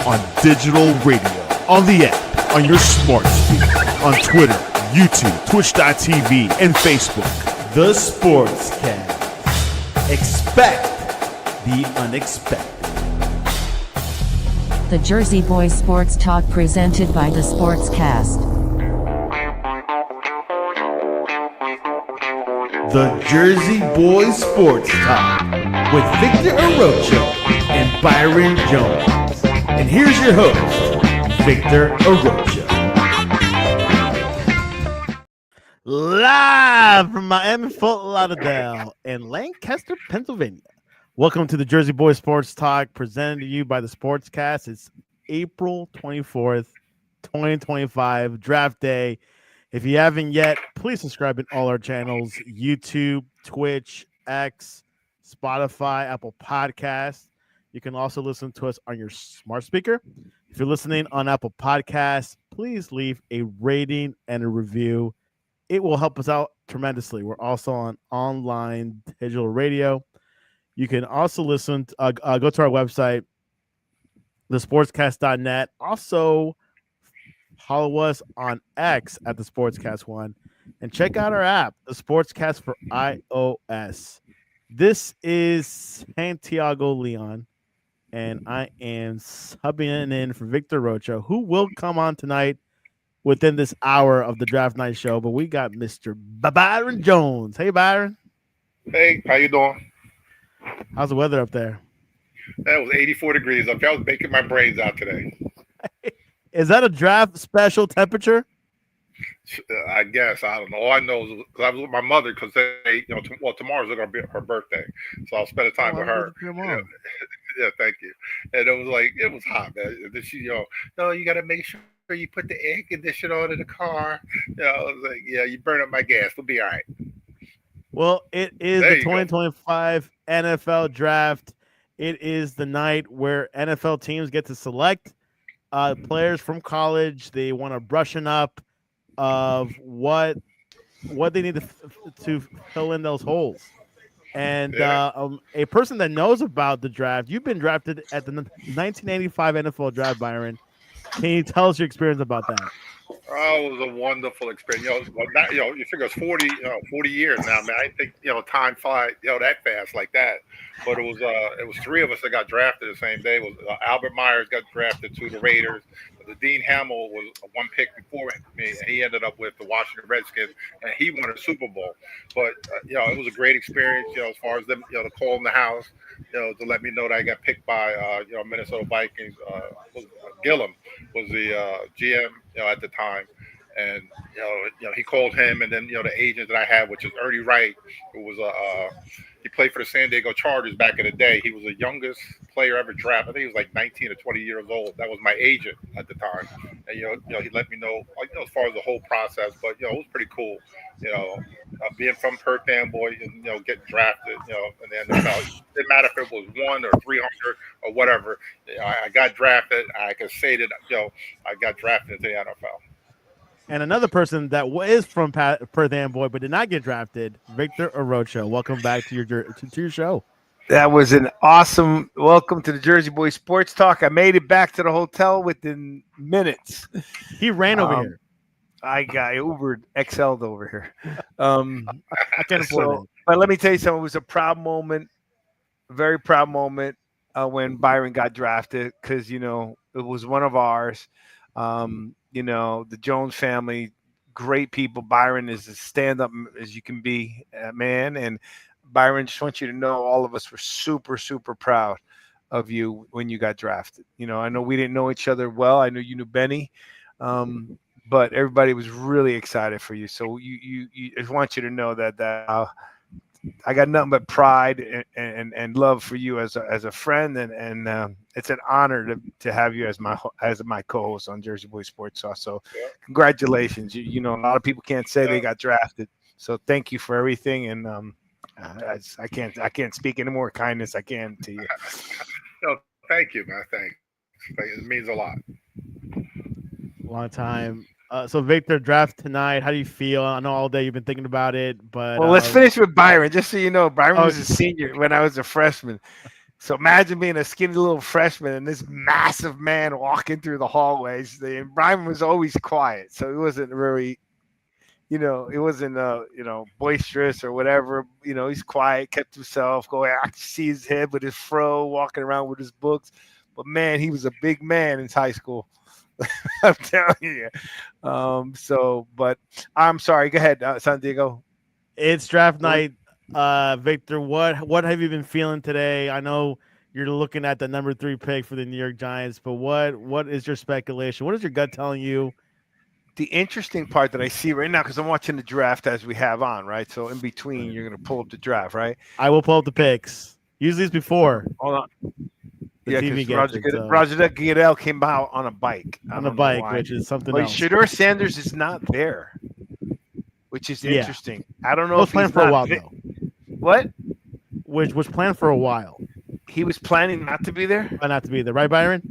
on digital radio, on the app, on your smart speaker, on Twitter, YouTube, Twitch.tv, and Facebook. The Sportscast. Expect the unexpected. The Jersey Boys Sports Talk presented by The Sportscast. The Jersey Boys Sports Talk with Victor Arocho and Byron Jones. And here's your host, Victor Arocho. Live from Miami, Fort Lauderdale, and Lancaster, Pennsylvania. Welcome to the Jersey Boys Sports Talk, presented to you by the Sportscast. It's April 24th, 2025, draft day. If you haven't yet, please subscribe in all our channels: YouTube, Twitch, X, Spotify, Apple Podcasts. You can also listen to us on your smart speaker. If you're listening on Apple Podcasts, please leave a rating and a review. It will help us out tremendously. We're also on online digital radio. You can also listen, go to our website, thesportscast.net. Also, follow us on X at the Sportscast One, and check out our app, the Sportscast for iOS. This is Santiago Leon, and I am subbing in for Victor Rocha, who will come on tonight within this hour of the Draft Night Show. But we got Mr. Byron Jones. Hey, Byron. Hey, how you doing? How's the weather up there? That was 84 degrees up here. I was baking my brains out today. Is that a draft special temperature? I guess. I don't know. All I know is because I was with my mother because tomorrow's going to be her birthday. So I'll spend time with her. Yeah, thank you. And it was hot, man. And then she, no, you got to make sure you put the air conditioner on in the car. I was like, yeah, you burn up my gas. We'll be all right. Well, it is the 2025 NFL Draft. It is the night where NFL teams get to select players from college. They want to brushing up of what they need to fill in those holes. And a person that knows about the draft, you've been drafted at the 1985 NFL Draft, Byron. Can you tell us your experience about that? Oh, it was a wonderful experience. You figure it's 40 years now, man. I think time flies, that fast like that. But it was three of us that got drafted the same day. It was Albert Myers got drafted to the Raiders. The Dean Hamill was one pick before me, and he ended up with the Washington Redskins, and he won a Super Bowl. But it was a great experience, as far as them, the call in the house, to let me know that I got picked by Minnesota Vikings. Gillum was the GM, at the time. And he called him, and then the agent that I had, which is Ernie Wright, who was he played for the San Diego Chargers back in the day. He was the youngest player ever drafted. I think he was like 19 or 20 years old. That was my agent at the time, and he let me know as far as the whole process. But it was pretty cool, being from Perth Amboy and getting drafted, in the NFL. It didn't matter if it was 1 or 300 or whatever. I got drafted. I can say that I got drafted into the NFL. And another person that is from Perth Amboy but did not get drafted, Victor Arocho. Welcome back to your show. That was an awesome welcome to the Jersey Boys Sports Talk. I made it back to the hotel within minutes. He ran over here. I got Ubered XL'd over here. I can't afford it. But let me tell you something. It was a proud moment, a very proud moment when Byron got drafted because, it was one of ours. The Jones family, great people. Byron is as stand-up as you can be, man. And Byron, just want you to know all of us were super, super proud of you when you got drafted. I know we didn't know each other well. I know you knew Benny, but everybody was really excited for you. So you I just want you to know that I got nothing but pride and love for you as a friend, and it's an honor to have you as my co-host on Jersey Boys Sports Talk. So, congratulations! A lot of people can't say they got drafted, so thank you for everything. And I can't speak any more kindness I can to you. No, thank you, man. Thanks. It means a lot. Long time. So Victor, draft tonight. How do you feel? I know all day you've been thinking about it, but let's finish with Byron. Just so you know, Byron was a senior when I was a freshman. So imagine being a skinny little freshman and this massive man walking through the hallways. And Byron was always quiet, so he wasn't really, it wasn't boisterous or whatever. He's quiet, kept himself going. I could see his head with his fro, walking around with his books. But man, he was a big man in high school. I'm telling you. But I'm sorry. Go ahead, Santiago. It's draft night. Victor, what have you been feeling today? I know you're looking at the number 3 pick for the New York Giants, but what is your speculation? What is your gut telling you? The interesting part that I see right now, because I'm watching the draft as we have on, right? So in between, you're going to pull up the draft, right? I will pull up the picks. Usually it's before. Hold on. Yeah, because Roger Goodell came out on a bike. On a bike, which is something else. Shedeur Sanders is not there, which is interesting. I don't know if he's planned for a while, though. What? Which was planned for a while. He was planning not to be there? Not to be there. Right, Byron?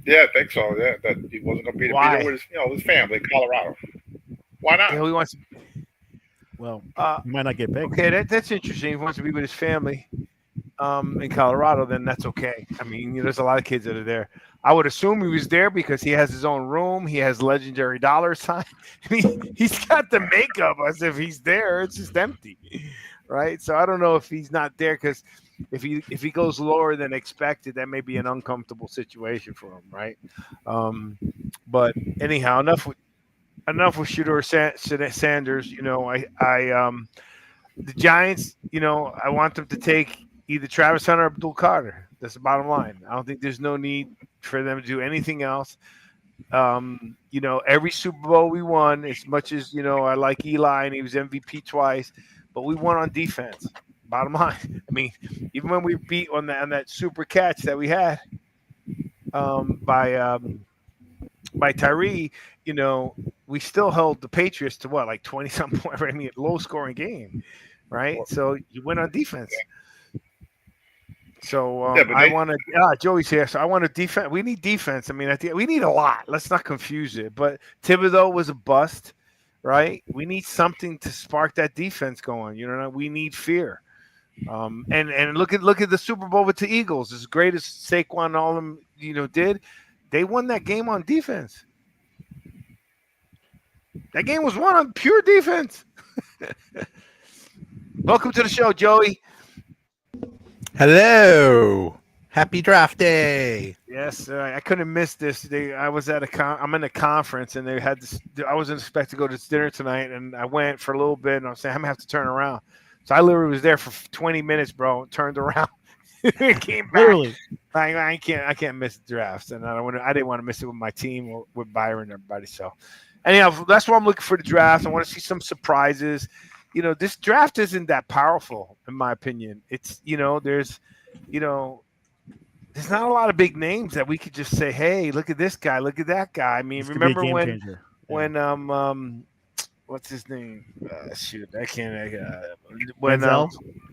Yeah, I think so. Yeah, that he wasn't going to be there with his family in Colorado. Why not? He wants. Well, he might not get picked. Okay, that's interesting. He wants to be with his family in Colorado. Then that's okay. I mean, there's a lot of kids that are there. I would assume he was there because he has his own room. He has legendary dollar sign. He's got the makeup as if he's there. It's just empty, right? So I don't know if he's not there because if he goes lower than expected, that may be an uncomfortable situation for him, right? But anyhow, enough with Shedeur Sanders. The Giants. I want them to take either Travis Hunter or Abdul Carter. That's the bottom line. I don't think there's no need for them to do anything else. Every Super Bowl we won, as much as, I like Eli and he was MVP twice, but we won on defense. Bottom line. I mean, even when we beat on that super catch that we had by Tyree, we still held the Patriots to what, like 20-something points. I mean, low scoring game, right? So you win on defense. So I want to. Joey's here. So I want to defense. We need defense. I mean, we need a lot. Let's not confuse it. But Thibodeau was a bust, right? We need something to spark that defense going. We need fear. And look at the Super Bowl with the Eagles. As great as Saquon and all of them, did, they won that game on defense. That game was won on pure defense. Welcome to the show, Joey. Hello. Happy draft day. Yes, I couldn't miss this. I was at I'm in a conference, and they had this. I wasn't expected to go to this dinner tonight, and I went for a little bit, and I was saying I'm gonna have to turn around. So I literally was there for 20 minutes, bro. Turned around, came back. Literally, I can't miss the drafts, and I didn't want to miss it with my team or with Byron and everybody. So anyhow, that's why I'm looking for the draft. I want to see some surprises. This draft isn't that powerful, in my opinion. It's, there's not a lot of big names that we could just say, hey, look at this guy, look at that guy. I mean, remember when what's his name? Shoot, I can't.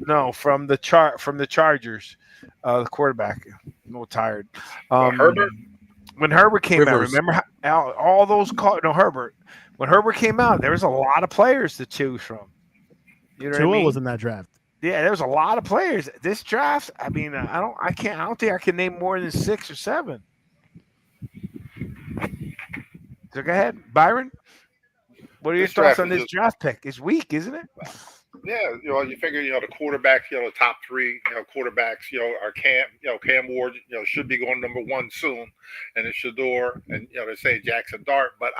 No, from the Chargers, the quarterback. I'm a little tired. Herbert. When Herbert came out, remember how all those Herbert. When Herbert came out, there was a lot of players to choose from. Tua was in that draft. Yeah, there was a lot of players. This draft, I mean, I don't think I can name more than 6 or 7. So go ahead, Byron. What are your thoughts on this draft pick? It's weak, isn't it? Yeah, you figure, the quarterbacks, the top 3, quarterbacks, are Cam Ward, should be going number 1 soon, and it's Shedeur, and they say Jackson Dart. But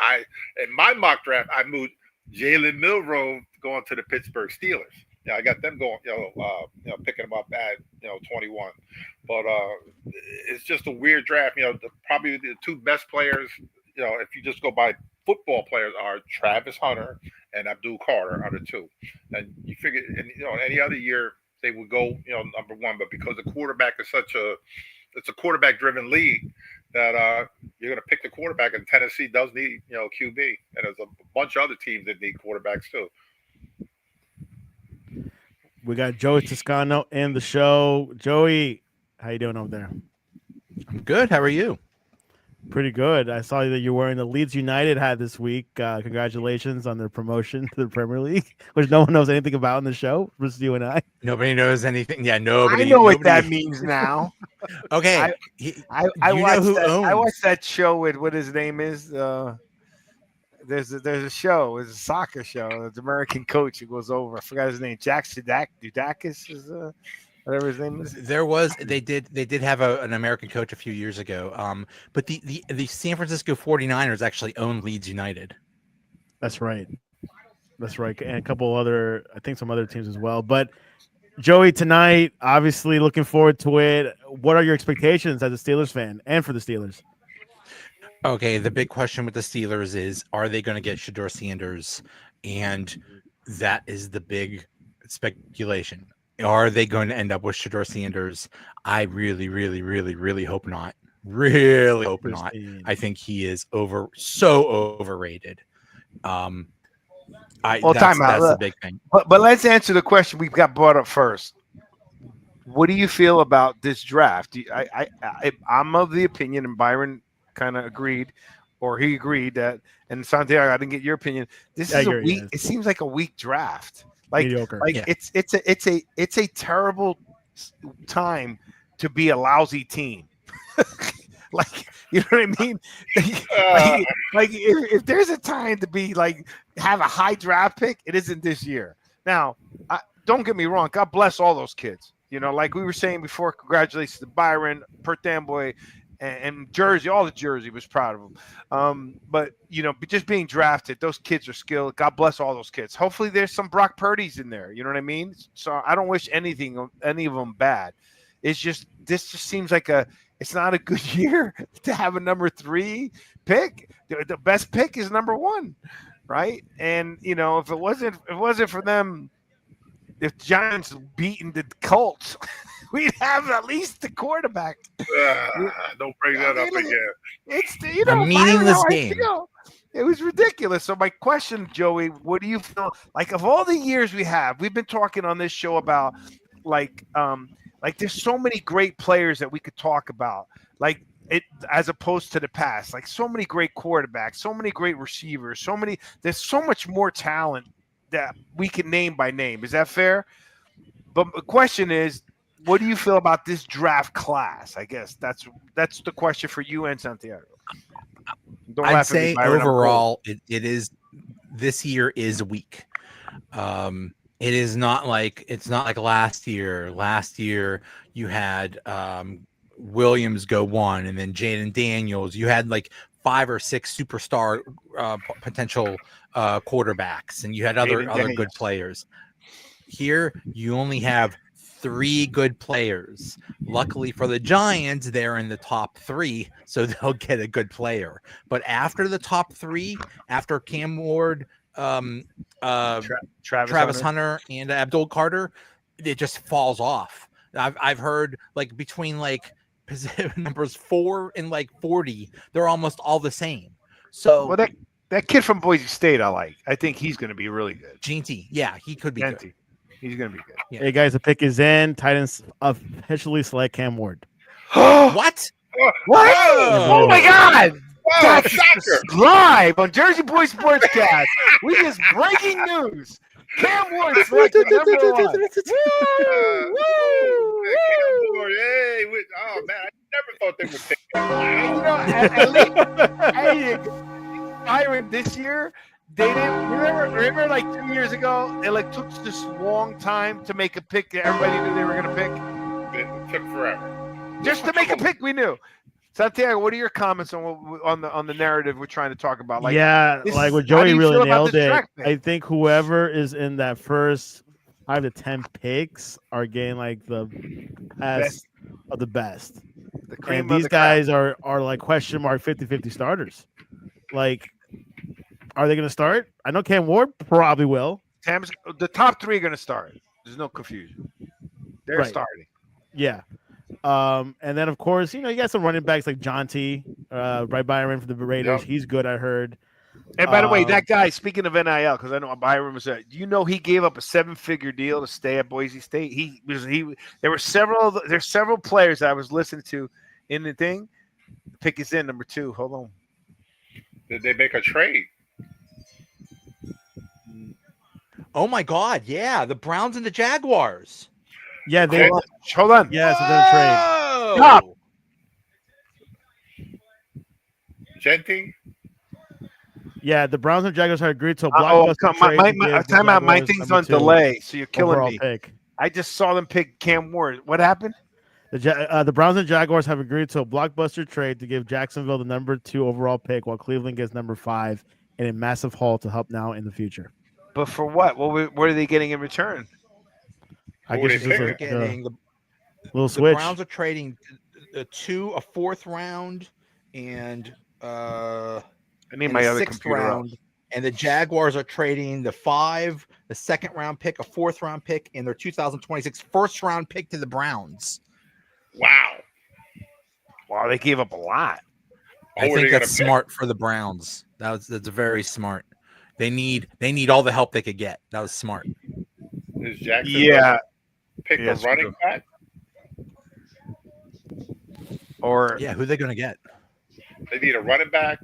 in my mock draft, I moved Jalen Milroe going to the Pittsburgh Steelers. I got them going, picking them up at 21. But it's just a weird draft. Probably the 2 best players, if you just go by football players, are Travis Hunter and Abdul Carter are the 2. And you figure, any other year they would go, number 1. But because the quarterback is it's a quarterback-driven league, that you're going to pick the quarterback, and Tennessee does need, QB, and there's a bunch of other teams that need quarterbacks too. We got Joey Toscano in the show. Joey, how you doing over there? I'm good. How are you? Pretty good. I saw that you're wearing the Leeds United hat this week. Congratulations on their promotion to the Premier League, which no one knows anything about in the show, just you and I. Nobody knows anything. Yeah, I nobody. know what nobody. that means now. Okay. I you know watched who that. owns? I watched that show with what his name is. There's a show. It's a soccer show. The American coach who goes over. I forgot his name. Jack Dudakis is whatever his name is. They did have an American coach a few years ago. But the San Francisco 49ers actually own Leeds United. That's right. That's right. And a couple other, I think some other teams as well. But Joey, tonight, obviously looking forward to it. What are your expectations as a Steelers fan and for the Steelers? Okay, the big question with the Steelers is, are they going to get Shedeur Sanders? And that is the big speculation. Are they going to end up with Shedeur Sanders? I really, really, really, really hope not. Really hope not. I think he is so overrated. Time That's out. the big thing. But let's answer the question we've got brought up first. What do you feel about this draft? I'm of the opinion, and Byron kind of agreed, or he agreed that, and Santiago, I didn't get your opinion. This is a weak. It seems like a weak draft. Mediocre. It's a terrible time to be a lousy team. You know what I mean? If there's a time to be have a high draft pick, it isn't this year. Now, don't get me wrong. God bless all those kids. You know, like we were saying before, congratulations to Byron, Perth Amboy, and Jersey. All the Jersey was proud of them. But just being drafted, those kids are skilled. God bless all those kids. Hopefully, there's some Brock Purdy's in there. You know what I mean? So I don't wish any of them bad. This just seems like it's not a good year to have a number 3 pick. The best pick is number 1, right? And if it wasn't for them, if Giants beaten the Colts, we'd have at least the quarterback. Don't bring that up again. It's a meaningless game. It was ridiculous. So my question, Joey, what do you feel like of all the years we've been talking on this show about there's so many great players that we could talk about, as opposed to the past, so many great quarterbacks, so many great receivers, there's so much more talent that we can name by name. Is that fair? But the question is, what do you feel about this draft class? I guess that's the question for you and Santiago. I'd say overall, it is, this year is weak. It is not like last year. Last year you had Williams go 1, and then Jaden Daniels. You had 5 or 6 superstar potential quarterbacks, and you had other good players. Here you only have 3 good players. Luckily for the Giants, they're in the top 3, so they'll get a good player. But after the top 3, after Cam Ward, Travis Hunter and Abdul Carter, it just falls off. I've heard between numbers 4 and 40, they're almost all the same. So that kid from Boise State, I think he's going to be really good. Ginty, yeah, he could be good. He's going to be good. Yeah. Hey guys, the pick is in. Titans officially select Cam Ward. What? What? Oh my God! That's live on Jersey Boy Sportscast. We just breaking news. Cam Ward selected number 1. Woo! Cam Ward, hey! Oh man, I never thought they would pick him. At least, Byron, this year they didn't remember 2 years ago they took this long time to make a pick that everybody knew they were going to pick. It took forever. Just to make a pick, we knew. Santiago, what are your comments on the narrative we're trying to talk about? What Joey really nailed it. I think whoever is in that first 5 to 10 picks are getting the best of the best. And these guys are question mark 50-50 starters. Are they going to start? I know Cam Ward probably will. The top 3 are going to start. There's no confusion. They're starting. Yeah. And then of course, you got some running backs like John T, Byron from the Raiders. Yep. He's good, I heard. And by the way, that guy, speaking of NIL, because I know Byron was there, do you know he gave up a 7-figure deal to stay at Boise State? There's several players I was listening to in the thing. pick is in number 2. Hold on. Did they make a trade? Oh my God! Yeah, the Browns and the Jaguars. Yeah, they. Hold on. Yeah, it's a trade. Stop. Genty? Yeah, the Browns and Jaguars have agreed to a blockbuster trade. Time out. My thing's on delay, so you're killing me. Pick. I just saw them pick Cam Ward. What happened? The Browns and Jaguars have agreed to a blockbuster trade to give Jacksonville the number 2 overall pick, while Cleveland gets number 5 in a massive haul to help now in the future. But for what? What are they getting in return? I guess it's just a little switch. The Browns are trading a 4th round, and I need my other 6th computer round. up. And the Jaguars are trading the 5, the 2nd round pick, a 4th round pick, and their 2026 1st round pick to the Browns. Wow, they gave up a lot. I think that's smart for the Browns. That's very smart. They need all the help they could get. That was smart. Is Jackson pick a running back? Or who are they going to get? They need a running back,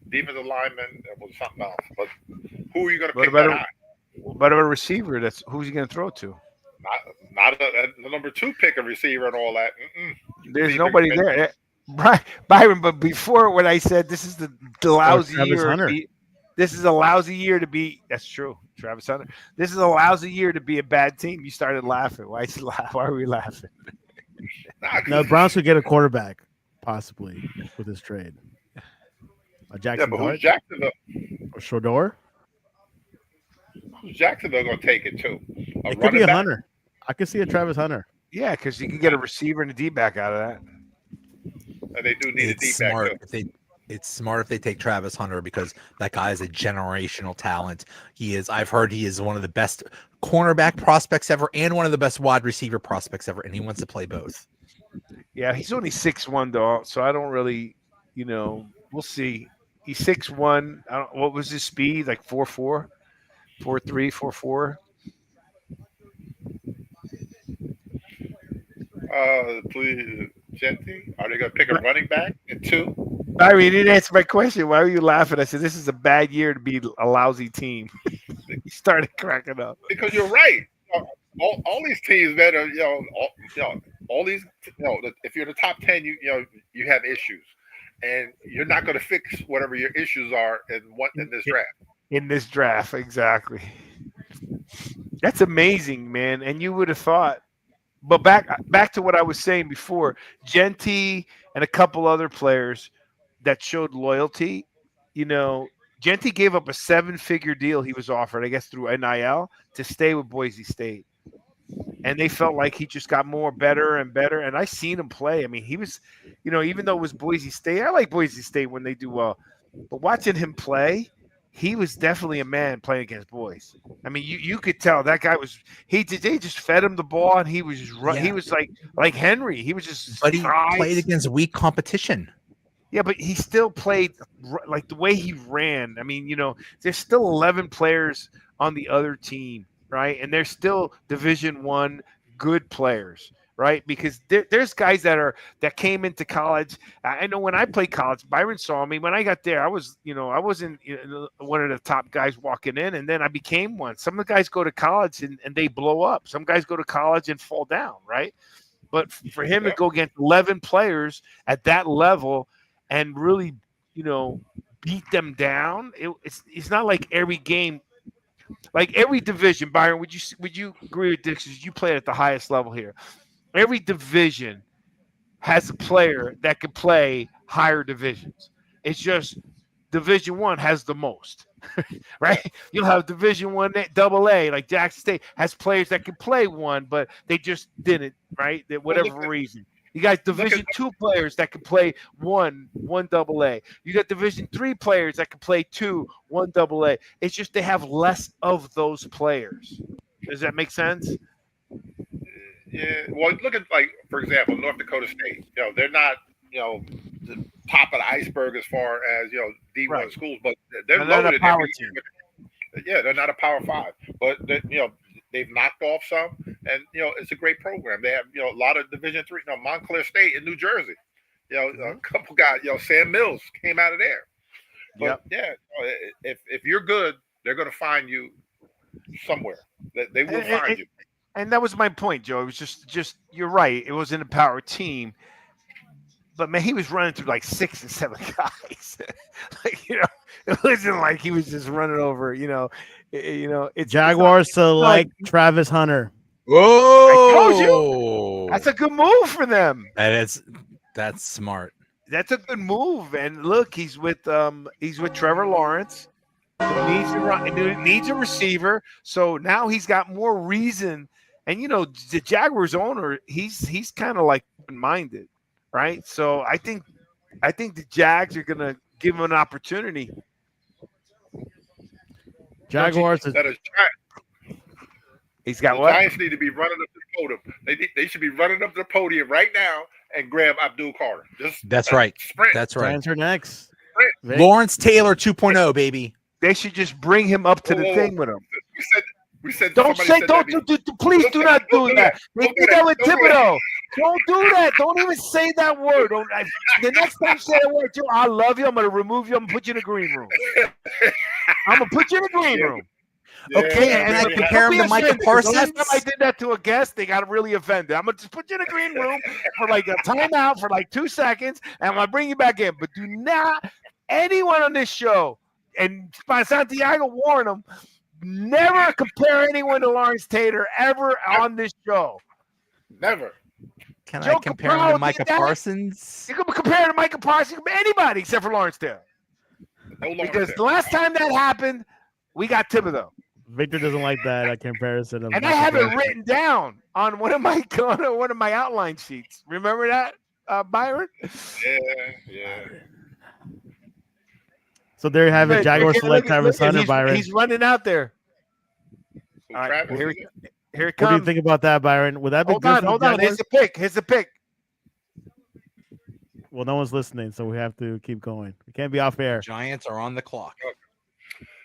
defensive lineman, and something else. But who are you going to pick? What about a receiver? Who's he going to throw to? Not the number 2 pick, a receiver and all that. There's nobody there. Byron, but before when I said this is the lousy year, this is a lousy year to be. That's true, Travis Hunter. This is a lousy year to be a bad team. You started laughing. Why are we laughing? No, the Browns could get a quarterback possibly with this trade. Yeah, but who's Jacksonville? Or Shador? Who's Jacksonville going to take it to? It could be a Hunter. I could see a Travis Hunter. Yeah, because you can get a receiver and a D-back out of that. And they do need a D-back. It's smart if they take Travis Hunter, because that guy is a generational talent. I've heard he is one of the best cornerback prospects ever and one of the best wide receiver prospects ever, and he wants to play both. Yeah, he's only 6'1", though, so I don't really, we'll see. He's 6'1". What was his speed? Like 4'4", 4'3", 4'4". Please, Genty, are they going to pick a running back in 2? Byron, you didn't answer my question. Why were you laughing? I said, this is a bad year to be a lousy team. He started cracking up. Because you're right. All these teams that are, all these, if you're the top 10, you have issues. And you're not going to fix whatever your issues are in this draft. In this draft, exactly. That's amazing, man. And you would have thought. But back to what I was saying before, Genty and a couple other players that showed loyalty. Genty gave up a 7-figure deal he was offered, I guess, through NIL to stay with Boise State. And they felt like he just got better and better. And I seen him play. I mean, he was, even though it was Boise State, I like Boise State when they do well. But watching him play, he was definitely a man playing against boys. I mean, you could tell that guy was. They just fed him the ball, and he was just run. Yeah. He was like Henry. He was just. But he played against weak competition. Yeah, but he still played like the way he ran. I mean, there's still 11 players on the other team, right? And they're still Division I good players. Right, because there's guys that came into college. I know when I played college, Byron saw me. When I got there, I wasn't one of the top guys walking in, and then I became one. Some of the guys go to college and they blow up. Some guys go to college and fall down, right? But for him to go against 11 players at that level and really, beat them down, it's not like every game. Like every division, Byron, would you agree with this? Because you played at the highest level here. Every division has a player that can play higher divisions. It's just Division I has the most, right? You'll have Division I AA, like Jackson State, has players that can play one, but they just didn't, right? Whatever reason. You got Division II players that can play one AA. You got Division III players that can play two, one AA. It's just they have less of those players. Does that make sense? Yeah, well, look at, for example, North Dakota State. They're not, the top of the iceberg as far as, D1 schools, but they're loaded every year. Yeah, they're not a Power 5, but they've knocked off some, and it's a great program. They have a lot of Division III. Montclair State in New Jersey. a couple guys. Sam Mills came out of there. But if you're good, they're going to find you somewhere. They will find you. And that was my point, Joe. It was just you're right. It wasn't a power team. But man, he was running through like 6 and 7 guys. It wasn't like he was just running over. It's Jaguars select Travis Hunter. Whoa! I told you. That's a good move for them. That's smart. That's a good move. And look, he's with Trevor Lawrence. Needs a receiver. So now he's got more reason. And the Jaguars owner, he's kind of like open-minded. Right, so I think the Jags are gonna give him an opportunity. Jaguars. He's got the what? Giants need to be running up to the podium. They should be running up to the podium right now and grab Abdul Carter. That's right. Sprint. That's right. Giants are next. Lawrence Taylor 2.0, baby. They should just bring him up to the thing with him. We said please do not do that. They did that with Thibodeau. Don't do that. Don't even say that word. The next time you say that word, Joe, I love you. I'm going to remove you. I'm going to put you in the green room. I'm going to put you in the green room. Okay, and I compare him to Micah Parsons. Last time I did that to a guest, they got really offended. I'm going to just put you in the green room for like a timeout for like 2 seconds, and I'm going to bring you back in. But do not, anyone on this show, and by Santiago warn them, never compare anyone to Lawrence Taylor ever on this show. Never. Can I compare him to Micah Parsons? You can compare him to Micah Parsons, anybody except for Lawrence Taylor. Because the last time that happened, we got Thibodeau. Victor doesn't like that comparison. And I have it written down on one of my outline sheets. Remember that, Byron? Yeah. So there you have it. Jaguars select Travis Hunter, Byron. He's running out there. All right, here it comes. What do you think about that, Byron? Would that be good? Hold on. Here's the pick. Well, no one's listening, so we have to keep going. We can't be off air. Giants are on the clock.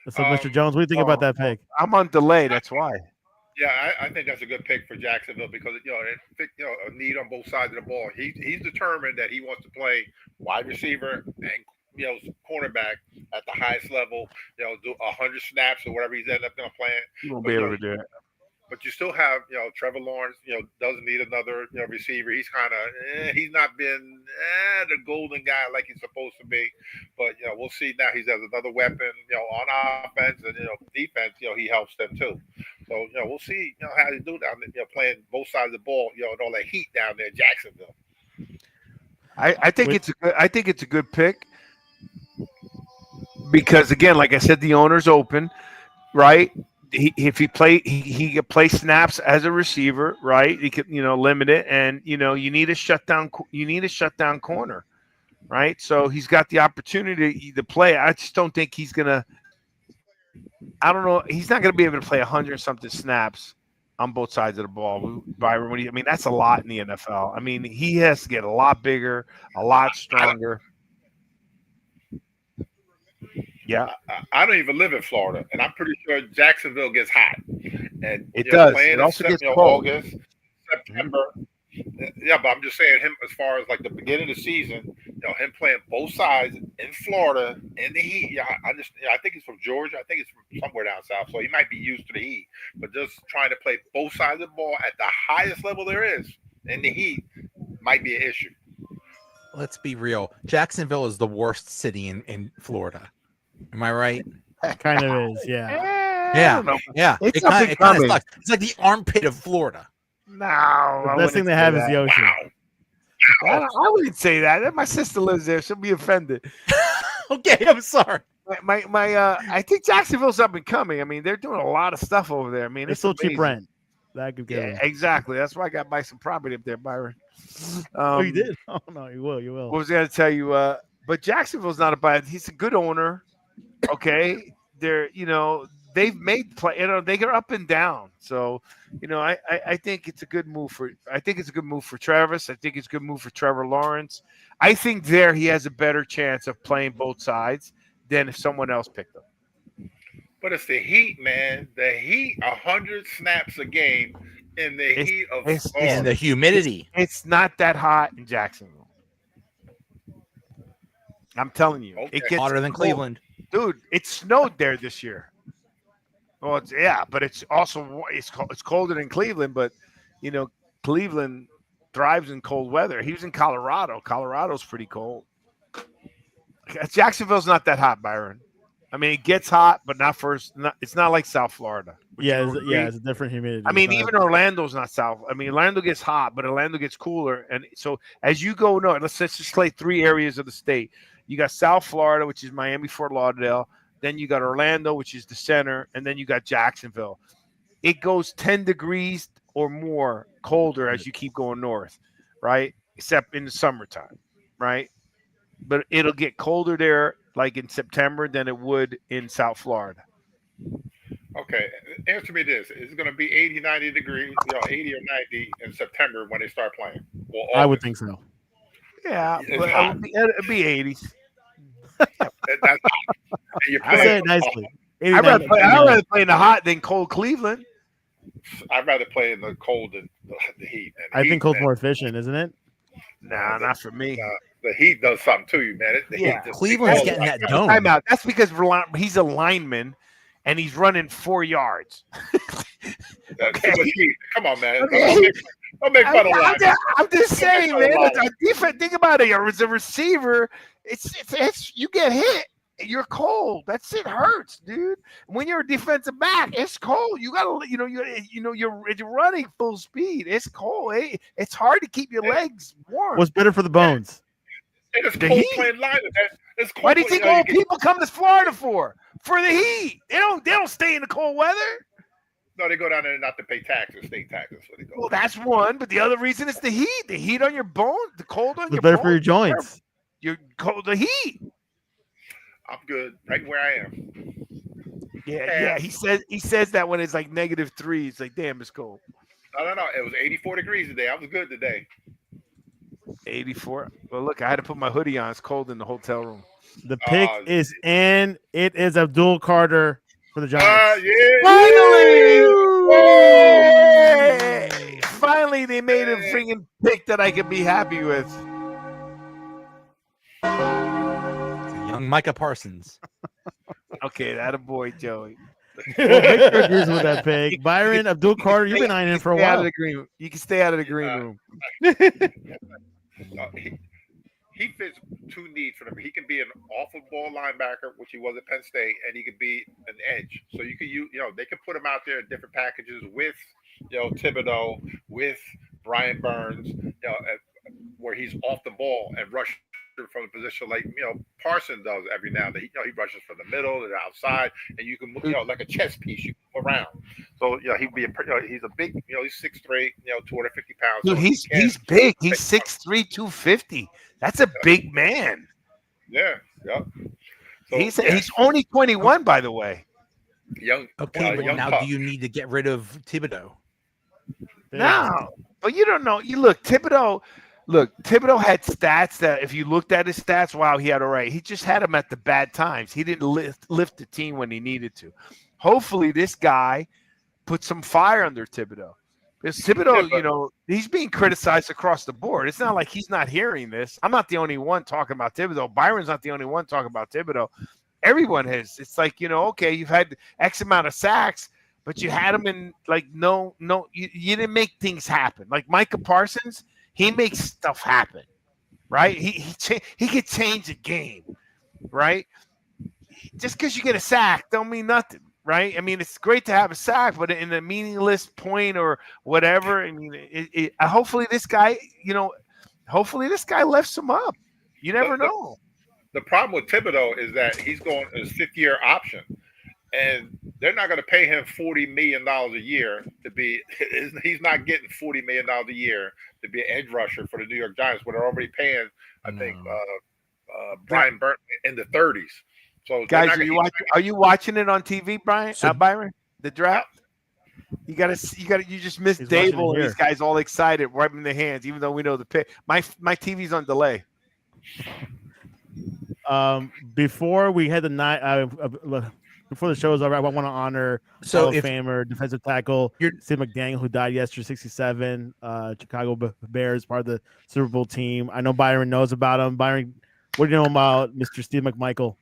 So, Mr. Jones, what do you think about that pick? I'm on delay. That's why. Yeah, I think that's a good pick for Jacksonville because a need on both sides of the ball. He's determined that he wants to play wide receiver and cornerback at the highest level. Do 100 snaps or whatever he's ended up going to play. He won't be able to do it. But you still have, Trevor Lawrence, doesn't need another, receiver. He's kind of, he's not been the golden guy like he's supposed to be. But, we'll see now he has another weapon, on offense and, defense, he helps them too. So, we'll see, how they do down there, playing both sides of the ball, and all that heat down there in Jacksonville. I think it's a good pick because, again, like I said, the owner's open, right? He can play snaps as a receiver, right? He could, limit it, and you need a shutdown corner, right? So he's got the opportunity to play. I just don't think he's gonna. I don't know. He's not gonna be able to play 100-something snaps on both sides of the ball. Byron, that's a lot in the NFL. He has to get a lot bigger, a lot stronger. Yeah, I don't even live in Florida, and I'm pretty sure Jacksonville gets hot. And it does. It also gets cold. August, September. Yeah, but I'm just saying him as far as like the beginning of the season. Him playing both sides in Florida in the heat. Yeah, I think he's from Georgia. I think he's from somewhere down south, so he might be used to the heat. But just trying to play both sides of the ball at the highest level there is in the heat might be an issue. Let's be real. Jacksonville is the worst city in Florida. Am I right? Kind of is, yeah. Yeah. It kind of sucks. It's like the armpit of Florida. No, the best thing they have is the ocean. Wow. I wouldn't say that. My sister lives there. She'll be offended. Okay, I'm sorry. I think Jacksonville's up and coming. They're doing a lot of stuff over there. It's so cheap rent. That could get exactly. That's why I got to buy some property up there, Byron. You did? Oh no, you will. What was I going to tell you? But Jacksonville's not a bad. He's a good owner. Okay, they've made play. They go up and down. So, I think it's a good move for. I think it's a good move for Travis. I think it's a good move for Trevor Lawrence. I think he has a better chance of playing both sides than if someone else picked them. But it's the heat, man. The heat, 100 snaps a game in the heat of and the humidity. It's not that hot in Jacksonville. I'm telling you, Okay. it gets Hotter than cold. Cleveland. Dude. It snowed there this year. Well, but it's also it's colder than Cleveland. But you know, Cleveland thrives in cold weather. He was in Colorado. Colorado's pretty cold. Jacksonville's not that hot, Byron. I mean, it gets hot, but not first. It's not like South Florida. It's a different humidity. I mean, even Orlando's not south. I mean, Orlando gets hot, but Orlando gets cooler. And so as you go north, let's just play 3 areas of the state. You got South Florida, which is Miami, Fort Lauderdale. Then you got Orlando, which is the center, and then you got Jacksonville. It goes 10 degrees or more colder as you keep going north, right? Except in the summertime, right? But it'll get colder there like in September than it would in South Florida. Okay, answer me this. Is it going to be 80, 90 degrees, 80 or 90 in September when they start playing? Well, I would think so. Yeah, but it'd be 80s. That's hot. I say it nicely. I'd rather play in the hot than cold Cleveland. I'd rather play in the cold than the heat. I think cold's more efficient, isn't it? Nah, not for me. The heat does something to you, man. Cleveland's getting that dome. Time out. That's because he's a lineman and he's running 4 yards. Okay. Come on, man. Don't make fun of that. I'm just saying, man. Think about it. As a receiver, it's you get hit. You're cold. That's it hurts, dude. When you're a defensive back, it's cold. You gotta, you're running full speed. It's cold. It's hard to keep your legs warm. What's better for the bones? It is cold playing lineman. It's cold. What do you think all people come to Florida for? For the heat. They don't stay in the cold weather. No, they go down there not to pay taxes, state taxes. So they go. Well, that's one, but the other reason is the heat. The heat on your bone, the cold on your better bone. for your joints. You're cold. The heat. I'm good right where I am. Yeah. He says that when it's like -3, it's like, damn, it's cold. No. It was 84 degrees today. I was good today. 84. Well, look, I had to put my hoodie on. It's cold in the hotel room. The pick is in. It is Abdul Carter for the Giants. Finally! Finally, they made a freaking pick that I could be happy with. Young Micah Parsons. Okay, that a boy, Joey. Well, Victor agrees with that pick. Byron, Abdul Carter, you've been eyeing him for a while. You can stay out of the green room. He fits 2 needs for them. He can be an off-the-ball linebacker, which he was at Penn State, and he could be an edge. So you could use, they can put him out there in different packages with, Thibodeau, with Brian Burns, where he's off the ball and rush from a position like Parsons does every now and then. He rushes from the middle to the outside, and you can like a chess piece you can move around. So he'd be he's a big he's 6'3", 250 pounds. Dude, so he's big. He's 6'3", 250. That's a big man. Yeah. So, he's only 21, by the way. Young. Okay, but young now pup. do you need to get rid of Thibodeau? No, but you don't know. You look, Thibodeau had stats that if you looked at his stats, wow, he had all right. He just had them at the bad times. He didn't lift the team when he needed to. Hopefully, this guy put some fire under Thibodeau. Because Thibodeau, he's being criticized across the board. It's not like he's not hearing this. I'm not the only one talking about Thibodeau. Byron's not the only one talking about Thibodeau. Everyone has. It's like, okay, you've had X amount of sacks, but you had him in like you didn't make things happen. Like Micah Parsons, he makes stuff happen, right? He could change a game, right? Just because you get a sack don't mean nothing, right? I mean, it's great to have a sack, but in a meaningless point or whatever, I mean, hopefully this guy, lifts him up. You never know. The problem with Thibodeau is that he's going his 5th-year option, and they're not going to pay him $40 million a year to be. He's not getting $40 million a year to be an edge rusher for the New York Giants, but they're already paying, I think, Brian Burton in the 30s. So, guys, are you watching it on TV, Byron? The draft. You just missed Dable and these guys all excited, rubbing their hands, even though we know the pick. My TV's on delay. Before we had the night, before the show is over, I want to honor Hall of Famer defensive tackle Sid McDaniel, who died yesterday, 67. Chicago Bears, part of the Super Bowl team. I know Byron knows about him. Byron, What do you know about Mr. Steve McMichael?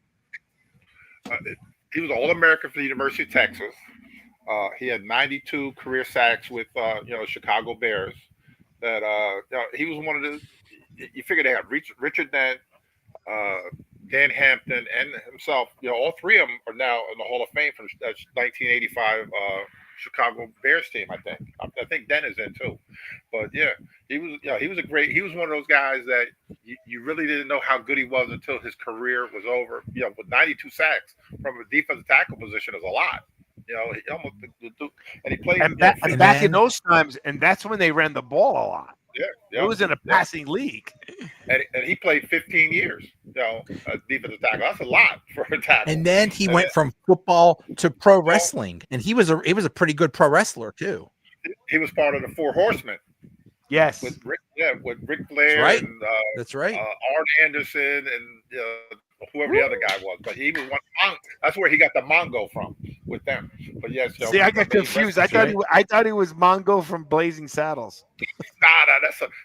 He was All-American for the University of Texas. He had 92 career sacks with Chicago Bears. That he was one of the. You figure they had Richard Dent, Dan Hampton, and himself. All three of them are now in the Hall of Fame from that 1985 Chicago Bears team. I think Dent is in too. But yeah, he was one of those guys that you really didn't know how good he was until his career was over. With 92 sacks from a defensive tackle position is a lot. He almost and he played. And back in those times, and that's when they ran the ball a lot. Yeah, it was in a passing league. And he played 15 years. Defensive tackle. That's a lot for a tackle. And then he went from football to pro wrestling, and he was a pretty good pro wrestler too. He was part of the Four Horsemen. Yes, with Ric Flair. That's right. And, that's right. Arn Anderson and whoever the other guy was, but he was one. That's where he got the Mongo from with them. But yes, see, I got confused. I thought he was Mongo from Blazing Saddles. Nah,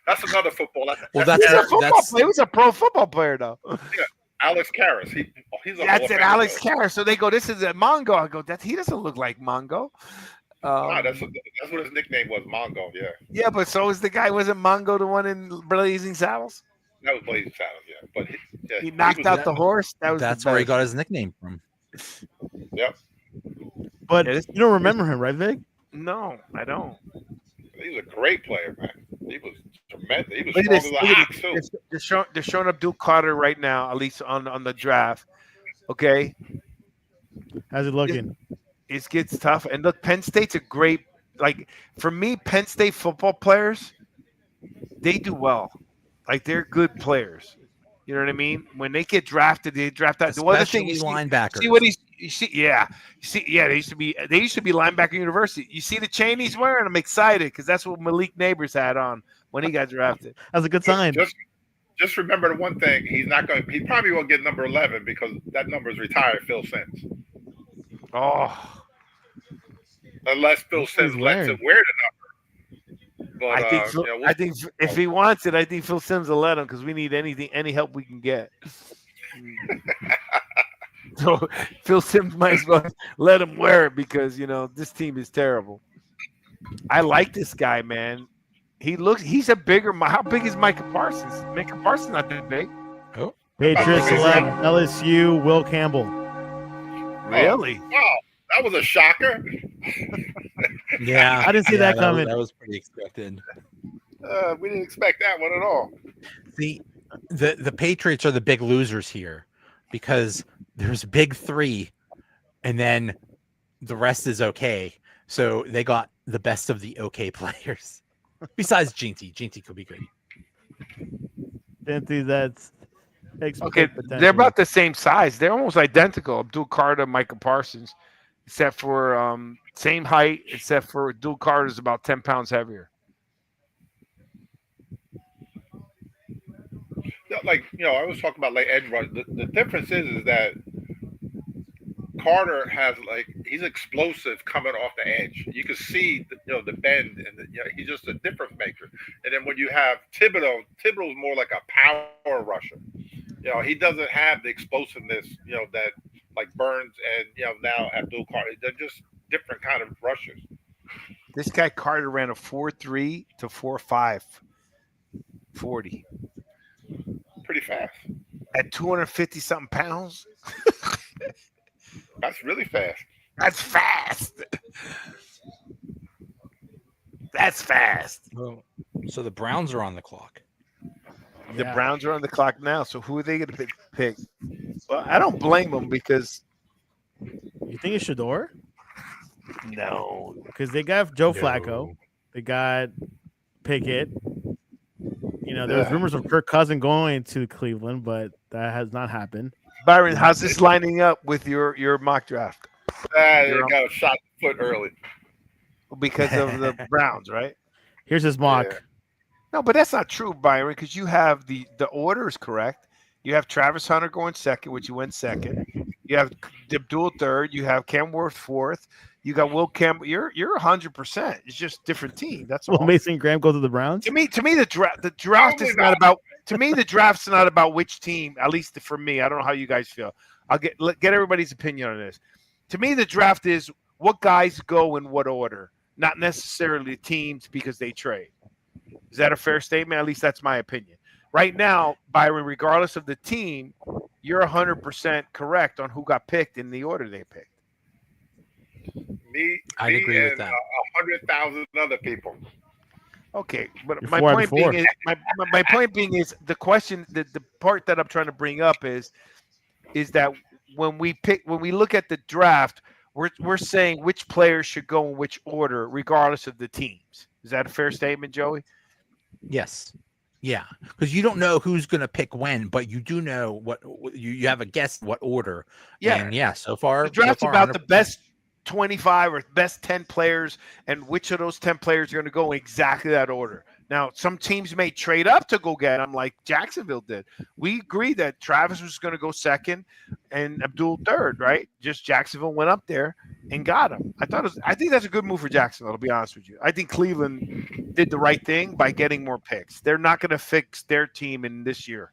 that's another football. He was a pro football player though. Yeah, Alex Karras. He's a that's it, Alex Karras. So they go, this is a Mongo. I go, he doesn't look like Mongo. That's what his nickname was, Mongo. Yeah. Yeah, but so is the guy. Wasn't Mongo the one in Blazing Saddles? That was Blazing Saddles, yeah. But he knocked out the horse. That's where he got his nickname from. Yep. But you don't remember him, right, Vic? No, I don't. He was a great player, man. He was tremendous. He was strong as a ox, too. They're showing Abdul Carter right now, at least on the draft. Okay. How's it looking? It gets tough. And look, Penn State's a great, for me, Penn State football players, they do well. They're good players. You know what I mean? When they get drafted, they draft out. The other thing is linebackers. See what they used to be linebacker university. You see the chain he's wearing? I'm excited because that's what Malik Neighbors had on when he got drafted. That's a good sign. Just remember the one thing: he probably won't get number 11 because that number is retired. Phil Simms. Oh. Unless Phil Simms lets him wear the number. But, I think if he wants it, I think Phil Simms will let him because we need any help we can get. So Phil Simms might as well let him wear it because this team is terrible. I like this guy, man. He's a bigger. How big is Micah Parsons? Micah Parsons not that big. Oh, Patriots select LSU Will Campbell. Really? Wow, that was a shocker. Yeah, I didn't see that coming. That was pretty expected. We didn't expect that one at all. The Patriots are the big losers here because there's big three, and then the rest is okay. So they got the best of the okay players. Besides Ginty. Ginty could be good. Ginty, that's okay. They're about the same size. They're almost identical. Abdul Carter, Micah Parsons, except for same height, except for Abdul Carter is about 10 pounds heavier. I was talking about edge rush. The difference is that Carter has he's explosive coming off the edge. You can see the bend and he's just a difference maker. And then when you have Thibodeau's more like a power rusher. He doesn't have the explosiveness that Burns and now Abdul Carter. They're just different kind of rushers. This guy Carter ran a 4.3 to 4.5 40. Pretty fast. At 250 something pounds. That's really fast. That's fast. That's fast. Well, so the Browns are on the clock. The Browns are on the clock now. So who are they going to pick? Well, I don't blame them because. You think it's Shador? No, because they got Joe Flacco. They got Pickett. There was rumors of Kirk Cousins going to Cleveland, but that has not happened. Byron, how's this lining up with your mock draft? You got shot in the foot early because of the Browns, right? Here's his mock. Yeah. No, but that's not true, Byron, because you have the order is correct. You have Travis Hunter going second, which you went second. You have Abdul third. You have Cam Worth fourth. You got Will Campbell. You're 100%. It's just different team. That's all. Will Mason Graham go to the Browns? To me, the draft is not about. to me, the draft's not about which team. At least for me, I don't know how you guys feel. I'll get everybody's opinion on this. To me, the draft is what guys go in what order, not necessarily teams because they trade. Is that a fair statement? At least that's my opinion. Right now, Byron, regardless of the team, you're 100% correct on who got picked in the order they picked. I'd agree and with that. 100,000 other people. Okay, but You're my 4 out point of 4. being is my point being is the question, the part that I'm trying to bring up is that when we look at the draft, we're saying which players should go in which order, regardless of the teams. Is that a fair statement, Joey? Yes. Yeah, because you don't know who's going to pick when, but you do know what you have a guess what order. Yeah. And yeah, so far The draft's about 100%. the best 25 or best 10 players, and which of those 10 players are going to go in exactly that order. Now, some teams may trade up to go get them, like Jacksonville did. We agreed that Travis was going to go second and Abdul third, right? Just Jacksonville went up there and got him. I think that's a good move for Jacksonville, to be honest with you. I think Cleveland did the right thing by getting more picks. They're not going to fix their team in this year.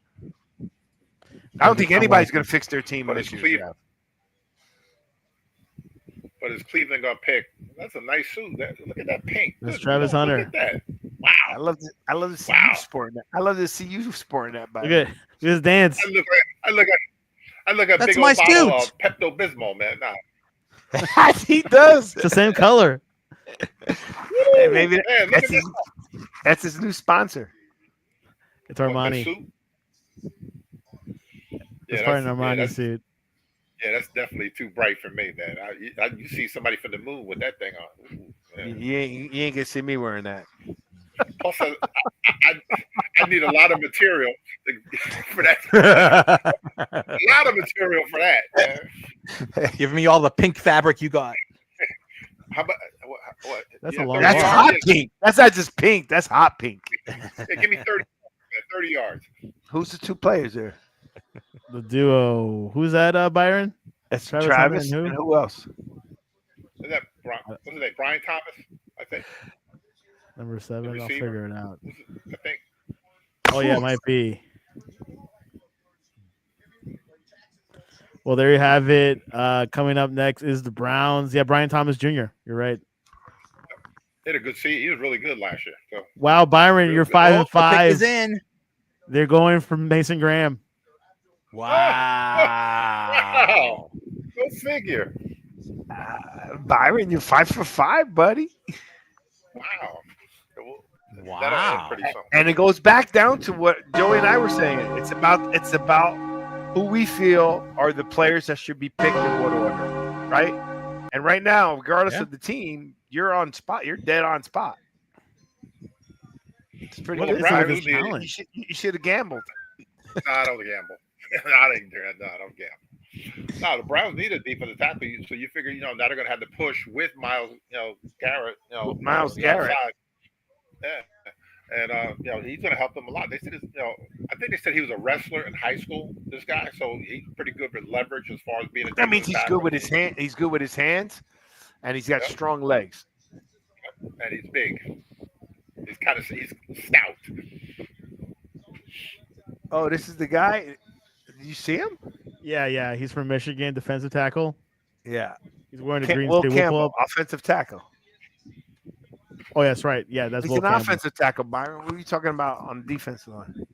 I don't think anybody's going to fix their team in this year. But is Cleveland gonna pick? That's a nice suit. Look at that pink. That's Travis Hunter. Look at that. Wow. I love to see you sporting that. I love to see you sporting that. Look at his dance. I look at That's big my old bottle suit. of Pepto Bismol, man. Nah. He does. It's the same color. Hey, maybe Man, look at this. that's his new sponsor. It's Armani. It's probably an Armani suit. Yeah, that's definitely too bright for me, man. You see somebody from the moon with that thing on. Ooh, You ain't gonna see me wearing that. Plus, I need a lot of material for that. A lot of material for that, man. Give me all the pink fabric you got. How about what? That's Yeah, a long 30 That's yards. hot yards. pink. That's not just pink. That's hot pink. Yeah, give me 30 yards. Who's the two players there? The duo. Who's that, Byron? That's Travis Travis, Hunter and and who? who else? Is that what's his name? Brian Thomas, I think. Number 7. I'll receiver. figure it out. I think. Oh, yeah, it might be. Well, there you have it. Coming up next is the Browns. Yeah, Brian Thomas Jr. You're right. He had a good season. He was really good last year. So Wow, Byron, you're 5 and Pick 5. is in. They're going for Mason Graham. Wow. Go figure. Byron, you're 5 for 5, buddy. Wow. Wow. That'll end pretty soon. And it goes back down to what Joey and I were saying. It's about who we feel are the players that should be picked in what order, right? And right now, regardless of the team, you're on spot. You're dead on spot. It's pretty What good. is it with his Browns talent? You should have gambled. No, I don't gamble. I didn't do that. No, I don't gamble. No, the Browns need a defensive tackle, so you figure, now they're going to have to push with Miles, Garrett, Miles on the Garrett. outside. Yeah, and he's going to help them a lot. They said, I think they said he was a wrestler in high school. This guy, so he's pretty good with leverage as far as being a. That means defensive he's tackle. good with his hand. He's good with his hands, and he's got strong legs. And he's big. He's stout. Oh, this is the guy. Did you see him? Yeah. He's from Michigan, defensive tackle. Yeah. He's wearing a green Will state Campbell, flip-flop. offensive tackle. Oh, that's right. Yeah, that's He's Will an Campbell. offensive tackle, Byron. What are you talking about on the defensive line?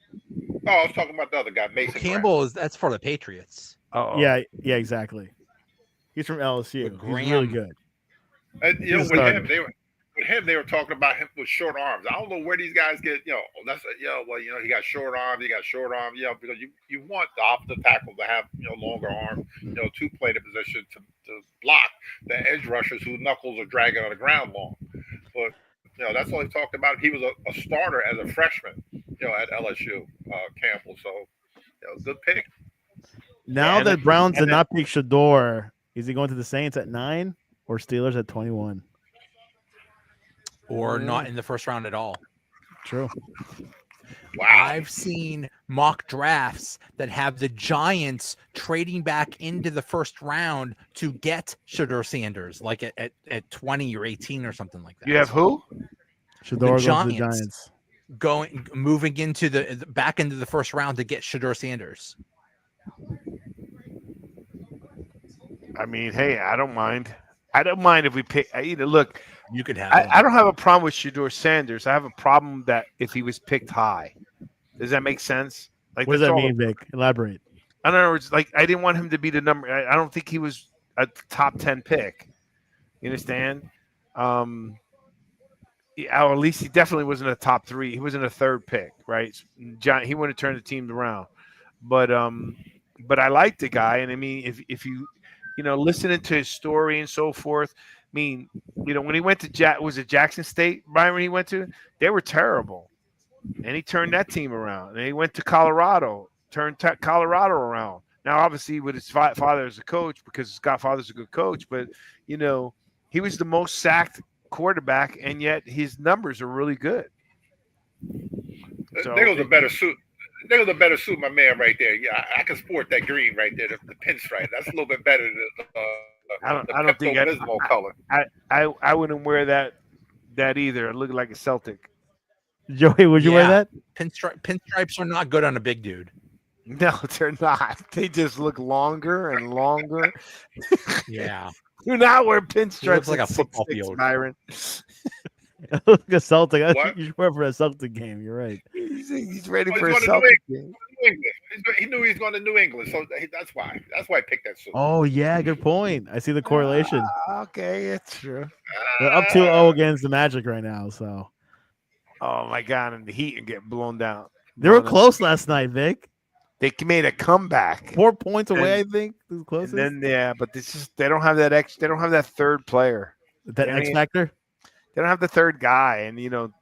Oh, I was talking about the other guy, Mason Campbell that's for the Patriots. Oh, Yeah, exactly. He's from LSU. But He's really Graham- good. And, He's a with starter. him, they were talking about him with short arms. I don't know where these guys get, he got short arms, because you want the offensive tackle to have, longer arms, to play the position to block the edge rushers whose knuckles are dragging on the ground long. But, that's all he talked about. He was a starter as a freshman, at LSU, Campbell. So, good pick. Now and that then- Browns and did not pick Shador, is he going to the Saints at 9 or Steelers at 21? Or not in the first round at all. True. Wow. I've seen mock drafts that have the Giants trading back into the first round to get Shador Sanders, like at 20 or 18 or something like that. You have who? Shador goes to the Giants. Giants. moving into the back into the first round to get Shedeur Sanders? I mean, hey, I don't mind. I don't mind if we pick. Look, You could have I don't have a problem with Shedeur Sanders. I have a problem that if he was picked high. Does that make sense? Like, What does that's that all. mean, Vic? Elaborate. In other words, like, I didn't want him to be the number. I don't think he was a top 10 pick. You understand? Or at least he definitely wasn't a top 3. He wasn't a third pick, right? John, he wouldn't have turned the team around. But I like the guy, and I mean, if you listening to his story and so forth, I mean, when he went to was it Jackson State, Byron? He went to, they were terrible, and he turned that team around. And he went to Colorado, turned Colorado around. Now, obviously, with his father as a coach, because his godfather's a good coach, but he was the most sacked quarterback, and yet his numbers are really good. So, there goes a better suit. There was a better suit, my man, right there. Yeah, I can sport that green right there, the pinstripe. That's a little bit better than the I don't think color. I wouldn't wear that either. It looked like a Celtic. Joey, would you wear that? Pinstripes are not good on a big dude. No, they're not. They just look longer and longer. Yeah. Do not wear pinstripes. Looks like a football field, Byron. Like a Celtic. I think you should wear for a Celtic game. You're right. He's ready for a Celtic game. He knew he was going to New England, so that's why. That's why I picked that suit. Oh yeah, good point. I see the correlation. Okay, it's true. They're up 2-0 against the Magic right now. So. Oh my God! And the Heat and get blown down. They were close last night, Vic. They made a comeback. 4 points away, I think. The closest. And then, but they don't have that They don't have that third player. That X factor. They don't have the third guy, and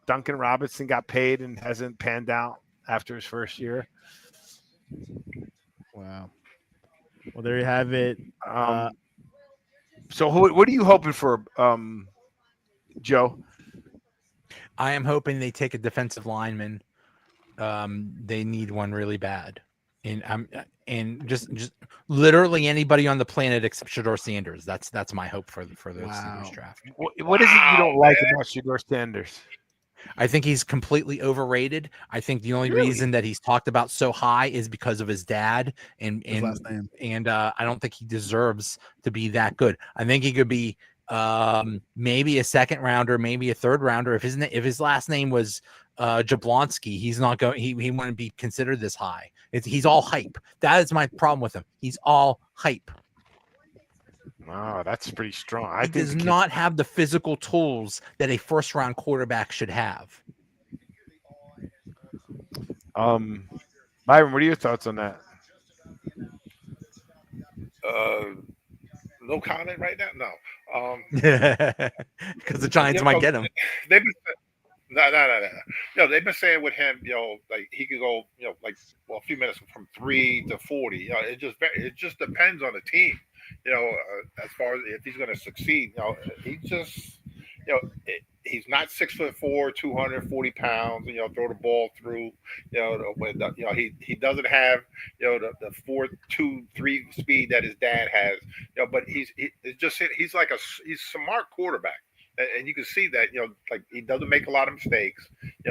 Duncan Robinson got paid and hasn't panned out after his first year. Wow. Well, there you have it. So, what are you hoping for, Joe? I am hoping they take a defensive lineman. They need one really bad, and just literally anybody on the planet except Shedeur Sanders. That's my hope for the Steelers draft. What is it you don't like about Shedeur Sanders? I think he's completely overrated. I think the only reason that he's talked about so high is because of his dad, and I don't think he deserves to be that good. I think he could be maybe a second rounder, maybe a third rounder. If his last name was Jablonski, he's not going. He wouldn't be considered this high. He's all hype. That is my problem with him. He's all hype. Wow, that's pretty strong. He does not have the physical tools that a first-round quarterback should have. Byron, what are your thoughts on that? No comment right now. No, because the Giants might get him. No, they've been saying with him, like he could go, a few minutes from 3 to 40. It just depends on the team. As far as if he's going to succeed, he just, he's not 6'4", 240 pounds, throw the ball through, he doesn't have, the 4.23 speed that his dad has, but he's a smart quarterback. And you can see that, like he doesn't make a lot of mistakes.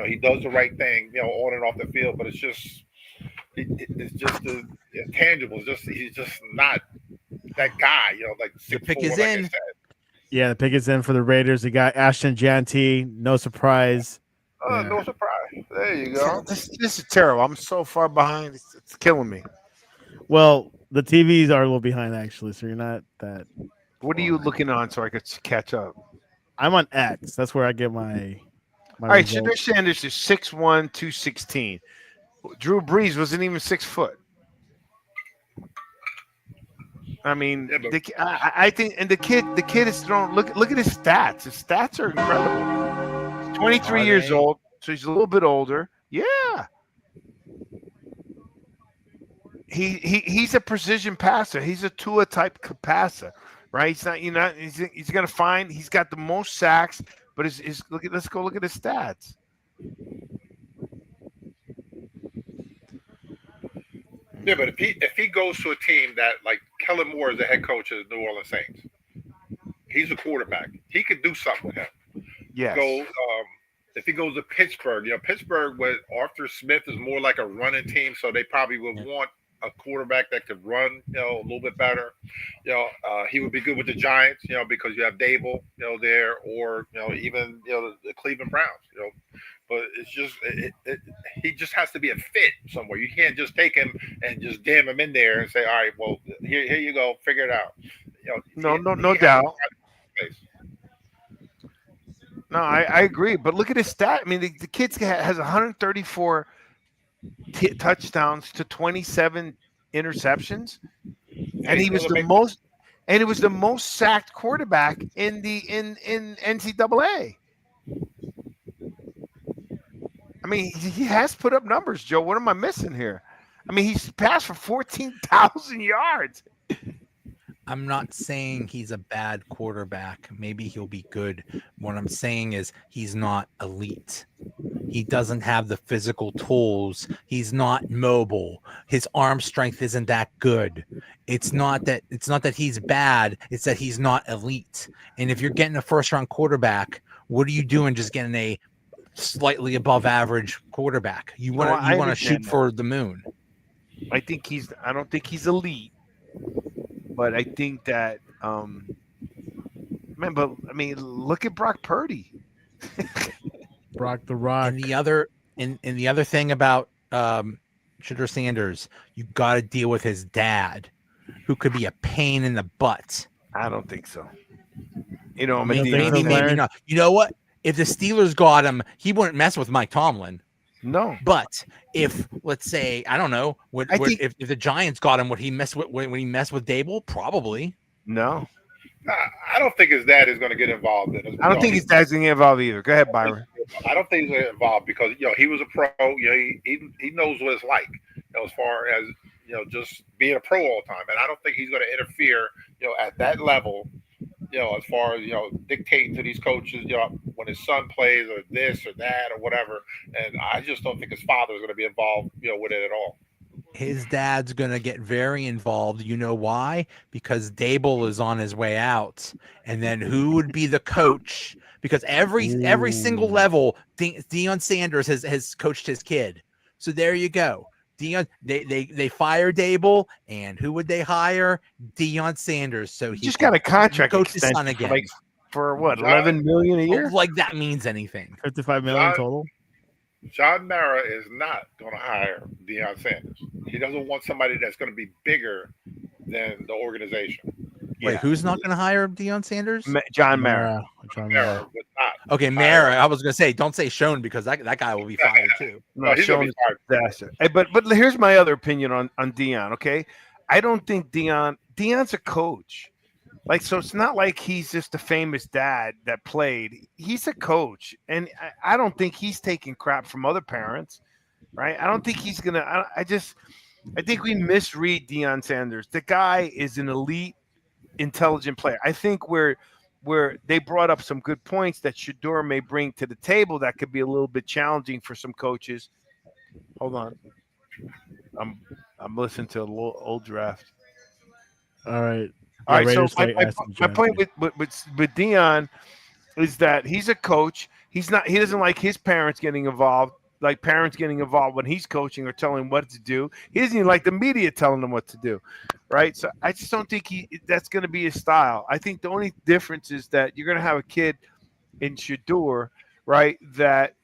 He does the right thing, on and off the field, but it's just the intangibles. He's just not that guy, like the pick is in. Yeah, the pick is in for the Raiders. They got Ashton Janty. No surprise. No surprise. There you go. This is terrible. I'm so far behind. It's killing me. Well, the TVs are a little behind, actually, so you're not that. What are you looking on so I could catch up? I'm on X. That's where I get my all right, Shedeur Sanders is 6'1", 216. Drew Brees wasn't even 6 foot. I mean, I think, and the kid is thrown. Look at his stats. His stats are incredible. He's 23 years old, so he's a little bit older. Yeah. He's a precision passer. He's a Tua type passer, right? He's not. He's gonna find. He's got the most sacks, but let's go look at his stats. Yeah, but if he goes to a team that, like, Kellen Moore is the head coach of the New Orleans Saints, he's a quarterback. He could do something with him. Yes. Go, if he goes to Pittsburgh, Pittsburgh with Arthur Smith is more like a running team, so they probably would want a quarterback that could run, a little bit better. He would be good with the Giants, because you have Dable, there, or even the Cleveland Browns, But it's just he just has to be a fit somewhere. You can't just take him and just damn him in there and say, all right, well here you go, figure it out. No doubt. No, I agree. But look at his stat. I mean, the kid has 134 touchdowns to 27 interceptions, and he was the most sacked quarterback in NCAA. I mean, he has put up numbers, Joe. What am I missing here? I mean, he's passed for 14,000 yards. I'm not saying he's a bad quarterback. Maybe he'll be good. What I'm saying is he's not elite. He doesn't have the physical tools. He's not mobile. His arm strength isn't that good. It's not that he's bad. It's that he's not elite. And if you're getting a first-round quarterback, what are you doing just getting a slightly above average quarterback? You want to shoot for the moon. I don't think he's elite. But I think that, look at Brock Purdy. Brock the Rock. And the other thing about Shedeur Sanders, you got to deal with his dad, who could be a pain in the butt. I don't think so. Maybe not. You know what? If the Steelers got him, he wouldn't mess with Mike Tomlin. No, but if, let's say, I don't know, if the Giants got him, would he mess with when he messed with Dable? Probably. No. I don't think his dad is going to get involved in it. I don't think his dad's going to get involved either. Go ahead, Byron. I don't think he's going to get involved because he was a pro. He knows what it's like as far as just being a pro all the time, and I don't think he's going to interfere at that level. As far as dictating to these coaches, when his son plays or this or that or whatever, and I just don't think his father is going to be involved, with it at all. His dad's going to get very involved. You know why? Because Dable is on his way out, and then who would be the coach? Because every single level, Deion Sanders has coached his kid. So there you go. They fire Dable, and who would they hire? Deion Sanders. So he just got a contract extension again. For what, $11 million a year? Like that means anything. $55 million total. John Mara is not going to hire Deion Sanders. He doesn't want somebody that's going to be bigger than the organization. Wait, who's not going to hire Deion Sanders? John Mara. Mara would not. Okay, Mara. I was going to say, don't say Schoen because that guy will be fired too. No, he's going to be fired. Hey, but here's my other opinion on Deion. Okay, I don't think Deion's a coach. So it's not like he's just a famous dad that played. He's a coach, and I don't think he's taking crap from other parents, right? I don't think he's gonna. I think we misread Deion Sanders. The guy is an elite, intelligent player. I think where they brought up some good points that Shedeur may bring to the table that could be a little bit challenging for some coaches. Hold on, I'm listening to a little old draft. All right. All right, so my point with Deion is that he's a coach. He doesn't like his parents getting involved, like parents getting involved when he's coaching or telling him what to do. He doesn't even like the media telling him what to do, right? So I just don't think that's going to be his style. I think the only difference is that you're going to have a kid in Shedeur, right, that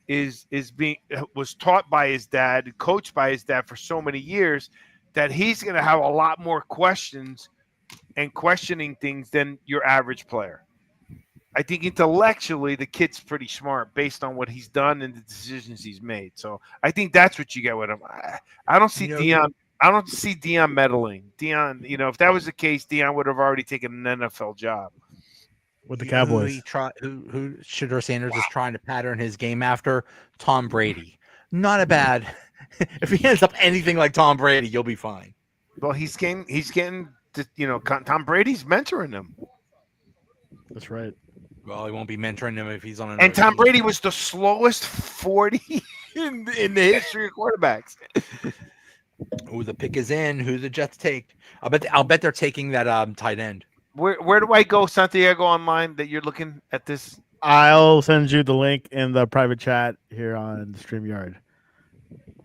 was taught by his dad, coached by his dad for so many years, that he's going to have a lot more questions and questioning things than your average player. I think intellectually the kid's pretty smart based on what he's done and the decisions he's made. So I think that's what you get with him. I don't see Deion. I don't see Deion meddling. Deion, if that was the case, Deion would have already taken an NFL job with the Cowboys. Who Shedeur Sanders is trying to pattern his game after? Tom Brady. Not a bad. If he ends up anything like Tom Brady, you'll be fine. Well, he's getting. Tom Brady's mentoring him. That's right. Well, he won't be mentoring him if he's on an. And Tom Brady was the slowest 40 in the history of quarterbacks. Ooh, the pick is in. Who the Jets take? I'll bet they're taking that tight end. Where do I go, Santiago, online that you're looking at this I'll send you the link in the private chat here on StreamYard.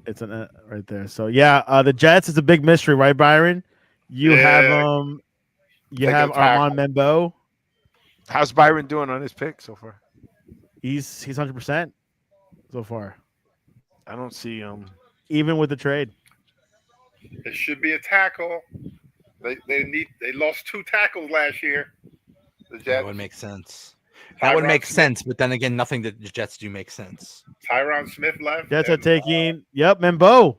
It's right there. So yeah, the Jets is a big mystery, right, Byron? You have you have Armand Membo. How's Byron doing on his pick so far? He's 100% so far, I don't see even with the trade. It should be a tackle. They lost 2 tackles last year. The Jets. That would make sense. That would make sense, but then again, nothing that the Jets do makes sense. Tyron Smith left. Jets are taking Membo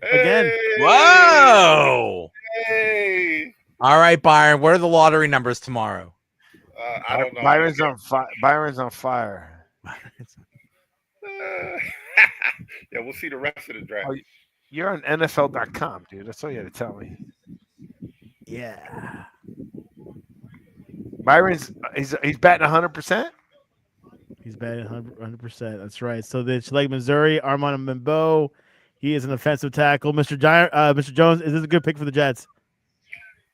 again. Whoa! Hey! All right, Byron. What are the lottery numbers tomorrow? I don't know. Byron's on fire. Byron's on fire. Yeah, we'll see the rest of the draft. You're on NFL.com, dude. That's all you had to tell me. Yeah. Byron's he's batting 100%. He's batting 100%. That's right. So they select Missouri, Armand Membo. He is an offensive tackle. Mr. Jones, is this a good pick for the Jets?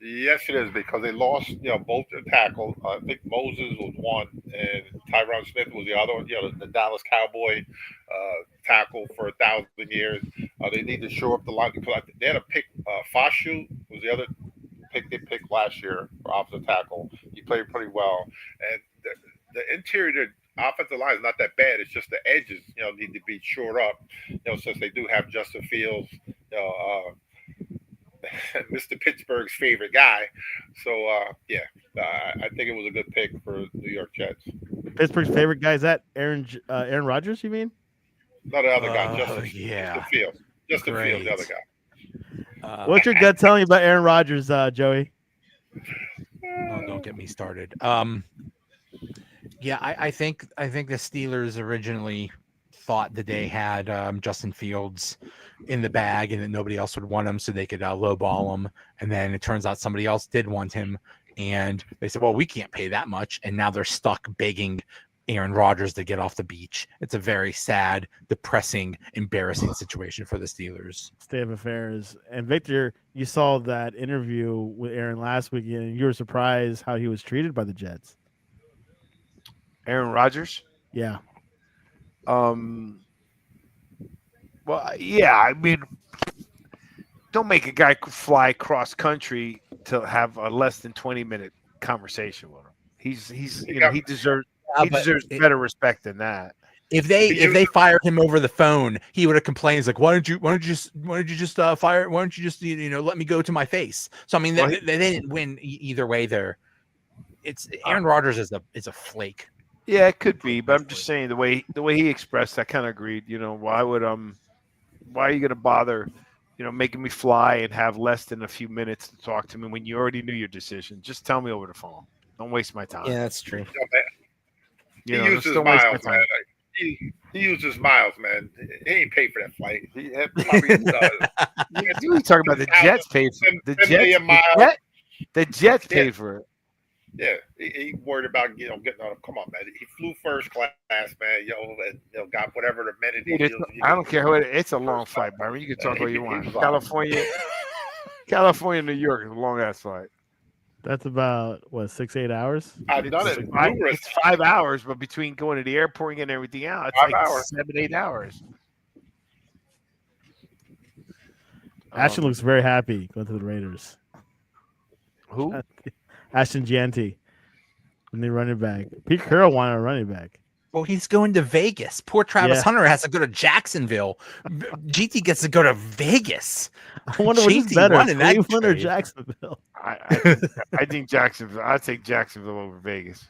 Yes, it is, because they lost, both their tackles. I think Moses was one, and Tyron Smith was the other one. The Dallas Cowboy tackle for 1,000 years. They need to shore up the line because they had a pick. Fashu was the other pick they picked last year for offensive tackle. He played pretty well, and the interior offensive line is not that bad. It's just the edges, need to be shored up. Since they do have Justin Fields, Mr. Pittsburgh's favorite guy. So, I think it was a good pick for New York Jets. Pittsburgh's favorite guy, is that Aaron Rodgers, you mean? Not the other guy, Justin Fields. Justin Fields, the other guy. What's your gut telling you about Aaron Rodgers, Joey? Oh, don't get me started. Yeah, I think the Steelers originally thought that they had Justin Fields in the bag and that nobody else would want him, so they could lowball him. And then it turns out somebody else did want him, and they said, "Well, we can't pay that much." And now they're stuck begging Aaron Rodgers to get off the beach. It's a very sad, depressing, embarrassing situation for the Steelers. State of affairs. And Victor, you saw that interview with Aaron last weekend, and you were surprised how he was treated by the Jets. Aaron Rodgers? Yeah. Well, yeah, I mean, don't make a guy fly cross country to have a less than 20-minute conversation with him. He deserves better respect than that. If they fired him over the phone, he would have complained. He's like, why don't you just fire? Why don't you just let me go to my face? So I mean, they didn't win either way. There, it's Aaron Rodgers is a flake. Yeah, it could be, but I'm just saying the way he expressed, I kind of agreed. Why are you gonna bother, making me fly and have less than a few minutes to talk to me when you already knew your decision? Just tell me over the phone. Don't waste my time. Yeah, that's true. He uses miles, man. He uses miles, man. He ain't paid for that flight. He probably does. You talking about the Jets paid for the Jets paid for it. Yeah, he worried about getting on. Come on, man. He flew first class, man. And got whatever the amenities. I don't care who it's a long flight, Byron. You can talk all you want. California, New York is a long ass flight. That's about 6-8 hours. I've done it. It's 5 hours, but between going to the airport and getting everything out, it's 5 like hours. 7-8 hours. Ashton looks very happy going to the Raiders. Who? Ashton Gianti, when they running back. Pete Carroll wanted a running back. Well, he's going to Vegas. Poor Travis Hunter has to go to Jacksonville. GT gets to go to Vegas. I wonder what's better, Cleveland or Jacksonville? I think Jacksonville. I'd take Jacksonville over Vegas.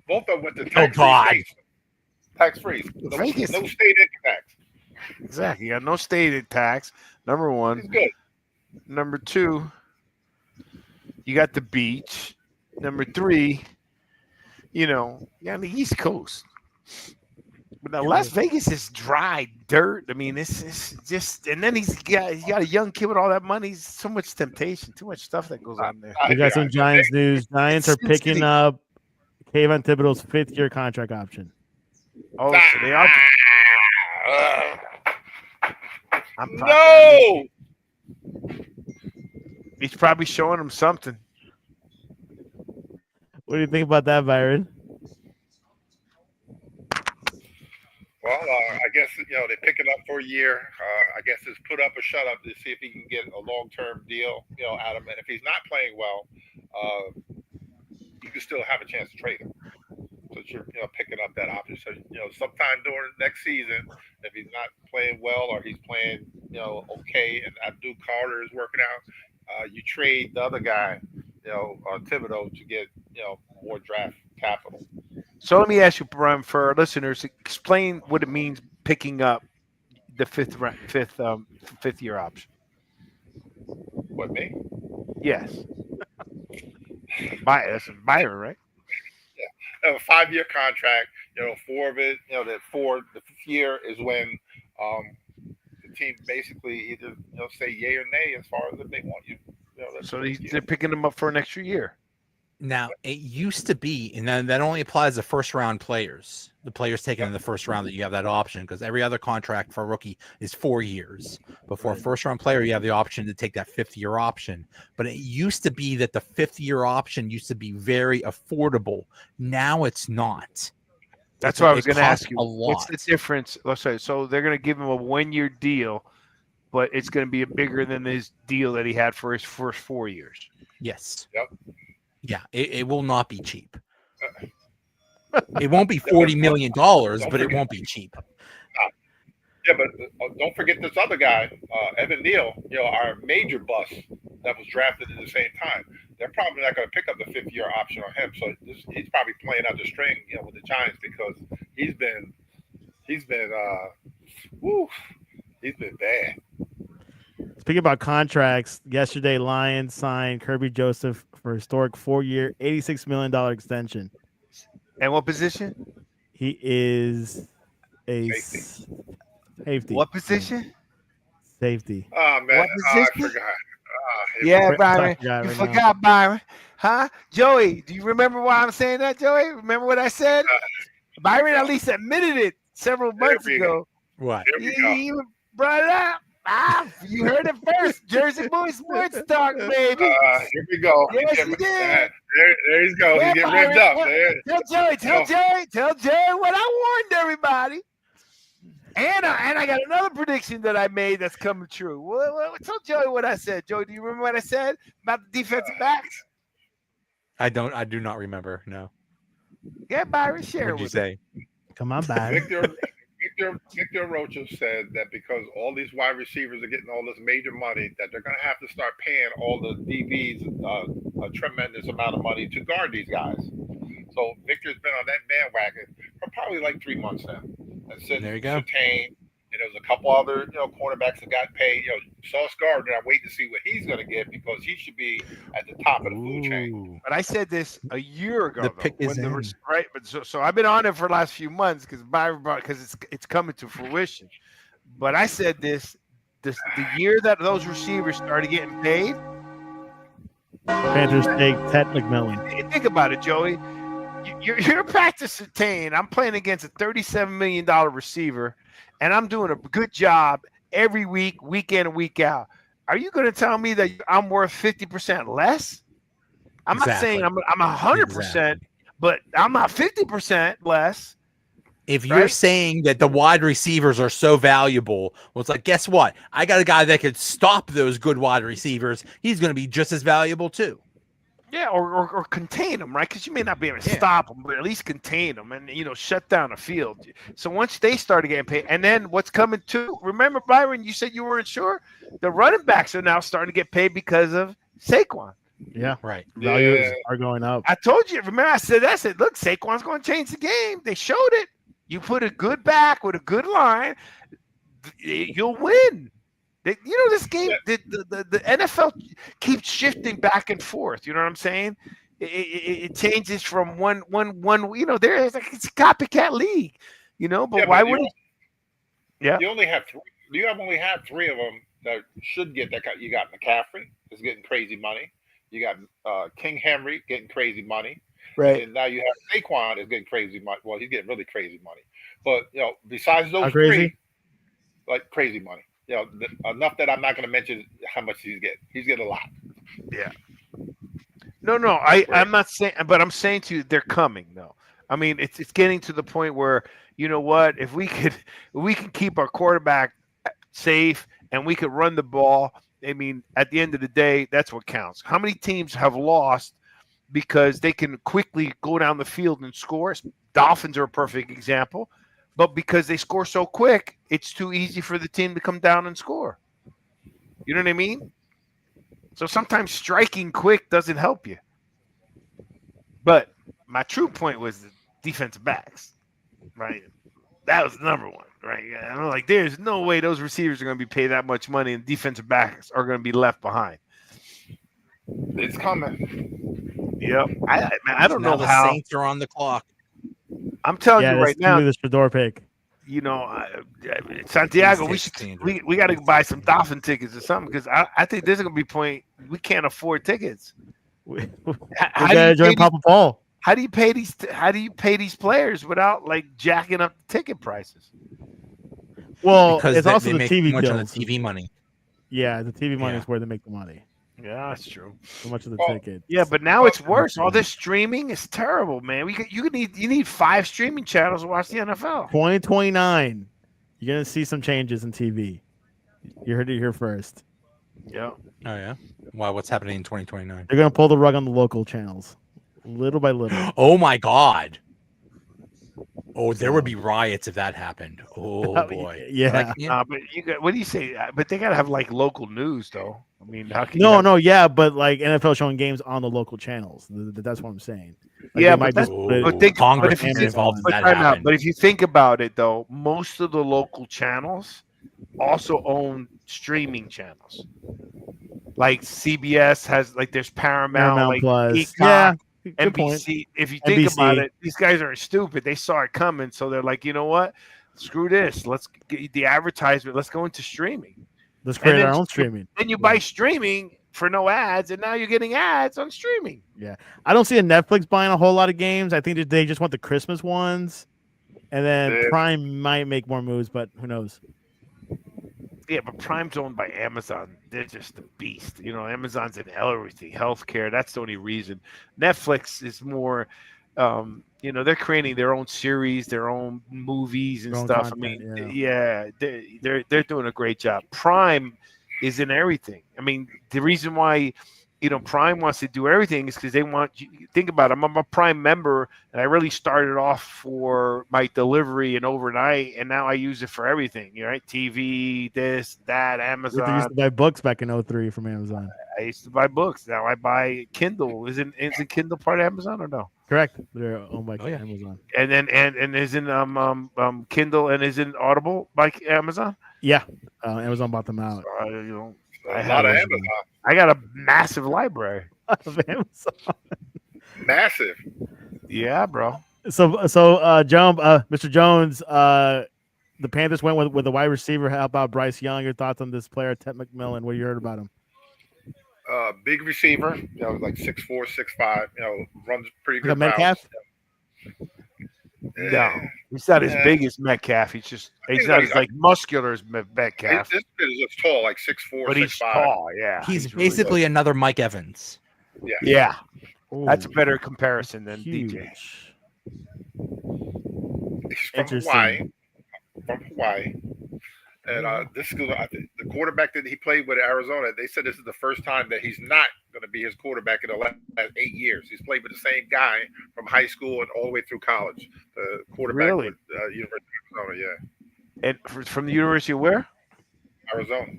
Both of them went to tax free. Vegas. No state income tax. Exactly. You got no state tax. Number one. It's good. Number two, you got the beach. Number three, you're on the East Coast. But now Las Vegas is dry dirt. I mean, it's just, and then he's got a young kid with all that money. So much temptation, too much stuff that goes on there. We got some Giants news. Giants are picking up Kayvon Thibodeau's 5th-year contract option. Oh, so they are. No. He's probably showing him something. What do you think about that, Byron? they pick it up for a year. I guess it's put up or shut up to see if he can get a long-term deal, out of him. And if he's not playing well, you can still have a chance to trade him. So you're, picking up that option. So, sometime during next season, if he's not playing well or he's playing, okay, and Abdul Carter is working out, you trade the other guy, Thibodeau, to get, more draft capital. So let me ask you, Brian, for our listeners, explain what it means picking up the fifth year option. What, me? Yes. That's Byron, right? A 5-year contract, 4 of it, the fifth year is when the team basically either say yay or nay as far as if they want you. So they're picking them up for an extra year. Now, it used to be, and that only applies to first-round players, the players taken in the first round, that you have that option, because every other contract for a rookie is 4 years. But for a first-round player, you have the option to take that fifth-year option. But it used to be that the fifth-year option used to be very affordable. Now it's not. That's what I was going to ask you. What's the difference? Let's say, so they're going to give him a 1-year deal, but it's going to be bigger than his deal that he had for his first 4 years. Yes. Yep. Yeah, it will not be cheap. It won't be $40 million, but it won't be cheap. Yeah, but don't forget this other guy, Evan Neal, our major bust that was drafted at the same time. They're probably not going to pick up the fifth-year option on him. So he's probably playing out the string, with the Giants, because he's been bad. Speaking about contracts, yesterday Lions signed Kirby Joseph for a historic 4-year, $86 million extension. And what position? He is a safety. What position? Safety. Oh, man. What I position? forgot. Byron. You forgot, Byron. Huh? Joey, do you remember why I'm saying that, Joey? Remember what I said? Byron at least admitted it several months ago. What? Here we go. He even brought it up. You heard it first. Jersey Boy Sports Talk, baby. Here we go. Yes, he did. There he goes. He's getting ripped up. Tell Joey what I warned everybody. And I got another prediction that I made that's coming true. Tell Joey what I said. Joey, do you remember what I said about the defensive backs? I do not remember. No. Yeah, Byron, share What did you it with say? Come on, Byron. Victor Arocho said that because all these wide receivers are getting all this major money, that they're going to have to start paying all the DBs a tremendous amount of money to guard these guys. So Victor's been on that bandwagon for probably like 3 months now. And since There you go. Surtain, and there's a couple other cornerbacks that got paid. Sauce Gardner, I'm waiting to see what he's going to get, because he should be at the top of the food chain. But I said this a year ago. The pick is in. Right. But so I've been on it for the last few months because it's coming to fruition. But I said this the year that those receivers started getting paid. Panthers take Ted McMillan. Think about it, Joey. You're practicing Surtain. I'm playing against a $37 million receiver, and I'm doing a good job every week, week in and week out. Are you going to tell me that I'm worth 50% less? I'm not saying I'm 100%, but I'm not 50% less. If you're saying that the wide receivers are so valuable, well, it's like, guess what? I got a guy that could stop those good wide receivers. He's going to be just as valuable too. Yeah, or contain them, right? Because you may not be able to stop them, but at least contain them and, shut down the field. So once they started getting paid, and then what's coming too, remember, Byron, you said you weren't sure? The running backs are now starting to get paid because of Saquon. Yeah. Right. Values are going up. I told you, remember I said, look, Saquon's going to change the game. They showed it. You put a good back with a good line, you'll win. This game, the NFL keeps shifting back and forth. You know what I'm saying? It changes from one. It's a copycat league. But why would it? Yeah. You only have 3. You have only had 3 of them that should get that. You got McCaffrey is getting crazy money. You got King Henry getting crazy money. Right. And now you have Saquon is getting crazy money. Well, he's getting really crazy money. But besides those crazy? 3, like crazy money. Enough that I'm not going to mention how much he's getting. He's getting a lot. Yeah. No, I'm not saying, but I'm saying to you, they're coming. No, I mean it's getting to the point where you know what? If we can keep our quarterback safe and we could run the ball, I mean, at the end of the day, that's what counts. How many teams have lost because they can quickly go down the field and score? Dolphins are a perfect example, but because they score so quick, it's too easy for the team to come down and score. You know what I mean? So sometimes striking quick doesn't help you. But my true point was the defensive backs, right? That was the number one, right? I'm like, there's no way those receivers are going to be paid that much money, and defensive backs are going to be left behind. It's coming. Yep. I don't know the how. Saints are on the clock. I'm telling you right now, the Shador pick. You know, Santiago, we got to buy some Dolphin tickets or something, because I think there's going to be point we can't afford tickets. We gotta join Papa Paul. How do you pay these players without like jacking up the ticket prices? Well, because it's also they the make TV too much deals. on the TV money. Yeah, the TV money is where they make the money. Yeah, that's true. So much of the ticket. Yeah, but now it's worse. All this streaming is terrible, man. You need 5 streaming channels to watch the NFL. 2029, you're gonna see some changes in TV. You heard it here first. Yeah. Oh yeah. Why? What's happening in 2029? They're gonna pull the rug on the local channels, little by little. Oh my God. Oh, there would be riots if that happened. Oh boy. Yeah. But what do you say? But they gotta have like local news, though. I mean, how can yeah, but like NFL showing games on the local channels. That's what I'm saying. Like yeah, but Congress is involved in that. But if you think about it, though, most of the local channels also own streaming channels. Like CBS has, like, there's Paramount like Plus. Peacock, Good NBC. point. If you think about it, these guys aren't stupid. They saw it coming, so they're like, you know what? Screw this. Let's get the advertisement. Let's go into streaming. Let's create our own streaming. Then you buy streaming for no ads, and now you're getting ads on streaming. Yeah, I don't see a Netflix buying a whole lot of games. I think that they just want the Christmas ones, and then Prime might make more moves, but who knows? Yeah, but Prime's owned by Amazon. They're just a beast. You know, Amazon's in everything, healthcare. That's the only reason. Netflix is more, you know, they're creating their own series, their own movies and stuff. Content, I mean, yeah, they're doing a great job. Prime is in everything. I mean, the reason why, you know, Prime wants to do everything is because they want you. Think about it. I'm a Prime member, and I really started off for my delivery and overnight, and now I use it for everything. You know, right? TV, this, that, Amazon. I used to buy books back in 2003 from Amazon. I used to buy books. Now I buy Kindle. Isn't Kindle part of Amazon or no? Correct. They're owned by Amazon. And then and isn't Kindle and isn't Audible by Amazon? Yeah, Amazon bought them out. So, you know, a lot of Amazon. I got a massive library of Amazon. Massive. Yeah, bro. So, Mr. Jones, the Panthers went with a wide receiver. How about Bryce Young? Your thoughts on this player, Ted McMillan? What you heard about him? Big receiver, you know, like 6'4", 6'5", you know, runs pretty good. Metcalf? No, he's not as big as Metcalf. He's not as like muscular as Metcalf. This kid is just tall, like 6'4", but 6'5". He's tall. Yeah, he's basically really another Mike Evans. Yeah, yeah. Ooh, that's a better comparison than huge. DJ. He's from Hawaii. And this is the quarterback that he played with at Arizona. They said this is the first time that he's not going to be his quarterback in the last 8 years. He's played with the same guy from high school and all the way through college. The quarterback with University of Arizona, yeah. And from the University of where? Arizona.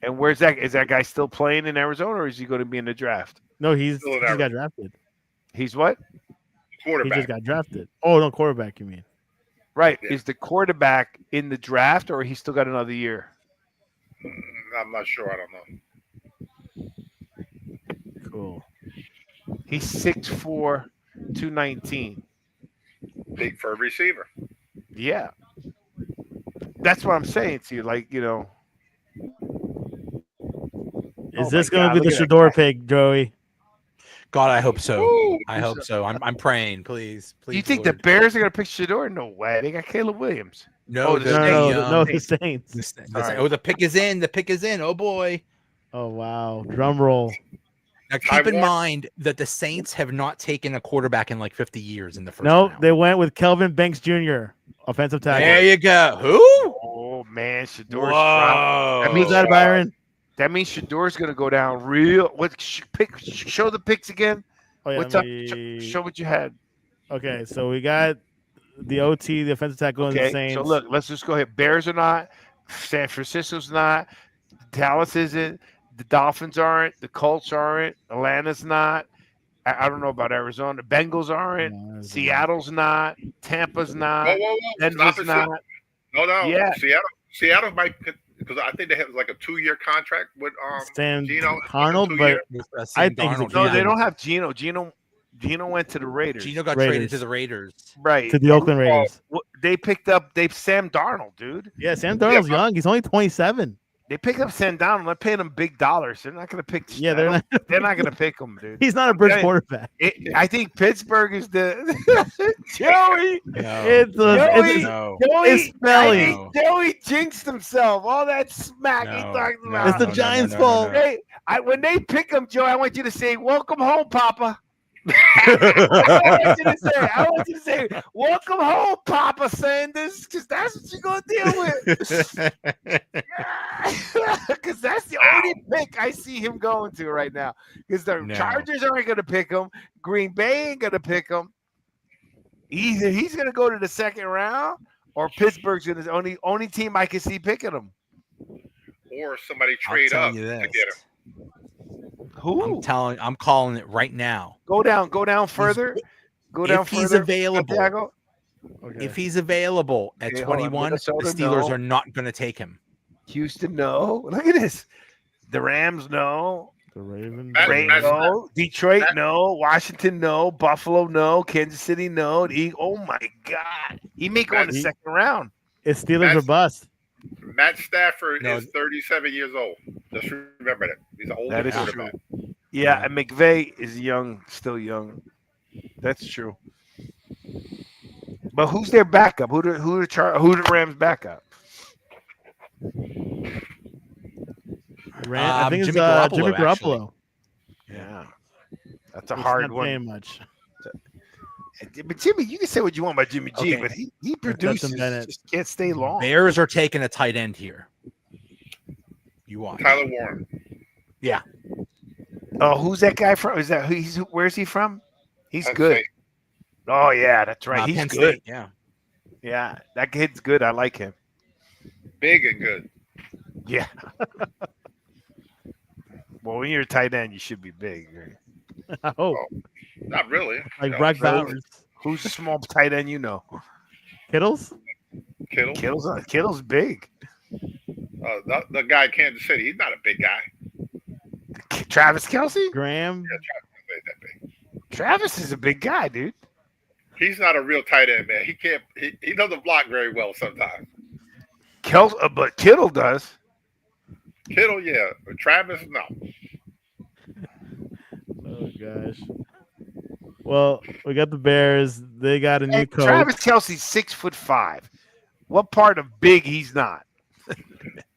And where's that? Is that guy still playing in Arizona, or is he going to be in the draft? No, he got drafted. He's what? Quarterback. He just got drafted. Oh, no, quarterback, you mean? Right. Yeah. Is the quarterback in the draft, or he still got another year? I'm not sure. I don't know. Cool. He's 6'4", 219. Big for a receiver. Yeah. That's what I'm saying to you. Like, you know. Is this going to be the Shador pick, Joey? God, I hope so. Ooh, I hope so. I'm praying. Please. You think Lord. the Bears are going to pick Shador? No way. They got Caleb Williams. No, the Saints. The pick is in. The pick is in. Oh, boy. Oh, wow. Drum roll. Now, keep in mind that the Saints have not taken a quarterback in like 50 years in the first No, round. they went with Kelvin Banks Jr. offensive tackle. There you go. Who? Oh man, Shador's Whoa. dropped. Who's that, Byron? That means Shador's gonna go down real. What? Show the picks again. Oh yeah. What's let up? me- Show what you had. Okay, so we got the OT, the offensive tackle, and the Okay, Saints. so look, let's just go ahead. Bears are not. San Francisco's not. Dallas isn't. The Dolphins aren't. The Colts aren't. Atlanta's not. I don't know about Arizona. The Bengals aren't. No, Seattle's not. Tampa's not. Whoa. Denver's Stop it. not. No. Yeah. Seattle might, because I think they have like a 2-year contract with Sam Gino. Darnold, but I think he's a No, Yeah. they don't have Gino. Gino went to the Raiders. Gino got Raiders. traded to the Raiders. Right. to the Oakland Raiders. They picked up Sam Darnold, dude. Yeah, Sam Darnold's young. He's only 27. They picked up Sam Darnold. They're paying him big dollars. They're not going to pick. Yeah, they're not. They're not going to pick him, dude. He's not a bridge Okay. quarterback. I think Pittsburgh is the Joey. No. It's no. It's spelling. I think Joey jinxed himself. All that smack he No, talked no, about. It's the Giants' fault. Hey, when they pick him, Joe, I want you to say, "Welcome home, Papa." I want you to say, "Welcome home, Papa Sanders," because that's what you're gonna deal with. Because that's the only pick I see him going to right now. Because the No. Chargers aren't gonna pick him. Green Bay ain't gonna pick him. Either he's gonna go to the second round, or Pittsburgh's gonna the only team I can see picking him. Or somebody I'll trade tell up you to this. get him. Who? I'm calling it right now. Go down further. Go down If he's further. available, Santiago. Okay. if he's available at Okay, hold on. 21, Minnesota, the Steelers no. are not going to take him. Houston, no. Look at this. The Rams, no. The Ravens. That's- No. Detroit, that- no. Washington, no. Buffalo, no. Kansas City, no. Oh my God. He may go in the He- second round. It's Steelers or That's- bust. Matt Stafford No. is 37 years old. Just remember that. He's an older That is quarterback. Yeah, and McVay is young, still young. That's true. But who's their backup? Who the Rams backup? I think it's Jimmy Garoppolo, Jimmy actually. Garoppolo. Yeah. That's a It's hard not one. paying much. But Jimmy, you can say what you want about Jimmy G, Okay. but he produces, Bennett. just can't stay long. Bears are taking a tight end here. You watch. Tyler Warren. Oh, who's that guy from? Where's he from? He's Penn good. State. Oh yeah, that's right. He's Penn good. State, yeah. Yeah, that kid's good. I like him. Big and good. Yeah. Well, when you're a tight end, you should be big. Right? I hope. Not really. Like You know, Brock so- Bowers. Who's a small tight end? You know, Kittles? Kittle. Kittle's big. The guy in Kansas City, he's not a big guy. Travis Kelce. Graham? Yeah, Travis ain't that big. Travis is a big guy, dude. He's not a real tight end, man. He can't. He doesn't block very well sometimes. But Kittle does. Kittle, yeah. But Travis, no. Oh, gosh. Well, we got the Bears. They got a new Hey, coach. Travis Kelce's 6'5". What part of big he's not?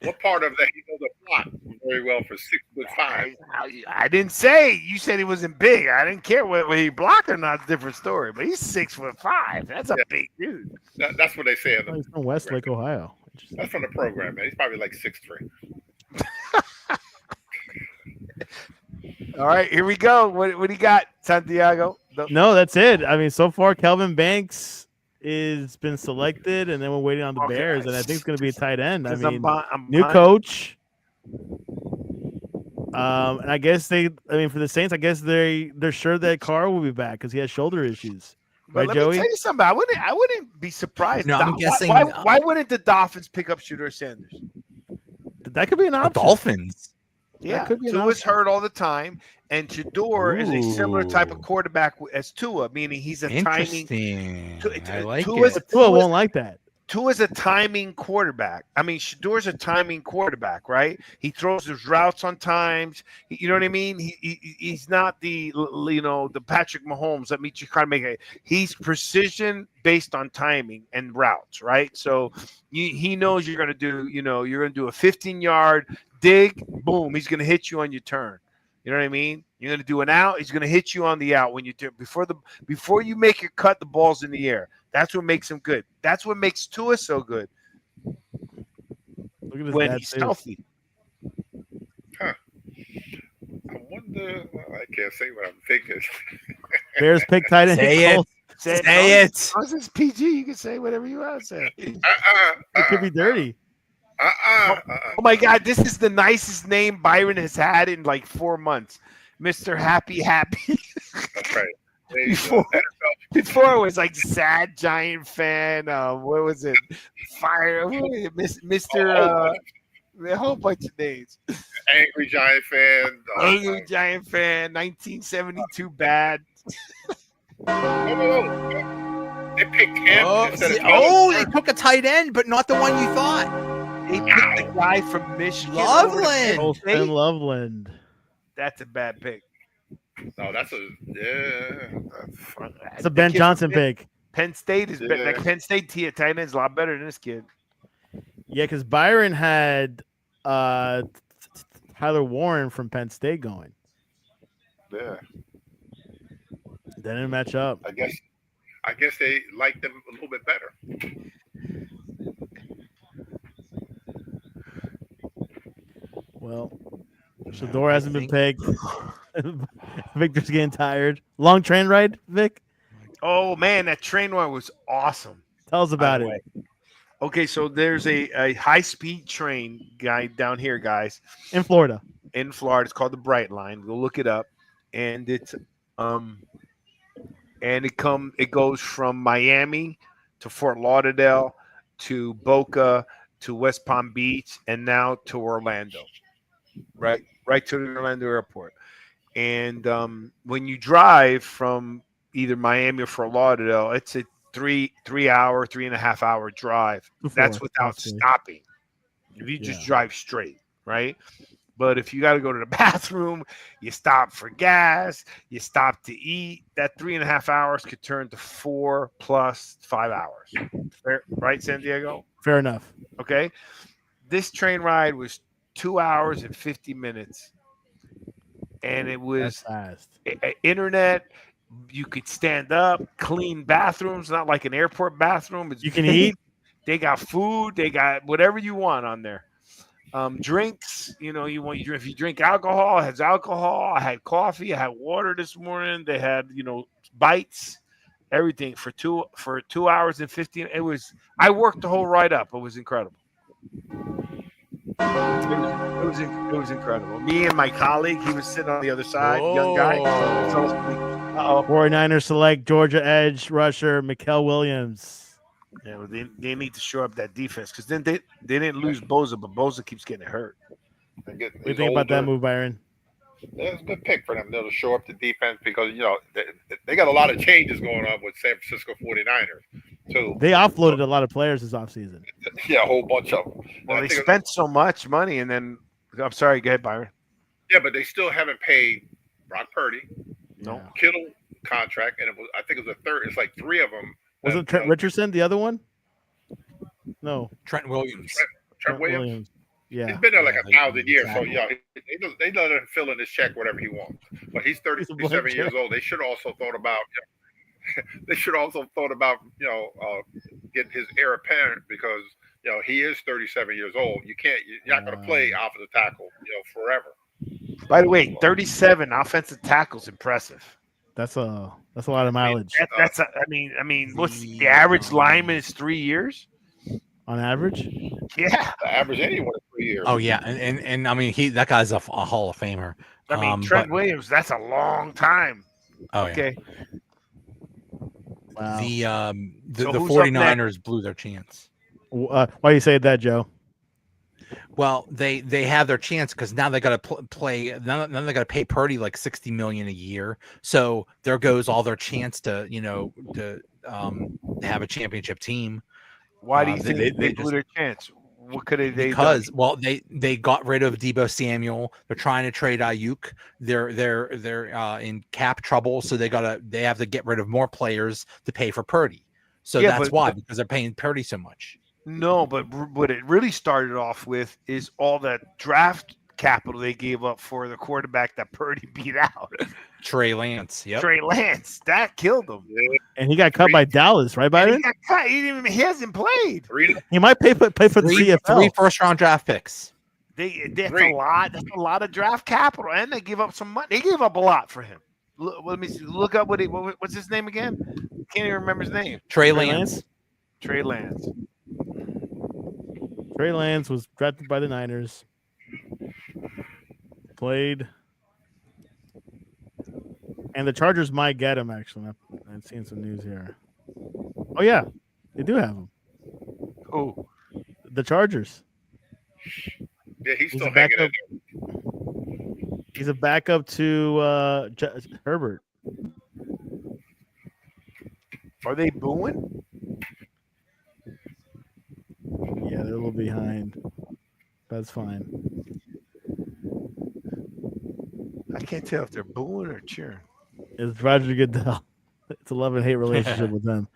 What part of that he doesn't block very well for 6'5"? I didn't say. You said he wasn't big. I didn't care whether he blocked or not. It's a different story. But he's 6'5". That's a big dude. That's what they say. Oh, he's from Westlake, Ohio. Interesting. That's from the program, man. He's probably like 6'3". All right, here we go. What do you got, Santiago? No, that's it. I mean, so far, Kelvin Banks is been selected, and then we're waiting on the Okay. Bears, and I think it's going to be a tight end. I 'Cause mean, I'm new behind. coach. And I guess for the Saints, I guess they're sure that Carr will be back because he has shoulder issues. But Right, let Joey? me tell you something. I wouldn't be surprised. No, I'm Why- guessing- Why wouldn't the Dolphins pick up Shooter Sanders? That could be an The option. Dolphins. Yeah, could be an Tua's option. hurt all the time, and Shador is a similar type of Ooh. quarterback as Tua, meaning he's a timing. Interesting. Tu- I like Tua's- it. Tua won't like that. Tua's a timing quarterback. I mean, Shador's a timing quarterback, right? He throws his routes on times. You know what I mean? He's not the Patrick Mahomes. Let me just kind of make it. He's precision based on timing and routes, right? So he knows you're going to do. You're going to do a 15-yard dig. Boom, he's going to hit you on your turn. You know what I mean? You're going to do an out. He's going to hit you on the out when you do before you make your cut. The ball's in the air. That's what makes him good. That's what makes Tua so good. Look at his when dad he's too. healthy. I wonder. I can't say what I'm thinking. Bears pick tight end. Say it. Say it. As long as it's PG, you can say whatever you want to say. It could be dirty. Oh my God, this is the nicest name Byron has had in like 4 months. Mr. Happy. That's right. Before it was like sad Giant fan. What was it? Fire. Mr. A whole bunch of names. Angry Giant fan. Angry Giant fan. 1972 bad. They picked him. They took a tight end, but not the one you thought. They picked the guy from Michigan. Loveland. Colston Loveland. That's a bad pick. No, that's It's a Ben Johnson pick. Penn State is like Penn State tight end is a lot better than this kid. Yeah, because Byron had Tyler Warren from Penn State going. Yeah. They didn't match up. I guess they liked them a little bit better. Well, Shador hasn't been picked. Victor's getting tired. Long train ride, Vic? Oh man, that train ride was awesome. Tell us about it. Okay, so there's a high-speed train guy down here, guys. In Florida. It's called the Bright Line. Go look it up. And it goes from Miami to Fort Lauderdale to Boca to West Palm Beach and now to Orlando. Right to the Orlando airport. And when you drive from either Miami or Fort Lauderdale, it's a 3.5 hour drive. That's without stopping. If you just drive straight, right? But if you got to go to the bathroom, you stop for gas, you stop to eat, that 3.5 hours could turn to 4 plus 5 hours. Fair, right, Santiago? Fair enough. Okay. This train ride was 2 hours and 50 minutes. And it was internet. You could stand up, clean bathrooms, not like an airport bathroom. You can eat. They got food. They got whatever you want on there. Drinks, if you drink alcohol, it has alcohol. I had coffee. I had water this morning. They had, bites, everything for 2 hours and 15. I worked the whole ride up. It was incredible. It was incredible. Me and my colleague, he was sitting on the other side, young guy. 49ers select Georgia edge rusher Mikael Williams. Yeah, well, they need to shore up that defense because then they didn't lose Boza, but Boza keeps getting hurt. What do you think about that move, Byron? Yeah, it's a good pick for them. They'll shore up the defense because they got a lot of changes going on with San Francisco 49ers too. They offloaded a lot of players this offseason. Yeah, a whole bunch of them. Well, they spent so much money, and then I'm sorry, go ahead, Byron. Yeah, but they still haven't paid Brock Purdy, Kittle contract, and I think it was a third. It's like 3 of them. Wasn't Trent Richardson the other one? No, Trent Williams. Trent Williams. Yeah, he's been there like 1,000 years, so they let him fill in his check whatever he wants. But he's 37 years old. They should also thought about. Getting his heir apparent because he is 37 years old. You're not going to play offensive tackle forever. By the way, 37 offensive tackles impressive. That's a lot of mileage. I mean, what's the average lineman is 3 years on average? Yeah, the average anyone is 3 years. Oh yeah, and I mean that guy's a Hall of Famer. I mean Trent Williams, that's a long time. Oh okay. Yeah. Wow. The 49ers blew their chance. Why do you say that, Joe? Well, they have their chance because now they got to play. Now they got to pay Purdy like $60 million a year. So there goes all their chance to have a championship team. Why do you think they blew their chance? What could they? Because they got rid of Deebo Samuel. They're trying to trade Ayuk. They're in cap trouble, so they have to get rid of more players to pay for Purdy. So that's why, because they're paying Purdy so much. No, but what it really started off with is all that draft capital they gave up for the quarterback that Purdy beat out. Trey Lance. Yep. Trey Lance. That killed him. Yeah. And he got cut by Dallas, right, And Byron? he got cut. He hasn't played. He might play for the CFL. 3 first-round draft picks. That's a lot. That's a lot of draft capital, and they give up some money. They gave up a lot for him. Let me see. Look up what's his name again. Can't even remember his name. Trey Lance. Trey Lance. Trey Lance was drafted by the Niners. Played. And the Chargers might get him, actually. I'm seeing some news here. Oh, yeah. They do have him. Who? The Chargers. Yeah, he's still a hanging backup. in there. He's a backup to Herbert. Are they booing? Yeah, they're a little behind. That's fine. I can't tell if they're booing or cheering. It's Roger Goodell. It's a love and hate relationship with them.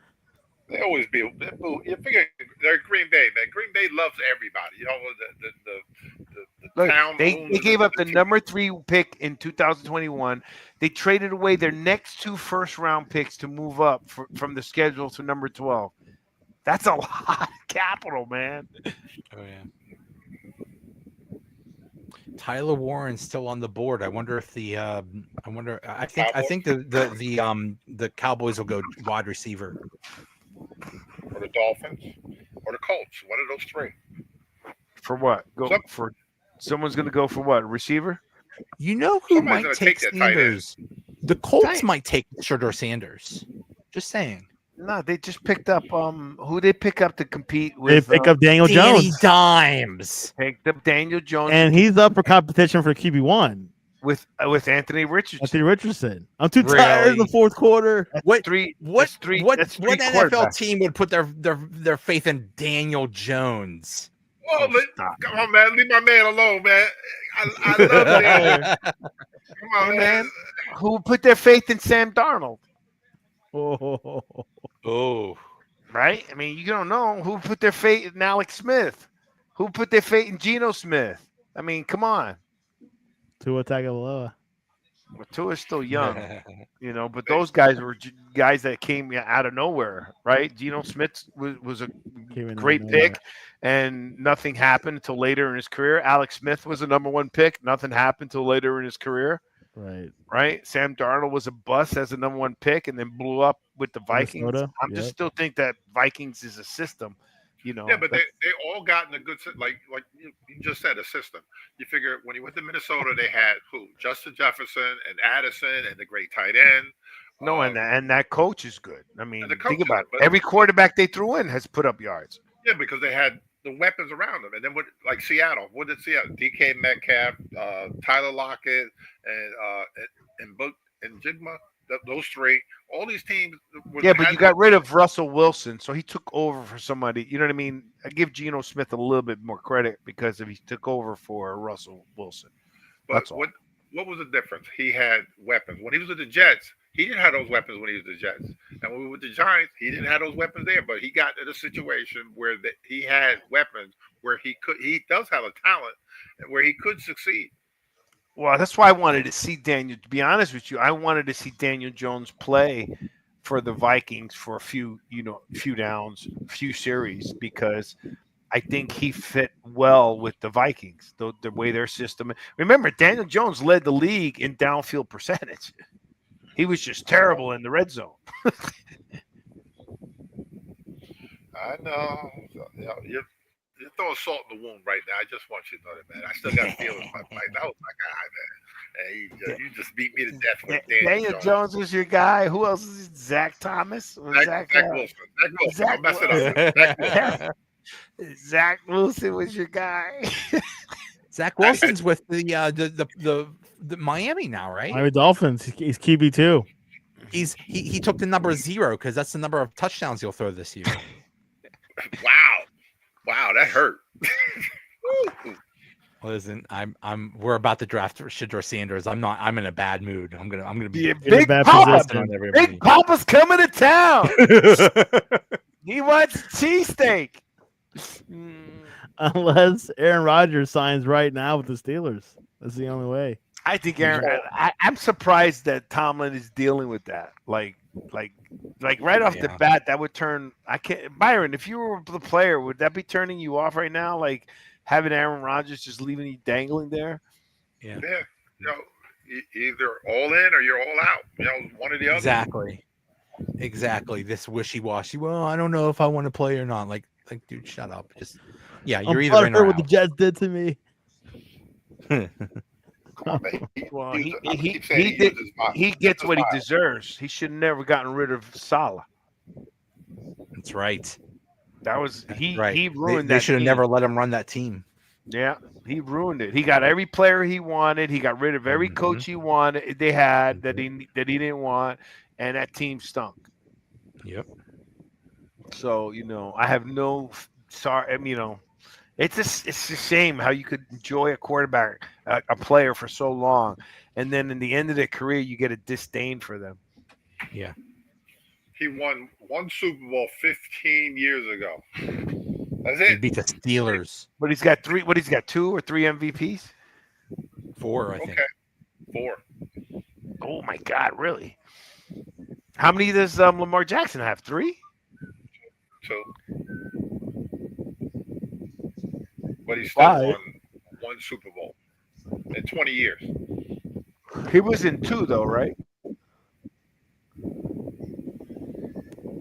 They always be. You figure they're Green Bay, man. Green Bay loves everybody. You know, the Look, town. they gave up the number 3 pick in 2021. They traded away their next 2 first-round picks to move up from the schedule to number 12. That's a lot of capital, man. Oh yeah. Tyler Warren's still on the board. I wonder if the I think the Cowboys will go wide receiver. Or the Dolphins, or the Colts. One of those 3. For what? Someone's going to go for what? Receiver? You know who Somebody's might gonna take take that tight end. Sanders? The Colts Tight. might take Shedeur Sanders. Just saying. No, they just picked up who they pick up to compete with. They pick up Daniel Danny Jones. Dimes. Picked up Daniel Jones And he's up for competition for QB1. with Anthony Richardson. Anthony Richardson. I'm too Really? tired in the fourth quarter. What Three. what that's three NFL quarterbacks. team would put their faith in Daniel Jones? Well, Stop. come on, man. Leave my man alone, man. I love that. Come on, Hey, man. man. Who put their faith in Sam Darnold? Oh. Oh. Right? I mean, you don't know who put their faith in Alex Smith. Who put their faith in Geno Smith? I mean, come on. Tua Tagovailoa. Well, Tua's still young, but those guys were guys that came out of nowhere, right? Geno Smith was a Came in great out of nowhere. pick, and nothing happened until later in his career. Alex Smith was a number 1 pick. Nothing happened until later in his career, Right. right? Sam Darnold was a bust as a number 1 pick and then blew up with the Vikings. Minnesota, I'm just yep. still think that Vikings is a system, Yeah, but they all got in a good like you just said, a system. You figure when you went to Minnesota, they had who? Justin Jefferson and Addison and the great tight end. No, and that coach is good. I mean, And the coach think is about it. good. Every quarterback they threw in has put up yards. Yeah, because they had the weapons around them. And then like Seattle, what did Seattle? DK Metcalf, Tyler Lockett, and Jigma. Those 3, all these teams. Yeah, but you got rid of Russell Wilson, so he took over for somebody. You know what I mean? I give Geno Smith a little bit more credit because if he took over for Russell Wilson. But That's all. what was the difference? He had weapons. When he was with the Jets, he didn't have those weapons when he was with the Jets. And when we were with the Giants, he didn't have those weapons there. But he got in a situation where he had weapons where he does have a talent and where he could succeed. Well, that's why I wanted to see Daniel. To be honest with you, I wanted to see Daniel Jones play for the Vikings for a few downs, a few series, because I think he fit well with the Vikings, the way their system. Remember, Daniel Jones led the league in downfield percentage. He was just terrible in the red zone. I know. You're throwing salt in the wound right now. I just want you to know that, man. I still got feelings. That was my guy, man. And you just beat me to death with Daniel Jones was your guy. Who else is it? Zach Thomas? Zach Wilson. I'll mess it up. Zach Wilson. Zach Wilson was your guy. Zach Wilson's with the Miami now, right? Miami Dolphins. He's QB2. He took the number 0 because that's the number of touchdowns he'll throw this year. Wow, that hurt. Listen, we're about to draft Shedeur Sanders. I'm in a bad mood. I'm gonna be Big bad Papa. position on everybody. Big Papa's coming to town. He wants cheesesteak. unless Aaron Rodgers signs right now with the Steelers. That's the only way. I think Aaron. I'm surprised that Tomlin is dealing with that. Like right off the bat, that would turn. I can't. Byron, if you were the player, would that be turning you off right now? Like having Aaron Rodgers just leaving you dangling there? Yeah. Either all in or you're all out. One or the other. Exactly. This wishy-washy. Well, I don't know if I want to play or not. Like, dude, shut up. Just you're either in or what out. the Jets did to me. Well, he gets what he deserves. He should have never gotten rid of Salah. That's right. That was he ruined that. They should have never let him run that team. Yeah, he ruined it. He got every player he wanted. He got rid of every coach he wanted. They had that he didn't want, and that team stunk. Yep. So I have no sorry. It's a shame how you could enjoy a quarterback, a player for so long, and then in the end of their career, you get a disdain for them. Yeah. He won one Super Bowl 15 years ago. That's it. He beat the Steelers. But he's got three. What he's got 2 or 3 MVPs? 4, I think. Okay, 4. Oh my God! Really? How many does Lamar Jackson have? 3? 2. But he still won one Super Bowl in 20 years. He was in 2 though, right?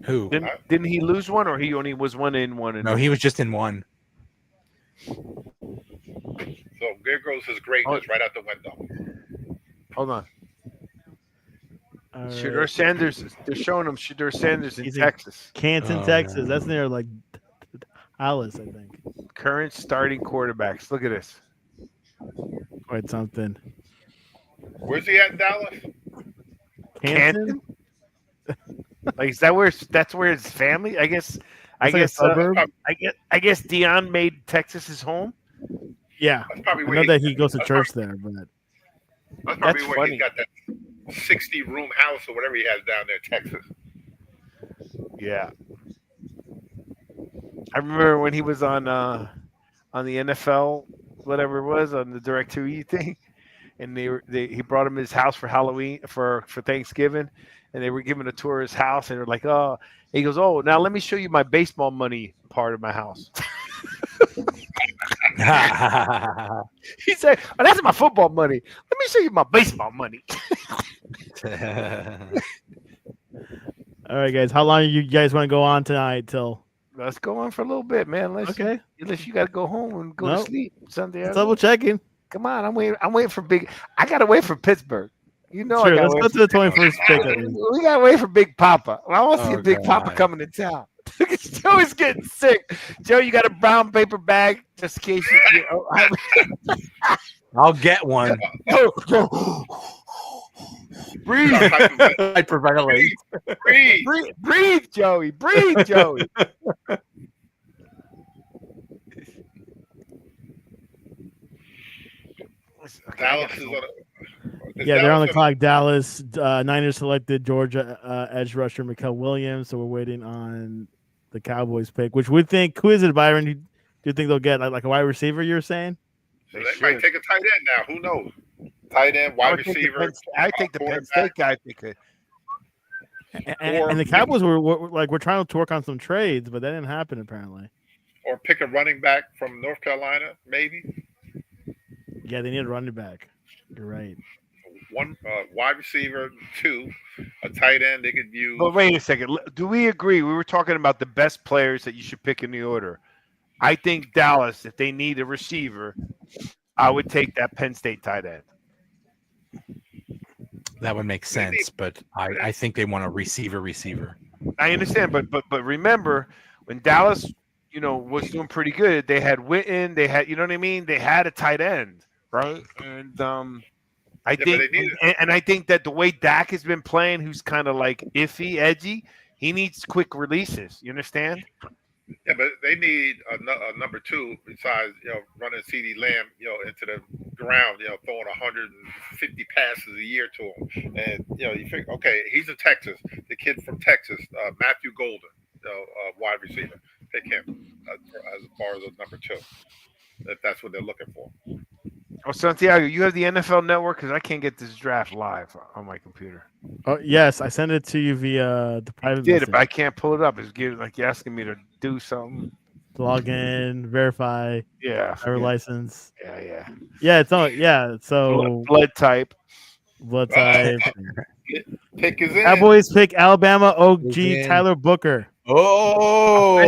Who? Didn't he lose one, or he only was one in one? No, he was just in 1. So there goes his greatness right out the window. Hold on. Shedeur Sanders. They're showing him Shedeur Sanders in Texas. Canton, Texas. That's near Alice, I think. Current starting quarterbacks. Look at this. Quite something. Where's he at in Dallas? Canton? Is that that's where his family? I guess Dion made Texas his home. Yeah. That's probably I know that he goes to church there, but that's probably where he's got that 60-room house or whatever he has down there, Texas. Yeah. I remember when he was on the NFL, whatever it was, on the DirecTV thing, and he brought him his house for Halloween for Thanksgiving, and they were giving a tour of his house, and they're like, "Oh," he goes, "Oh, now let me show you my baseball money part of my house." He said, "Oh, that's my football money. Let me show you my baseball money." all right, guys. How long you guys want to go on tonight till? Let's go on for a little bit, man. Unless you got to go home and go to sleep Sunday. Double checking. Come on, I'm waiting for big. I got to wait for Pittsburgh. Sure, let's go to the 21st pick. We got to wait for Big Papa. I want to see Big Papa coming to town. Joe is getting sick. Joe, you got a brown paper bag just in case you. I'll get one. Breathe. Hyperventilate. Breathe, Joey. Breathe, Joey. Dallas is they're on the clock. Dallas Niners selected Georgia edge rusher Mikael Williams, so we're waiting on the Cowboys pick. Which we think, who is it, Byron? Do you think they'll get like a wide receiver? You're saying? So they might take a tight end now. Who knows? Tight end, wide receiver. I think the Penn State guy could. And the Cowboys we're trying to work on some trades, but that didn't happen apparently. Or pick a running back from North Carolina, maybe. Yeah, they need a running back. You're right. One wide receiver, 2, a tight end they could use. But wait a second. Do we agree? We were talking about the best players that you should pick in the order. I think Dallas, if they need a receiver, I would take that Penn State tight end. That would make sense, but I think they want a receiver. I understand, but remember when Dallas, was doing pretty good. They had Witten. They had, you know what I mean. They had a tight end, right? And I think that the way Dak has been playing, who's kind of like iffy, edgy, he needs quick releases. You understand? Yeah, but they need a number 2 besides running CD Lamb into the ground, throwing 150 passes a year to him, and you think, okay, he's in Texas, the kid from Texas, Matthew Golden, wide receiver. pick him as far as a number 2, if that's what they're looking for. Oh, Santiago, you have the NFL Network because I can't get this draft live on my computer. Oh yes, I sent it to you via the private Did message. it, but I can't pull it up. It's giving like you're asking me to do something. Log in, verify, Yeah, driver license. yeah. Yeah, it's on. Yeah, so Blood type. blood type. Pick is in. Cowboys pick Alabama OG Is in. Tyler Booker. Oh,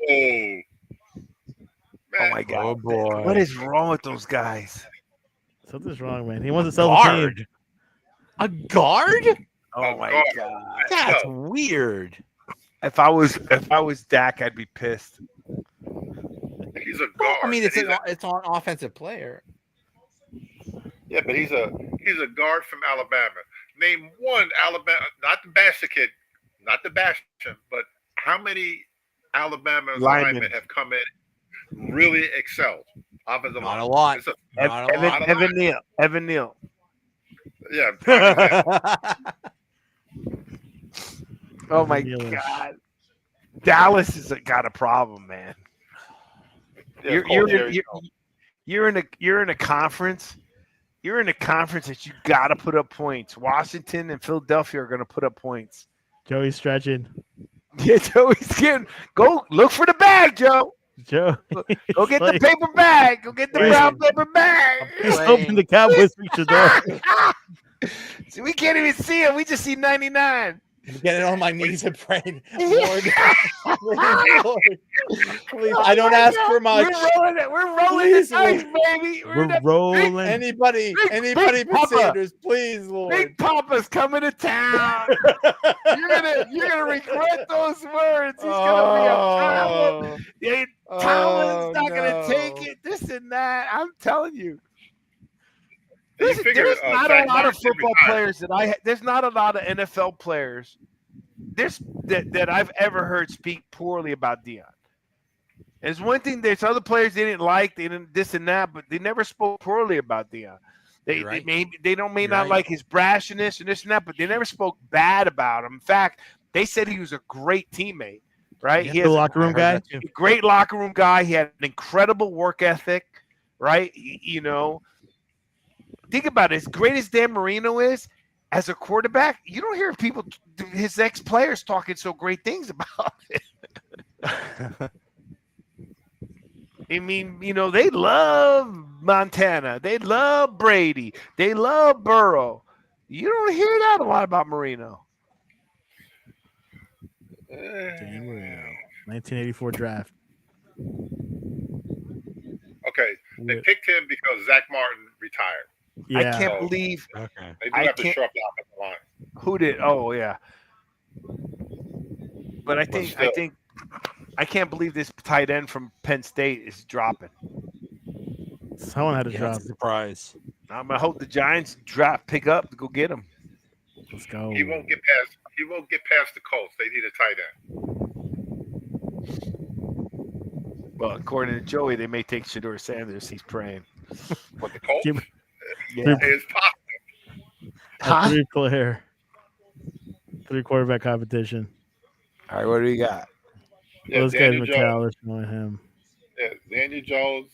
Man. Oh my god! oh boy! What is wrong with those guys? Something's wrong, man. He wants to sell the team. Guard? A guard? Oh my god! That's weird. If I was Dak, I'd be pissed. He's a guard. I mean, it's an offensive player. Yeah, but he's a guard from Alabama. Name one Alabama, not the Bastion kid, not the Bastion, but how many Alabama linemen have come in, really excelled? Offensive Not line. a lot. It's a- Not a lot. Evan Neal. yeah. probably Oh my Nealish. god! Dallas has got a problem, man. yeah, You're in a conference. You're in a conference that you got to put up points. Washington and Philadelphia are going to put up points. Joey's stretching. Yeah, Joey's getting. Go look for the bag, Joe. Joe. Go get the paper bag. Go get the brown paper bag. He's hoping the Cowboys reach the door. See, we can't even see him. We just see 99. I'm getting on my knees and praying, Lord, Lord, please. I don't ask for much. We're rolling it. We're rolling Please, this ice, baby. We're rolling. Anybody Big but Papa. Sanders, please, Lord. Big Papa's coming to town. You're gonna regret those words. He's gonna be a problem. Tomlin's not gonna take it. This and that. I'm telling you. There's not a lot of football players there's not a lot of NFL players that I've ever heard speak poorly about Deion. There's one thing, there's other players they didn't like, they didn't this and that, but they never spoke poorly about Deion. They may not like his brashness and this and that, but they never spoke bad about him. In fact, they said he was a great teammate, right? He has a locker room guy. A great locker room guy. He had an incredible work ethic, right? Think about it. As great as Dan Marino is as a quarterback, you don't hear people, his ex-players, talking so great things about it. I mean, they love Montana. They love Brady. They love Burrow. You don't hear that a lot about Marino. 1984 draft. Okay, they picked him because Zach Martin retired. Yeah. I can't believe. Okay. They do have to shore up the offensive line. Who did? Oh yeah. But I can't believe this tight end from Penn State is dropping. Someone had to drop. That's a surprise. I'm gonna hope the Giants pick up to go get him. Let's go. He won't get past the Colts. They need a tight end. Well, according to Joey, they may take Shedeur Sanders. He's praying. What, the Colts? Yeah. It's possible. Three quarterback competition. All right, what do you got? Yeah, Those guys, Daniel Jones. McAllister, knowing him. Yeah, Daniel Jones.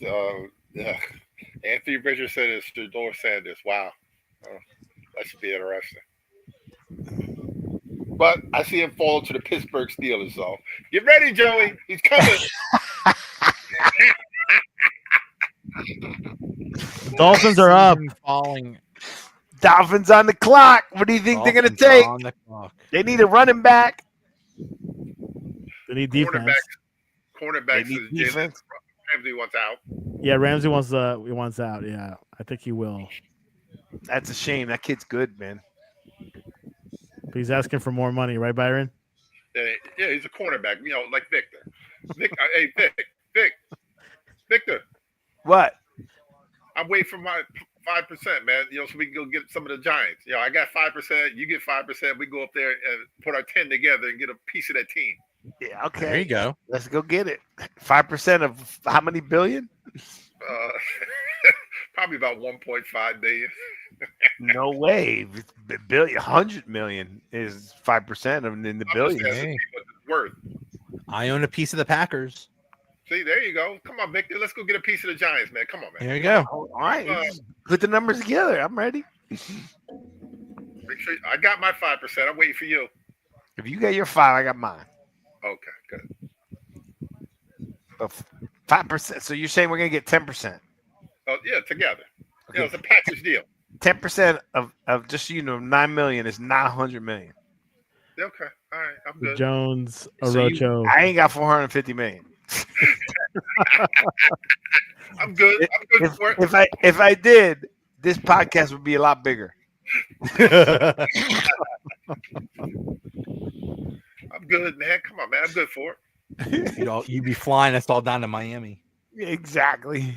Anthony Richardson is Shedeur Sanders. Wow, that should be interesting. But I see him fall to the Pittsburgh Steelers. So get ready, Joey. He's coming. Dolphins are up. Falling. Dolphins on the clock. What do you think they're going to take? On the clock. They need a running back. They need defense. Cornerbacks They need is defense. Ramsey wants out. Yeah, Ramsey wants out. Yeah, I think he will. That's a shame. That kid's good, man. But he's asking for more money, right, Byron? Yeah, he's a cornerback. Like Victor. Hey, Victor. What? I'm waiting for my 5%, man. So we can go get some of the Giants. I got 5%. You get 5%. We go up there and put our 10 together and get a piece of that team. Yeah, okay. There you go. Let's go get it. 5% of how many billion? Probably about 1.5 billion. No way. It's billion, 100 million is 5% of in the billion. What it's worth. I own a piece of the Packers. See, there you go. Come on, Victor. Let's go get a piece of the Giants, man. Come on, man. There you go. All right, put the numbers together. I'm ready. Make sure I got my 5%. I'm waiting for you. If you got your 5, I got mine. Okay, good. 5%. So you're saying we're gonna get 10%? Oh yeah, together. Okay. You know, it's a package deal. 10% of just so you know, 9 million is 900 million. Okay, all right, I'm good. Jones, So Arocho. I ain't got 450 million. I'm good. I'm good for it. If I did, this podcast would be a lot bigger. I'm good, man. Come on, man. I'm good for it. You'd be flying us all down to Miami. Exactly.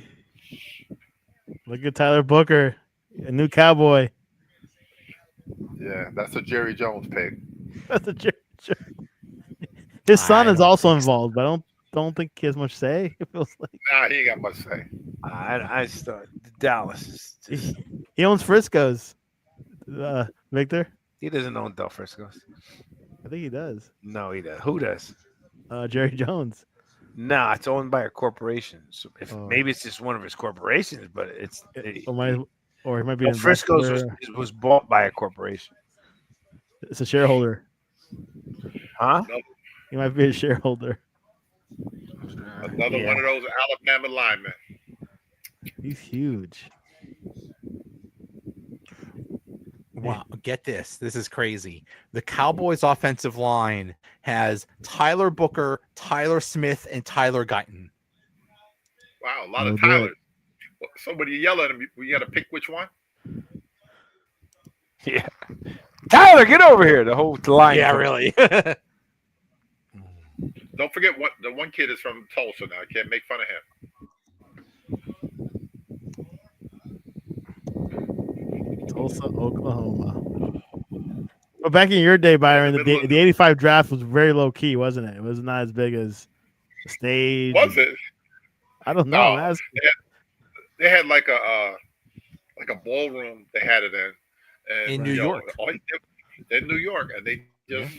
Look at Tyler Booker, a new Cowboy. Yeah, that's a Jerry Jones pick. That's a His son is also involved, but I don't think he has much say. It feels like Nah, he ain't got much to say. I start Dallas. he owns Frisco's. Victor, He doesn't own Del Frisco's. I think he does. No, he does. Who does? Jerry Jones. Nah, it's owned by a corporation. So maybe it's just one of his corporations, but or he might be Del Frisco's was bought by a corporation. It's a shareholder. Huh? He might be a shareholder. Another one of those Alabama linemen. He's huge. Wow, get this. This is crazy. The Cowboys offensive line has Tyler Booker, Tyler Smith, and Tyler Guyton. Wow, a lot of Tylers. Somebody yell at him. We got to pick which one. Yeah. Tyler, get over here. The whole line. Yeah, really. Don't forget what the one kid is from Tulsa now. I can't make fun of him. Tulsa, Oklahoma. But back in your day, Byron, the 85 draft was very low key, wasn't it? It was not as big as the stage. Was it? I don't know. No, they had like a ballroom. They had it in New York. In New York, and they just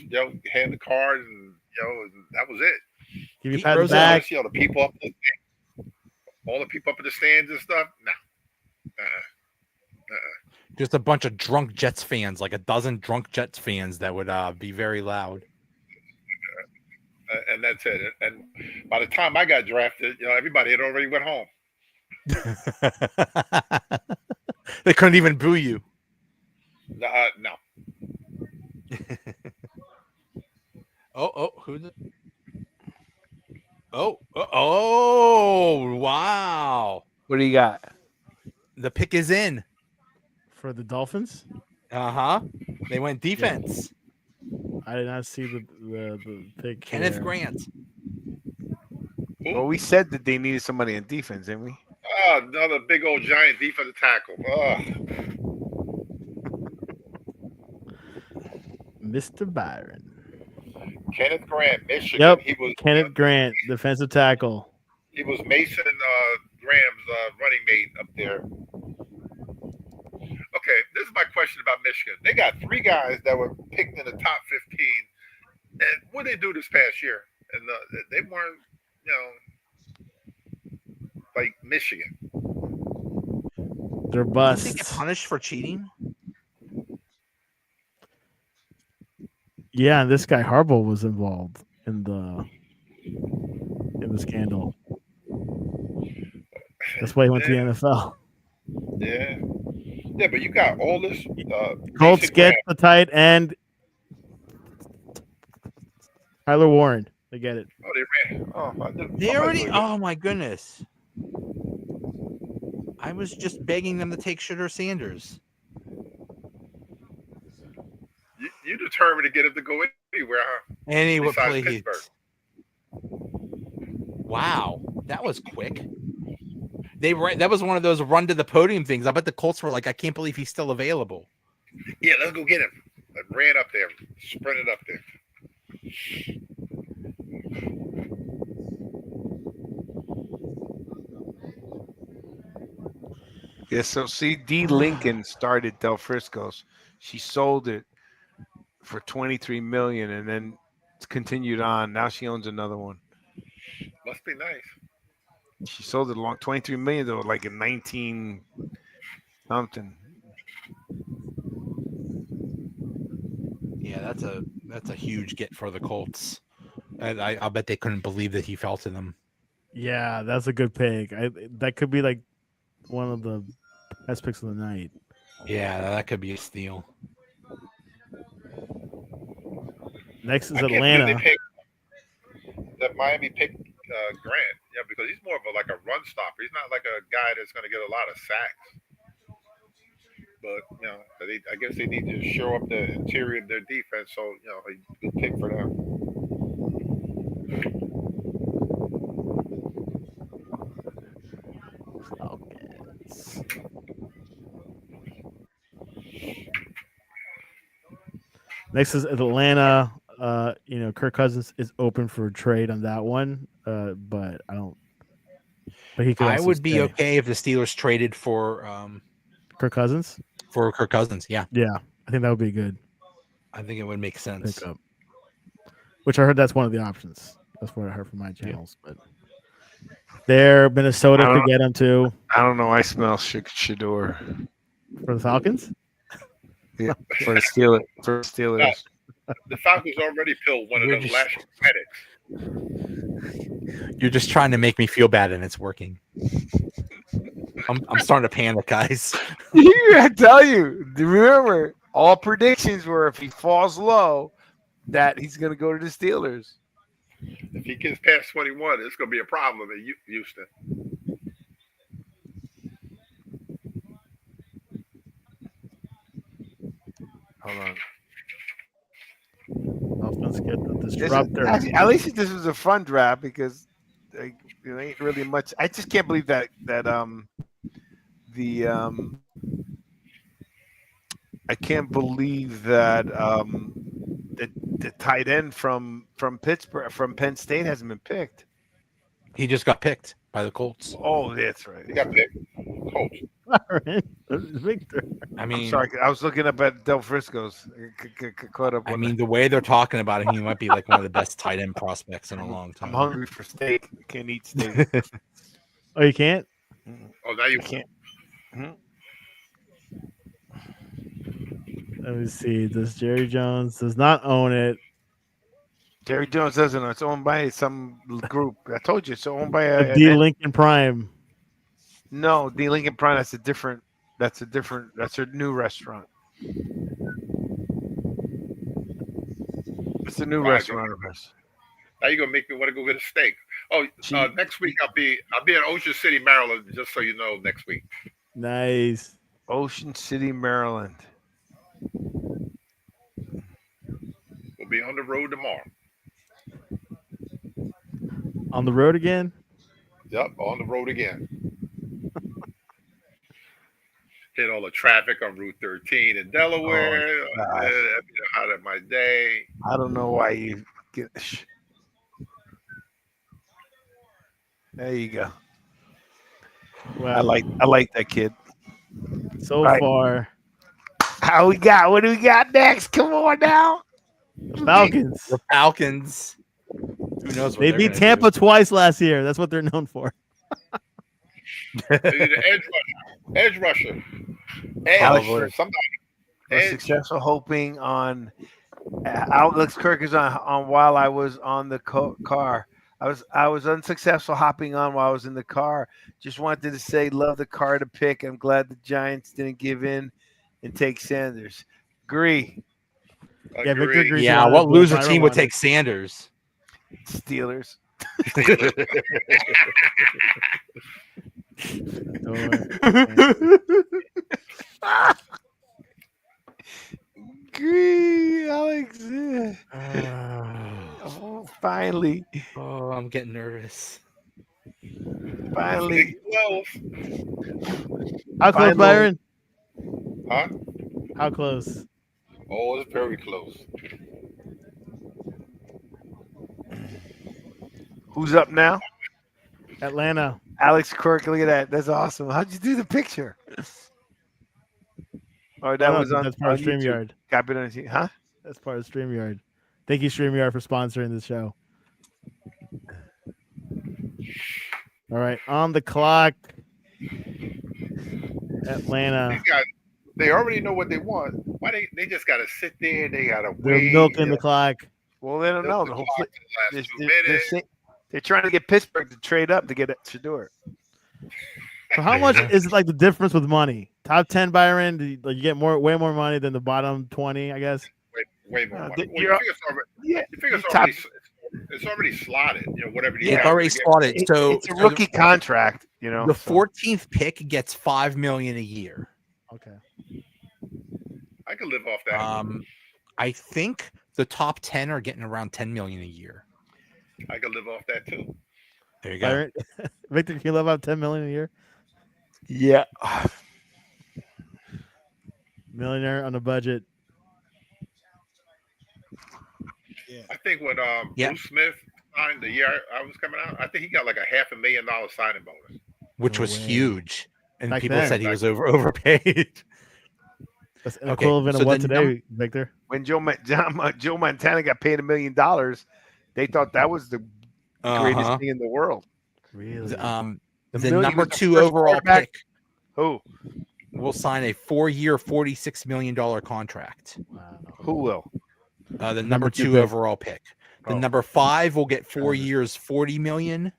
hand the cards and and that was it. Give you pat the back. The people up, all the people up in the stands and stuff. No. Just a bunch of drunk Jets fans, like a dozen drunk Jets fans that would be very loud. And that's it. And by the time I got drafted, everybody had already went home. They couldn't even boo you. No. Who's it? Oh, wow. What do you got? The pick is in. For the Dolphins? They went defense. I did not see the pick. Kenneth Grant. Well, we said that they needed somebody in defense, didn't we? Oh, another big old giant defensive tackle. Mr. Byron. Kenneth Grant, Michigan. Yep. He was Kenneth Grant, defensive tackle. He was Mason Graham's running mate up there. Okay, this is my question about Michigan. They got 3 guys that were picked in the top 15, and what did they do this past year? And they weren't, like Michigan. They're busts. Did they get punished for cheating? Yeah, and this guy Harbaugh was involved in the scandal. That's why he went to the NFL. Yeah. Yeah, but you got all this. Colts get the tight end. Tyler Warren. They get it. Oh, they ran. Oh, They already. Oh my goodness. I was just begging them to take Shooter Sanders. You determined to get him to go anywhere, huh? And he would play. Pittsburgh. Wow, that was quick. That was one of those run to the podium things. I bet the Colts were like, I can't believe he's still available. Yeah, let's go get him. I ran up there, sprinted up there. Yeah, so C.D. Lincoln started Del Frisco's. She sold it for $23 million, and then continued on. Now she owns another one. Must be nice. She sold it along 23 million though, like in 19 something. Yeah, that's a huge get for the Colts. I'll bet they couldn't believe that he fell to them. Yeah, that's a good pick. That could be like one of the best picks of the night. Yeah, that could be a steal. Next is I can't Atlanta. believe they picked that Miami picked Grant. Yeah, because he's more of a like a run stopper. He's not like a guy that's going to get a lot of sacks. But I guess they need to show up the interior of their defense. So a good pick for them. Falcons. Next is Atlanta. Kirk Cousins is open for a trade on that one, but I don't. But he could. I would be stay. okay if the Steelers traded for Kirk Cousins. For Kirk Cousins, yeah, I think that would be good. I think it would make sense. Which I heard that's one of the options. That's what I heard from my channels. But there, Minnesota could get him too. I don't know. I smell Shador For the Falcons. Yeah, for the Steelers. The Falcons already peeled one of those last medics. You're just trying to make me feel bad, and it's working. I'm starting to panic, guys. I tell you, remember, all predictions were if he falls low, that he's going to go to the Steelers. If he gets past 21, it's going to be a problem in Houston. Hold on. Let's get the disruptor. At least this was a fun draft because there ain't really much. I just can't believe that I can't believe that the tight end from Pittsburgh, from Penn State, hasn't been picked. He just got picked by the Colts. Oh, that's right. He got picked. Colts. Victor. I mean, I'm sorry, I was looking up at Del Frisco's. Caught up. I mean, the way they're talking about him, he might be like one of the best tight end prospects in a long time. I'm hungry for steak. Can't eat steak. Oh, you can't? Oh, now you can't. Mm-hmm. Let me see. Does Jerry Jones does not own it? Jerry Jones doesn't. It's owned by some group. I told you, it's owned by a D Lincoln Prime. No, D Lincoln Prime. That's a different. That's a new restaurant. It's a new restaurant of us. Now you're gonna make me want to go get a steak. Oh, next week I'll be in Ocean City, Maryland. Just so you know, next week. Nice. Ocean City, Maryland. We'll be on the road tomorrow. On the road again? Yep, on the road again. Hit all the traffic on Route 13 in Delaware. Out of my day. I don't know why you get. There you go. Well, I like that kid. So far. How we got? What do we got next? Come on now. The Falcons. The Falcons. Who knows what they beat Tampa twice last year. That's what they're known for. Edge rusher. Somebody. Successful hoping on Outlooks Kirk is on while I was on the car. I was unsuccessful hopping on while I was in the car. Just wanted to say love the car to pick. I'm glad the Giants didn't give in and take Sanders. Agree. Yeah, Victor agrees. Yeah, what loser team would take Sanders? Steelers. Agree, Alex. Oh, finally. Oh, I'm getting nervous. Finally. How close, Byron? Huh? How close? Oh, it's very close. Who's up now? Atlanta. Alex Quirk, look at that. That's awesome. How'd you do the picture? Oh, that was on. That's part of StreamYard. Got it on, huh? That's part of StreamYard. Thank you, StreamYard, for sponsoring this show. All right, on the clock, Atlanta. These guys, they already know what they want. Why they just got to sit there? They got to They're wait. milking the clock. Well, they don't know. The The whole clock to the last 2 minutes. they're trying to get Pittsburgh to trade up to get Shador. So how much is it, like, the difference with money? Top 10, Byron, you get way more money than the bottom 20, I guess. Way more money. You figure it's already slotted. You know, whatever. It's already slotted. So it's a rookie contract. You know, the 14th pick gets $5 million a year. Okay. I could live off that. I think the top 10 are getting around $10 million a year. I could live off that too. There you go. Byron, Victor, can you live off $10 million a year? Yeah. Millionaire on a budget. I think when Bruce Smith signed the year I was coming out, I think he got like a $500,000 signing bonus, which was huge, and Back people then. said he was overpaid. That's equivalent of what today, Victor? When Joe Montana got paid $1 million, they thought that was the greatest thing in the world. Really? The number 2 overall pick. Who will sign a 4-year, $46 million contract? Wow. Who will? The number 2 overall pick. The number 5 will get 4 years, $40 million.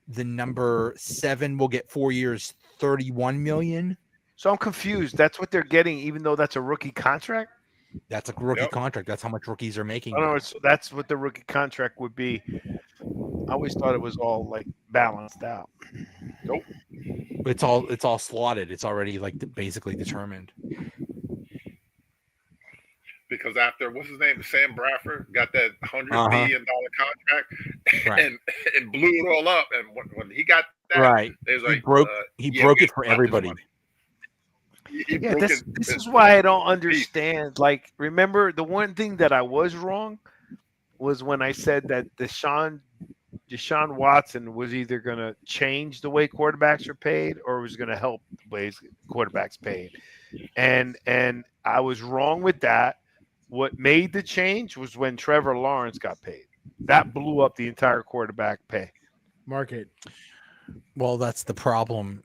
The number 7 will get 4 years, $31 million. So I'm confused. That's what they're getting, even though that's a rookie contract. That's a rookie contract. That's how much rookies are making. No, that's what the rookie contract would be. I always thought it was all like balanced out. Nope. It's all slotted. It's already like basically determined. Because after what's his name, Sam Bradford got that $100 million contract and blew it all up. And when he got that, it was like he broke it for everybody. This is why I don't understand. Like, remember the one thing that I was wrong was when I said that Deshaun Watson was either going to change the way quarterbacks are paid or was going to help the way quarterbacks paid. And I was wrong with that. What made the change was when Trevor Lawrence got paid. That blew up the entire quarterback pay market. Well, that's the problem.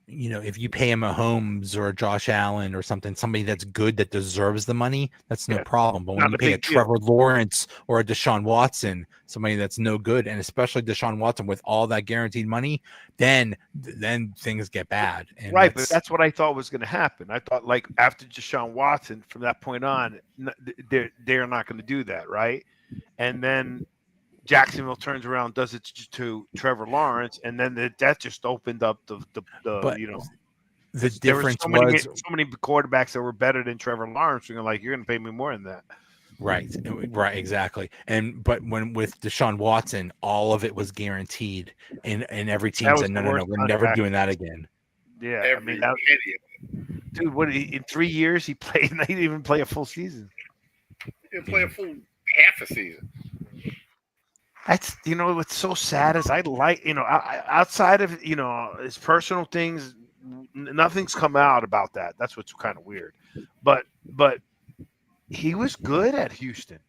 If you pay a Mahomes or a Josh Allen or somebody that's good that deserves the money, that's no problem. But when you pay a Trevor Lawrence or a Deshaun Watson, somebody that's no good, and especially Deshaun Watson with all that guaranteed money, then things get bad. And but that's what I thought was going to happen. I thought, like, after Deshaun Watson, from that point on, they're not going to do that, right? And then Jacksonville turns around, does it to Trevor Lawrence, and then that just opened up the difference so many quarterbacks that were better than Trevor Lawrence. You're like, you're going to pay me more than that, right, exactly. But when with Deshaun Watson, all of it was guaranteed, and every team said, no, we're never doing that again. Yeah, dude, in 3 years he played? He didn't even play a full season. He didn't play a full half a season. That's, what's so sad is I like, outside of, his personal things, nothing's come out about that. That's what's kind of weird. But he was good at Houston.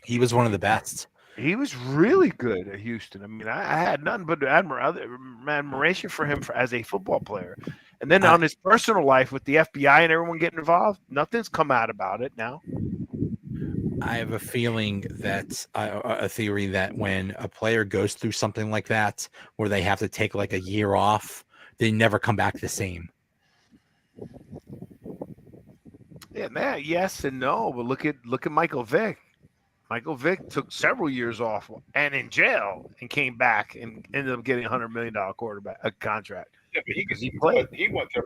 He was one of the best. He was really good at Houston. I mean, I had nothing but admiration for him as a football player. And then on his personal life with the FBI and everyone getting involved, nothing's come out about it now. I have a feeling that a theory that when a player goes through something like that, where they have to take like a year off, they never come back the same. Yeah, man. Yes and no. But look at Michael Vick. Michael Vick took several years off and in jail and came back and ended up getting $100 million contract. Yeah, but he played. He went to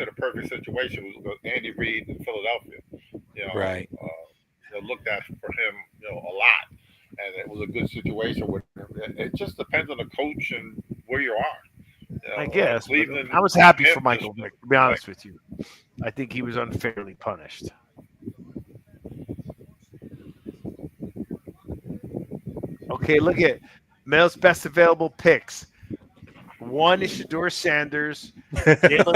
the perfect situation with Andy Reid in Philadelphia. Right. Looked at for him, a lot, and it was a good situation with him. It just depends on the coach and where you are. I guess. Cleveland, I was happy for Michael Vick, to be honest with you. I think he was unfairly punished. Okay, look at Mel's best available picks. One is Shador Sanders, Jalen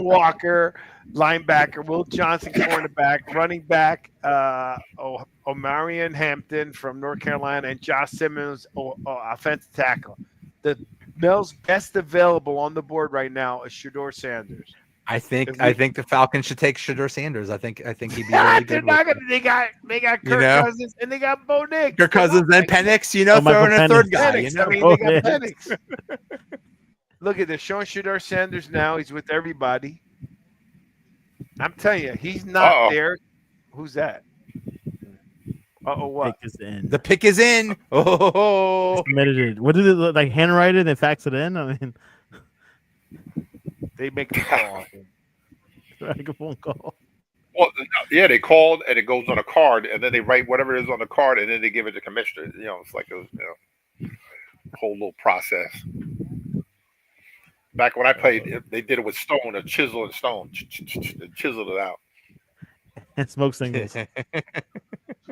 Walker, linebacker, Will Johnson, cornerback, running back, Omarion Hampton from North Carolina, and Josh Simmons, offensive tackle. The Mills' best available on the board right now is Shedeur Sanders. I think the Falcons should take Shedeur Sanders. I think he'd be really good. They got Kirk Cousins and they got Bo Nix. Kirk Cousins and Penix, throwing a third guy. Penix. I mean, they got Penix. Look at this, showing Shedeur Sanders now. He's with everybody. I'm telling you, he's not there. Who's that? What? The pick is in. Oh, what did it look like? Handwrite it and fax it in? I mean, they make a call. Make a phone call. Well, yeah, they called and it goes on a card, and then they write whatever is on the card, and then they give it to the commissioner. It's like a whole little process. Back when I played, they did it with stone, a chisel and stone. They chiseled it out. And smoke signals.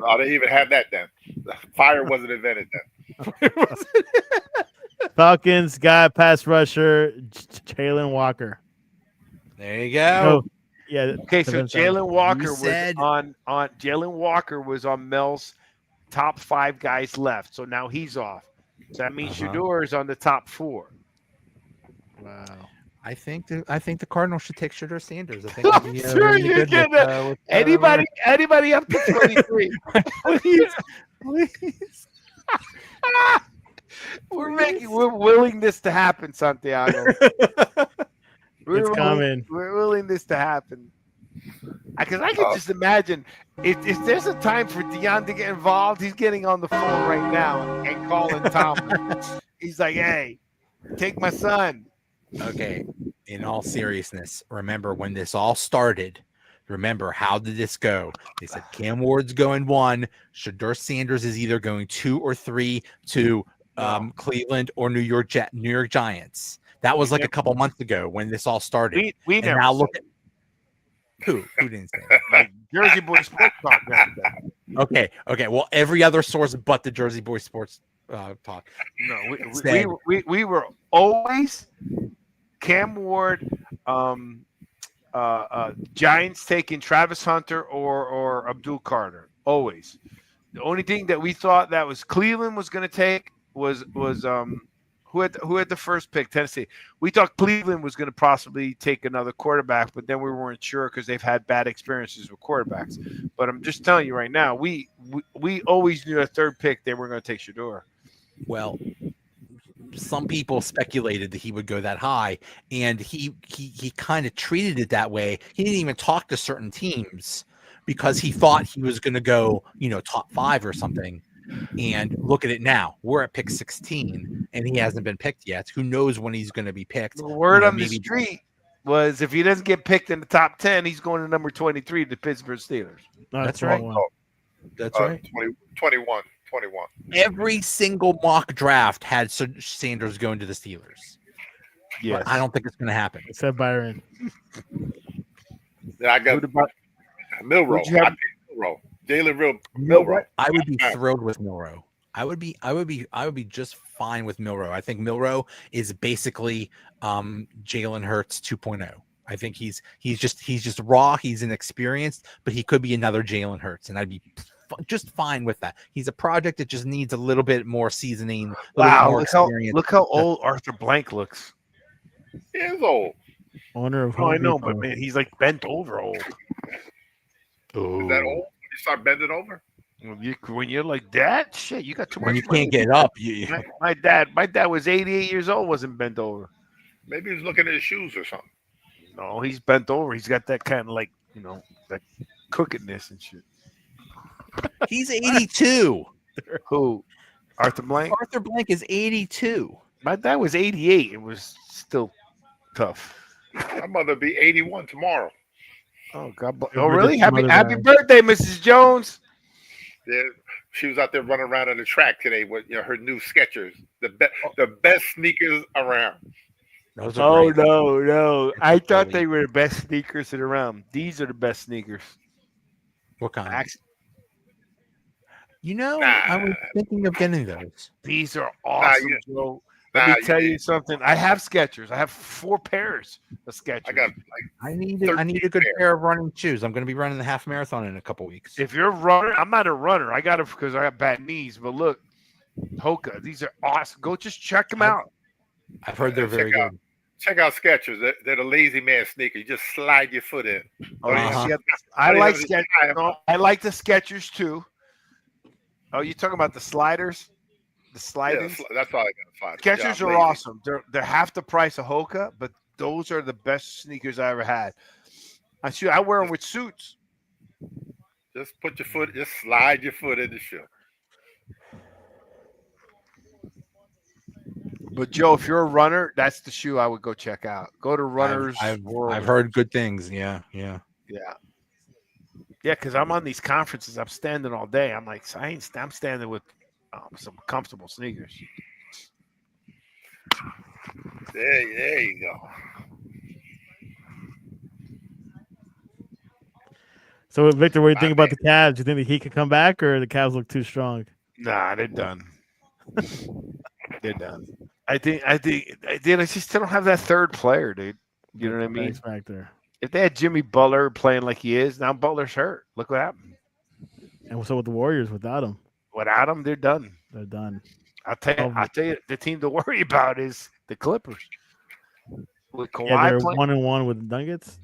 Oh, they even had that then. Fire wasn't invented then. Falcons got pass rusher Jalen Walker. There you go. Yeah. Okay, so Jalen Walker Jalen Walker was on Mel's top 5 guys left. So now he's off. So that means Shedeur is on the top 4. Wow. I think the Cardinals should take Shedeur Sanders. I think I'm sure you get it. Anybody up to 23? Please. We're willing this to happen, Santiago. It's coming. We're willing this to happen. Because I can just imagine if there's a time for Deion to get involved, he's getting on the phone right now and calling Tom. He's like, "Hey, take my son." Okay, in all seriousness, remember when this all started? Remember, how did this go? They said Cam Ward's going 1. Shedeur Sanders is either going 2 or 3 to Cleveland or New York Giants. That was like a couple months ago when this all started. We never now look at who didn't say like Jersey Boy Sports Talk. Okay. Well, every other source but the Jersey Boy Sports Talk. No, we were always Cam Ward, Giants taking Travis Hunter or Abdul Carter. Always. The only thing that we thought that was Cleveland was going to take was who had the first pick? Tennessee. We thought Cleveland was going to possibly take another quarterback, but then we weren't sure because they've had bad experiences with quarterbacks. But I'm just telling you right now, we always knew a third pick they were going to take Shedeur. Well, some people speculated that he would go that high, and he kind of treated it that way. He didn't even talk to certain teams because he thought he was going to go, top 5 or something. And look at it now. We're at pick 16, and he hasn't been picked yet. Who knows when he's going to be picked? The word on the street was if he doesn't get picked in the top 10, he's going to number 23, the Pittsburgh Steelers. That's right. That's right. 21. Every single mock draft had Sanders going to the Steelers. Yes. But I don't think it's going to happen. Except Byron. I got Milrow. Jalen Milrow. I would be thrilled with Milrow. I would be just fine with Milrow. I think Milrow is basically Jalen Hurts 2.0. I think he's just raw. He's inexperienced, but he could be another Jalen Hurts, and I'd be just fine with that. He's a project that just needs a little bit more seasoning. Wow, look how old Arthur Blank looks. He is old. Owner of I know, but man, he's like bent over old. Is that old? You start bending over? When you're like that, shit, you got too much. When you can't get up, my dad was 88 years old, wasn't bent over. Maybe he's looking at his shoes or something. No, he's bent over. He's got that kind of like that crookedness and shit. He's 82. Who? Arthur Blank? Arthur Blank is 82. My dad was 88. It was still tough. My mother be 81 tomorrow. Oh God! Oh really? Happy birthday, Mrs. Jones. Yeah, she was out there running around on the track today with her new Skechers, the best sneakers around. Oh no! I thought they were the best sneakers around. These are the best sneakers. What kind? I was thinking of getting those. These are awesome, Joe. Let me tell you something. I have Skechers. I have 4 pairs of Skechers. I got I need a good pair of running shoes. I'm going to be running the half marathon in a couple weeks. If you're a runner, I'm not a runner. I got it because I got bad knees. But look, Hoka, these are awesome. Go just check them out. I've heard they're very good. Check out Skechers. They're the lazy man sneaker. You just slide your foot in. Oh, yeah. I like Skechers. No, I like the Skechers too. Oh, you talking about the sliders? The sliders? Yeah, that's all I got. Skechers are awesome. They're half the price of Hoka, but those are the best sneakers I ever had. I wear them with suits. Just slide your foot in the shoe. But Joe, if you're a runner, that's the shoe I would go check out. Go to Runners World. I've heard good things. Yeah. Because I'm on these conferences. I'm standing all day. I'm like, I'm standing with some comfortable sneakers. There you go. So, Victor, what do you think about the Cavs? Do you think that he could come back, or the Cavs look too strong? Nah, they're done. They're done. I think they just don't have that third player, dude. You know what I mean? Factor. If they had Jimmy Butler playing like he is, now Butler's hurt. Look what happened. And so with the Warriors, without him? Without him, they're done. They're done. I'll tell you, the team to worry about is the Clippers. With Kawhi they're playing, 1-1 with the Nuggets.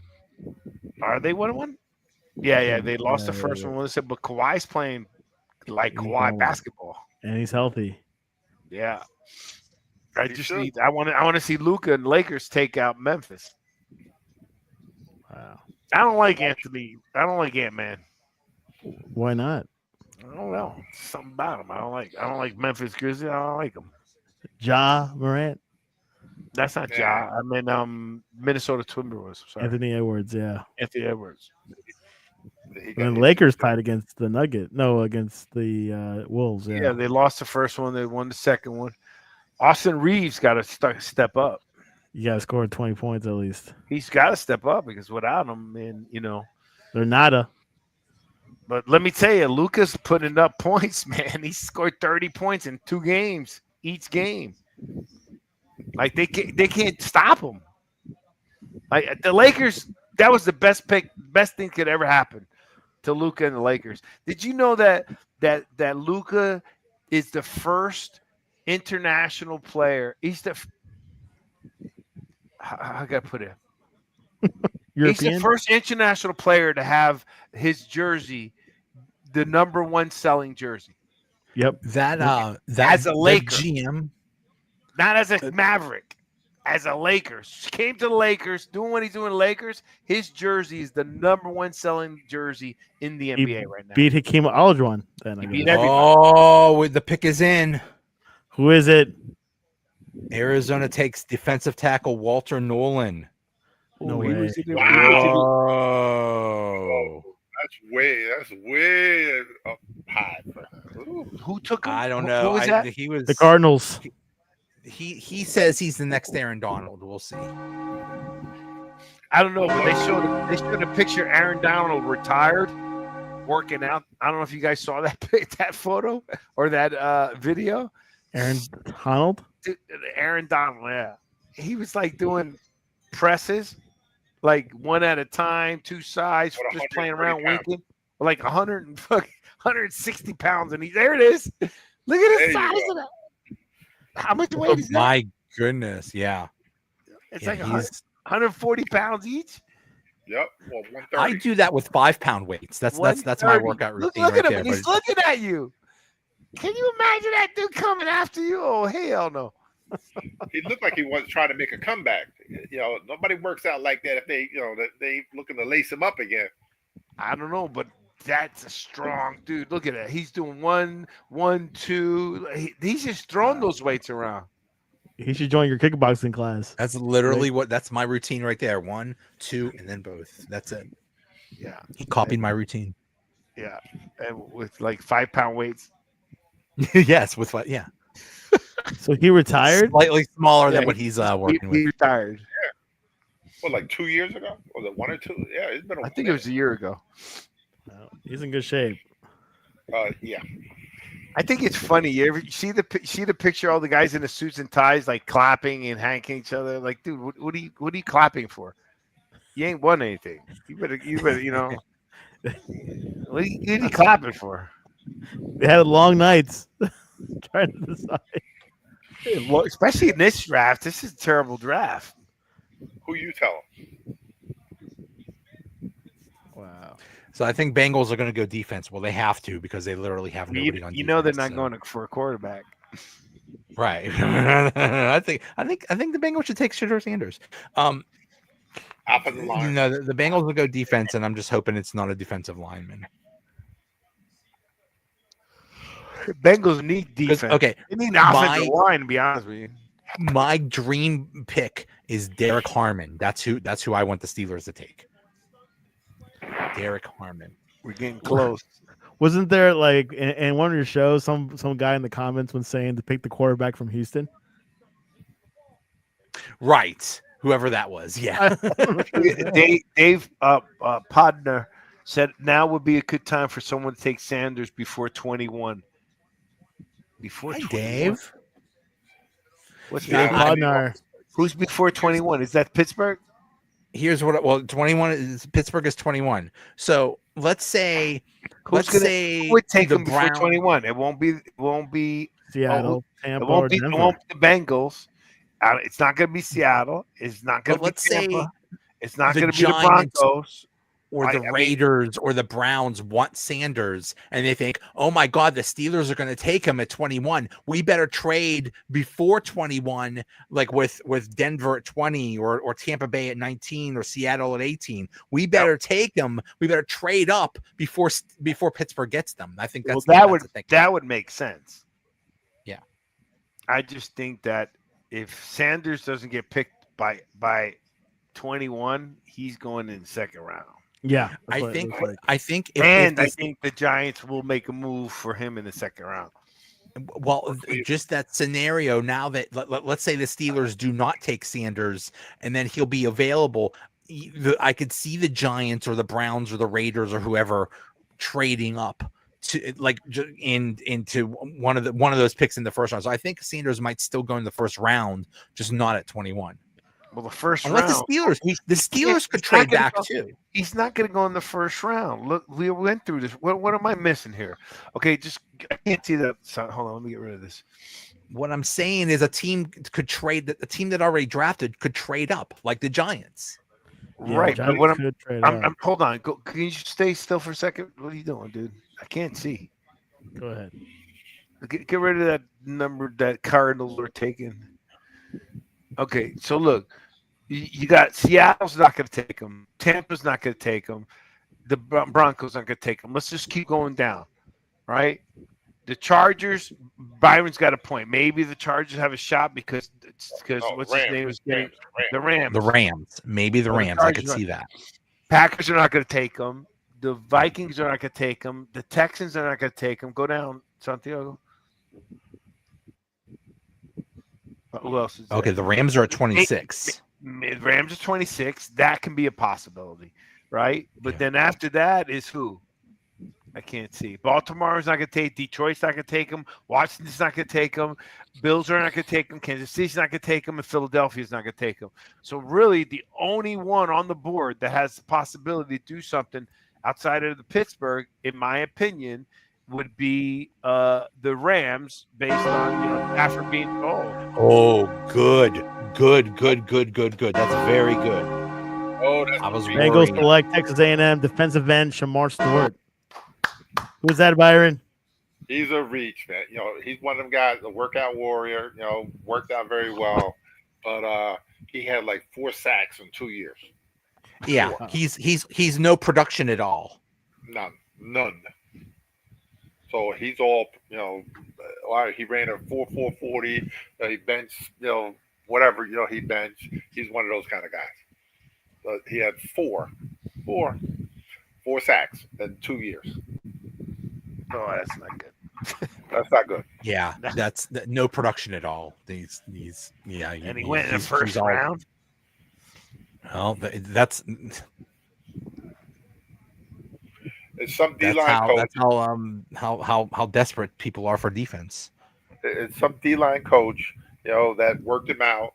Are they 1-1? Yeah. They lost the first one. But Kawhi's playing like Kawhi basketball, and he's healthy. Yeah. I want to see Luka and Lakers take out Memphis. Wow. I don't like Anthony. I don't like Ant-Man. Why not? I don't know. Something about him. I don't like Memphis Grizzlies. I don't like him. Ja Morant. That's not Ja. I mean, Minnesota Timberwolves. Sorry. Anthony Edwards. Yeah. Anthony Edwards. And the Lakers tied against the Nugget. No, against the Wolves. Yeah, they lost the first one. They won the second one. Austin Reeves got to step up. You got to score 20 points at least. He's got to step up because without him, man, they're nada. But let me tell you, Luka's putting up points, man. He scored 30 points in 2 games each game. Like they can't stop him. Like the Lakers, that was the best thing could ever happen to Luka and the Lakers. Did you know that Luka is the first international player? He's the I gotta put it. He's the first international player to have his jersey the number 1 selling jersey. Yep. That as a Laker GM, not as a Maverick, as a Lakers. Came to the Lakers, doing what he's doing in Lakers. His jersey is the number 1 selling jersey in the NBA right now. Beat Hakeem Olajuwon. Then he beat everybody. Oh, the pick is in. Who is it? Arizona takes defensive tackle Walter Nolan. No way. Whoa. That's way up high. Who took him? I don't know. Who was that? He was the Cardinals. He says he's the next Aaron Donald. We'll see. I don't know, but they showed a picture Aaron Donald retired working out. I don't know if you guys saw that photo or that video. Aaron Donald? Aaron Donald, yeah. He was like doing presses, like 1 at a time, 2 sides, just playing around, winking. Like 160 pounds, and there it is. Look at the size of that. How much weight is that? My goodness, yeah. It's like 140 pounds each. Yep. Well, 130. I do that with 5-pound weights. That's my workout routine. Look at him. There, He's looking at you. Can you imagine that dude coming after you? Oh, hell no. He looked like he was trying to make a comeback. Nobody works out like that if they looking to lace him up again. I don't know, but that's a strong dude. Look at that. He's doing 1, 1, 2. He's just throwing those weights around. He should join your kickboxing class. That's literally that's my routine right there. 1, 2, and then both. That's it. Yeah. He copied my routine. Yeah. And with like 5-pound weights. Yes, with what? Yeah. So he retired? Slightly smaller than what he's working with. He retired. Yeah. Well, like 2 years ago? Was it 1 or 2? Yeah, it's been. I think it was a year ago. He's in good shape. Yeah. I think it's funny. You ever see the picture? All the guys in the suits and ties, like clapping and hanking each other. Like, dude, what are you clapping for? You ain't won anything. You better, what are you clapping for? They had long nights trying to decide. Well, especially in this draft. This is a terrible draft. Who you tell? Wow. So I think Bengals are going to go defense. Well, they have to because they literally have nobody on defense. You know they're not going for a quarterback. Right. I think the Bengals should take Shedeur Sanders. Offensive line. The Bengals will go defense, and I'm just hoping it's not a defensive lineman. Bengals need defense. Okay, they need an offensive line. To be honest with you, my dream pick is Derek Harmon. That's who I want the Steelers to take. Derek Harmon. We're getting close. Wasn't there like in one of your shows some guy in the comments was saying to pick the quarterback from Houston? Right. Whoever that was. Yeah. Dave Podner said now would be a good time for someone to take Sanders before 21. Before 21. Dave. What's Dave Podner? Who's before 21? Is that Pittsburgh? Here's what 21 is. Pittsburgh is 21. So let's say who would take them before 21? It won't be Seattle, Tampa, it won't be Denver. The Bengals. It's not going to be Seattle. It's not going to be Tampa. It's not going to be the Broncos. Or the Raiders or the Browns want Sanders, and they think, oh, my God, the Steelers are going to take him at 21. We better trade before 21, like with Denver at 20 or Tampa Bay at 19 or Seattle at 18. We better take them. We better trade up before Pittsburgh gets them. I think that would make sense. Yeah. I just think that if Sanders doesn't get picked by 21, he's going in the second round. Yeah, I think the Giants will make a move for him in the second round. Well, just that scenario now that let's say the Steelers do not take Sanders and then he'll be available. I could see the Giants or the Browns or the Raiders or whoever trading up to into one of those picks in the first round. So I think Sanders might still go in the first round, just not at 21. Well, the first round. The Steelers could trade back too. He's not going to go in the first round. Look, we went through this. What am I missing here? Okay, I can't see that. Hold on, let me get rid of this. What I'm saying is a team could trade. A team that already drafted could trade up, like the Giants. Yeah, right. But what I'm hold on. Can you stay still for a second? What are you doing, dude? I can't see. Go ahead. Get rid of that number that Cardinals are taking. Okay, so look. You got Seattle's not going to take them. Tampa's not going to take them. The Broncos aren't going to take them. Let's just keep going down, right? The Chargers, Byron's got a point. Maybe the Chargers have a shot because what's his name is getting the Rams. The Rams, maybe the Rams. I could see that. Packers are not going to take them. The Vikings are not going to take them. The Texans are not going to take them. Go down, Santiago. Who else is there? Okay, the Rams are at 26. Rams are 26. That can be a possibility, right? But then after that is who? I can't see. Baltimore's not going to take. Detroit's not going to take them. Washington's not going to take them. Bills are not going to take them. Kansas City's not going to take them. And Philadelphia's not going to take them. So really the only one on the board that has the possibility to do something outside of the Pittsburgh, in my opinion, would be the Rams based on, after being Oh, good. That's very good. Bengals select Texas A&M defensive end Shamar Stewart. Who's that, Byron? He's a reach, man. He's one of them guys, a workout warrior. Worked out very well, but he had like 4 sacks in 2 years. Yeah, he's no production at all. None. So he's all, he ran a 4.40. He benched, whatever, he benched. He's one of those kind of guys. But he had four sacks in 2 years. Oh, that's not good. That's not good. Yeah, that's no production at all. And he went in the first round. Well, that's. It's some That's D-line coach. That's how desperate people are for defense. It's some D-line coach, that worked him out.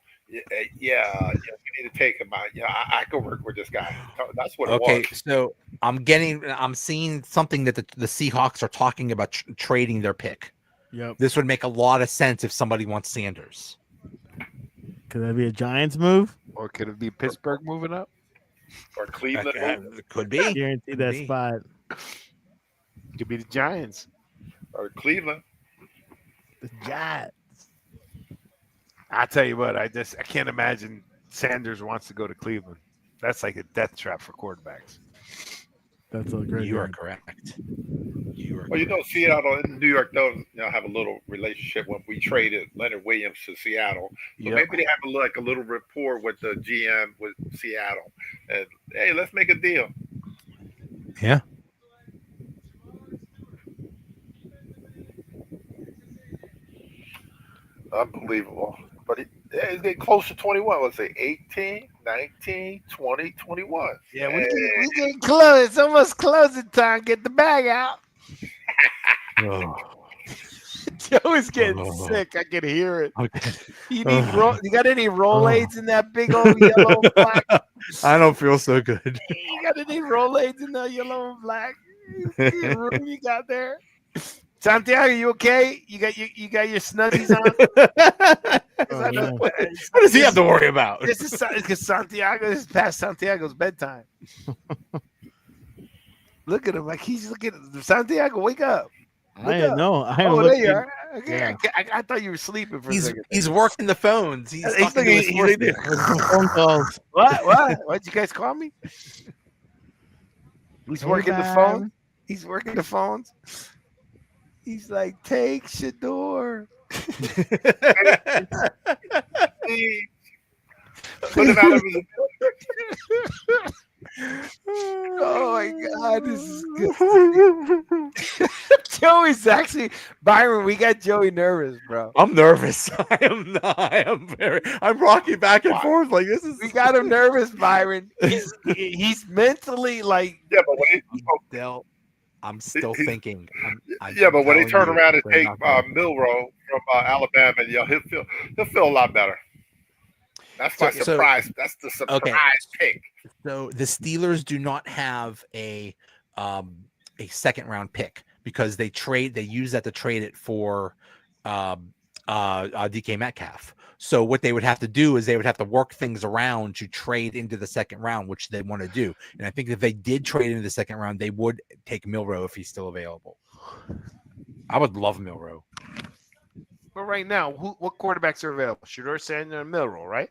Yeah, we need to take him out. I could work with this guy. That's what it was. Okay, so I'm seeing something that the Seahawks are talking about trading their pick. Yep. This would make a lot of sense if somebody wants Sanders. Could that be a Giants move? Or could it be Pittsburgh moving up? Or Cleveland. It could be. Guarantee that spot. Could be the Giants. Or Cleveland. The Giants. I tell you what, I can't imagine Sanders wants to go to Cleveland. That's like a death trap for quarterbacks. That's a great. You are correct. Well, Seattle and New York does have a little relationship when we traded Leonard Williams to Seattle. So maybe they have a little rapport with the GM with Seattle. And hey, let's make a deal. Yeah. Unbelievable. But he's getting close to 21. Let's say 18, 19, 20, 21. Yeah, we getting close. It's almost closing time. Get the bag out. Joe is getting sick. I can hear it. Okay. You got any Rolaids in that big old yellow and black? I don't feel so good. You got any Rolaids in the yellow and black? Room you got there? Santiago, you okay? You got your snuggies on? What does he have to worry about? This is because Santiago is past Santiago's bedtime. Look at him like he's looking at Santiago. Wake up! I am Oh, there you are. Okay, Yeah. I thought you were sleeping for a second. He's working the phones. He's talking to his looking- Phone calls. What? What'd you guys call me? He's working the phone. He's working the phones. He's like, take Shador. Put him out of his Oh my God, this is good. Joey's actually Byron. We got Joey nervous, bro. I'm nervous. I am not. I'm rocking back and forth like this is. We got him nervous, Byron. He's mentally like. Yeah, but when Still, I'm still thinking. but when they turn around and take Milroe from Alabama, he'll feel a lot better. That's my surprise. That's the surprise pick. So the Steelers do not have a second round pick because they use that to trade it for DK Metcalf. So what they would have to do is they would have to work things around to trade into the second round, which they want to do. And I think if they did trade into the second round, they would take Milroe if he's still available. I would love Milroe. But right now, what quarterbacks are available? Shador Sanders and Milroe, right?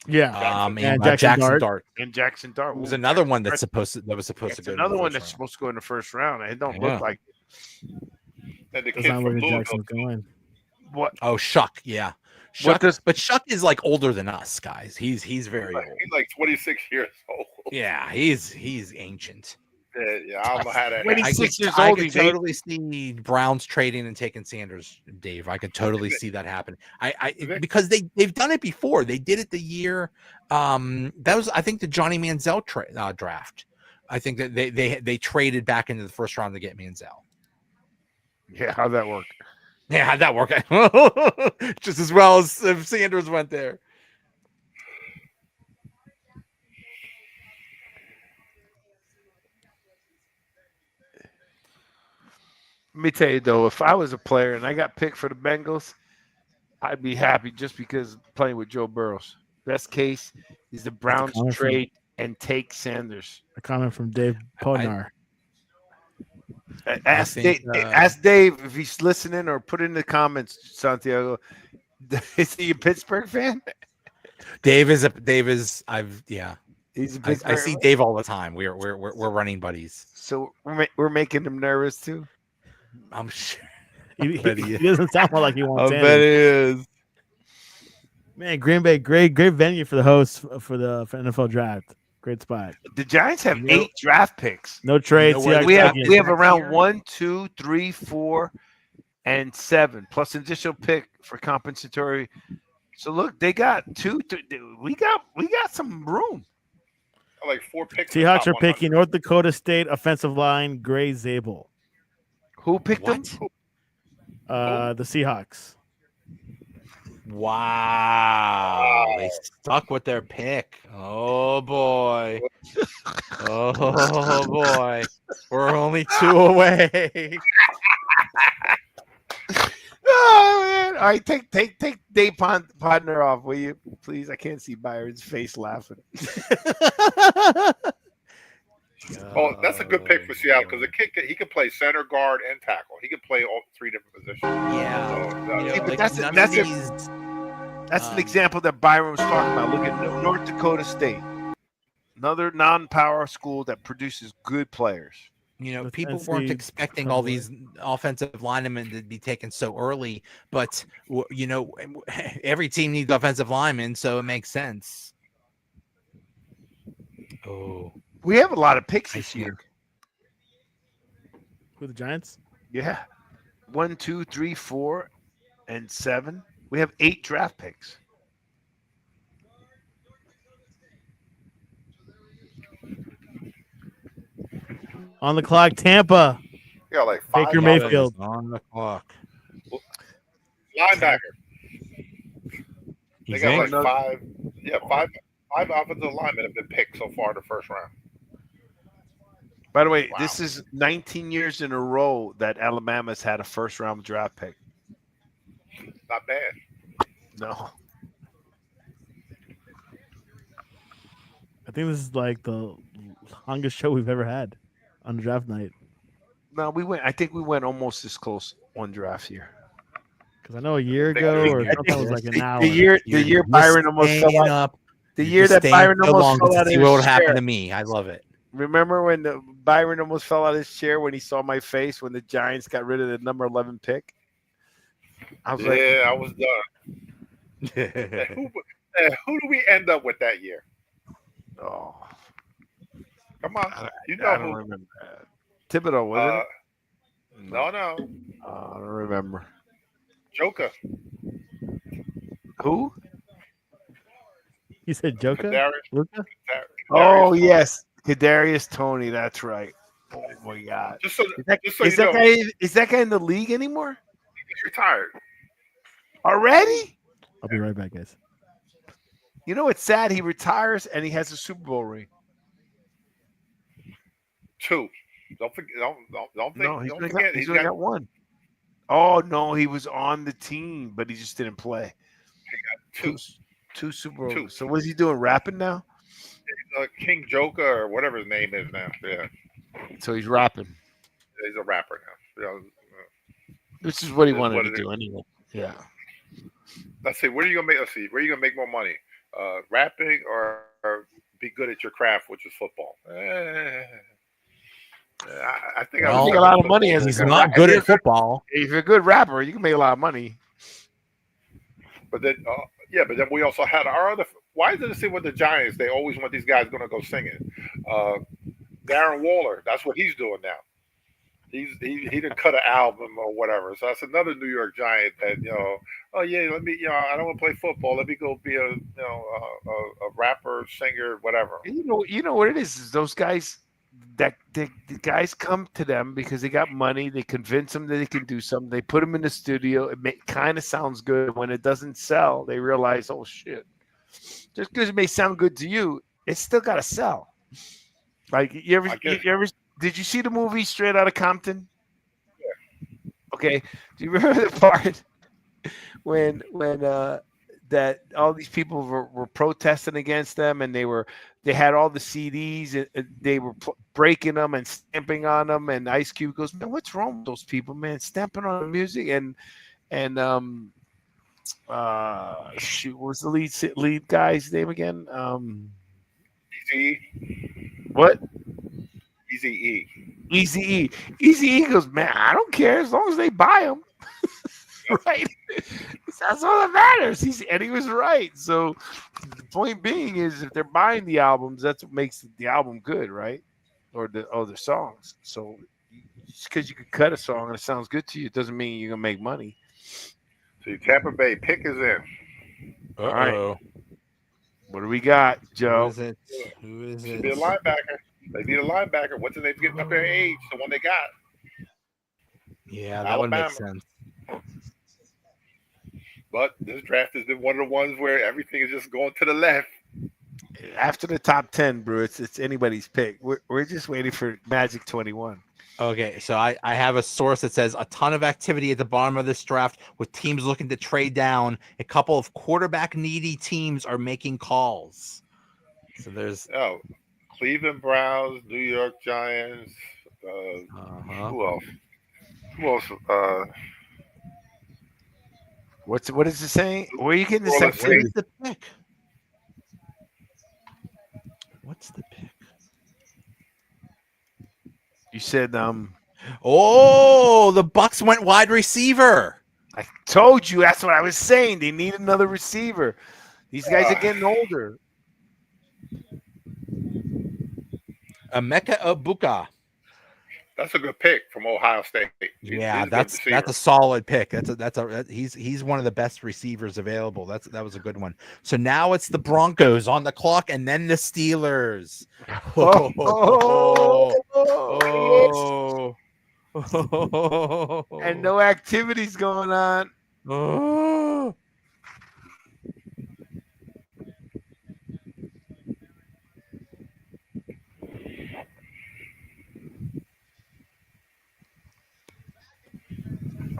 Yeah. And Jackson Dart. And Jackson Dart. Was another one that was supposed to go. Another one that's supposed to go in the first round. It don't look like it. And the That's kid not from where Louisville. Jackson's going. What? Oh, Shuck, yeah. But Shuck is like older than us, guys. He's very old. He's like 26 years old. Yeah, he's ancient. Yeah, I don't know how that. 26 years I old. could He's totally see Browns trading and taking Sanders, Dave. I could totally see that happen. Because they've done it before. They did it the year that was, I think, the Johnny Manziel draft. I think that they traded back into the first round to get Manziel. Yeah, how'd that work? Yeah, how'd that work? Just as well as if Sanders went there. Let me tell you though, if I was a player and I got picked for the Bengals, I'd be happy just because playing with Joe Burrows. Best case is the Browns trade and take Sanders. A comment from Dave Podnar. Ask Dave if he's listening or put in the comments, Santiago. Is he a Pittsburgh fan? He's a Pittsburgh. I see Dave all the time. We're running buddies. So we're making him nervous too. I'm sure. He doesn't sound like he wants. I bet he is. Man, Green Bay, great venue for the host for NFL draft. Great spot. The Giants have 8 draft picks. No trades. We have around 1, 2, 3, 4, and 7 plus an additional pick for compensatory. So look, they got 2. We got some room. like 4 picks. in the Seahawks top are 100. picking North Dakota State offensive line Gray Zabel. Who picked him? The Seahawks. Wow. They stuck with their pick. Oh boy. Oh boy. We're only 2 away. Oh man! All right, take Dave Podner off, will you, please? I can't see Byron's face laughing. Oh, that's a good pick for Seattle because the kid he could play center, guard, and tackle. He could play all 3 different positions. Yeah. So, You know, but like, that's an example that Byron was talking about. Look at North Dakota State, another non-power school that produces good players. You know, With people NC weren't expecting all these offensive linemen to be taken so early, but you know, every team needs offensive linemen, so it makes sense. Oh, We have a lot of picks this year. Who, the Giants? Yeah, 1, 2, 3, 4, and 7. We have 8 draft picks. On the clock, Tampa. yeah, like 5 Baker Mayfield. on the clock. linebacker. They You got think? like 5. Yeah, 5 offensive linemen have been picked so far in the first round. By the way, Wow. this is 19 years in a row that Alabama's had a first-round draft pick. Not bad. No. I think this is like the longest show we've ever had on draft night. No, I think we went almost as close one draft year. Because I know a year ago or something was like an hour. The year Byron almost fell out. The year that Byron almost fell out of see his what would chair. happen to me. I love it. Remember when Byron almost fell out of his chair when he saw my face when the Giants got rid of the number 11 pick? I was Yeah, I was done. Who do we end up with that year? oh, Come on, I you know don't who? remember that. Thibodeau, wasn't it? No, I don't remember. Joker. Who? You said Joker? Kadarius. Luka? Oh, yes. Kadarius Toney. That's right. Oh, my God. Just so, Is that guy in the league anymore? he's retired. Already? I'll be right back, guys. You know, it's sad. He retires and he has a Super Bowl ring. 2. Don't forget. Don't think. No, he's don't only forget. he's only got 1. Oh, no, he was on the team, but he just didn't play. 2. 2 Super Bowl. 2. So what is he doing? Rapping now? King Joker or whatever his name is now. Yeah, So he's rapping. he's a rapper now. You know, Which is what he That's wanted what to it do anyway. Yeah. let's see. Where are you gonna make? Let's see. Where are you gonna make more money? Rapping or be good at your craft, which is football. I think I Well, would make say a lot of football. money as He's a not good at football. If you're a good rapper, you can make a lot of money. But then, but then we also had our other. Why is it the same with the Giants? They always want these guys going to go singing. Darren Waller, that's what he's doing now. He didn't cut an album or whatever. So that's another New York Giant that oh yeah, let me I don't want to play football. Let me go be a rapper, singer, whatever. You know what it is those guys that the guys come to them because they got money. They convince them that they can do something. They put them in the studio. It kind of sounds good. When it doesn't sell, they realize, oh shit. Just because it may sound good to you, it's still got to sell. Like you ever did you see the movie Straight Outta Compton? Yeah. Okay. Do you remember the part when that all these people were protesting against them and they had all the CDs and they were breaking them and stamping on them, and Ice Cube goes, man, what's wrong with those people, man? Stamping on the music and shoot, what was the lead guy's name again? Easy. What? Easy Easy E goes, man, I don't care as long as they buy them. Right? That's all that matters. He was right. So the point being is, if they're buying the albums, that's what makes the album good, right? Or the other songs. So just because you could cut a song and it sounds good to you, it doesn't mean you're gonna make money. So Tampa Bay pick is in. All right. What do we got, Joe? Who is it? Who is Should be a it? linebacker. They need a linebacker. What's his name's getting up there in age? The one they got. Yeah, that would make Alabama. sense. But this draft has been one of the ones where everything is just going to the left. After the top 10, bro, it's anybody's pick. We're just waiting for Magic 21. Okay, so I have a source that says a ton of activity at the bottom of this draft with teams looking to trade down. A couple of quarterback needy teams are making calls. So there's Cleveland Browns, New York Giants. Who else? What is it saying? Where are you getting this? Well, let's see. where's the pick? What's the pick? You said Oh, the Bucks went wide receiver. I told you that's what I was saying. They need another receiver. These guys are getting older. Emeka Ibuka. That's a good pick from Ohio State. Yeah, He's a that's a solid pick. He's one of the best receivers available. That was a good one. So now it's the Broncos on the clock, and then the Steelers. And no activities going on. Oh.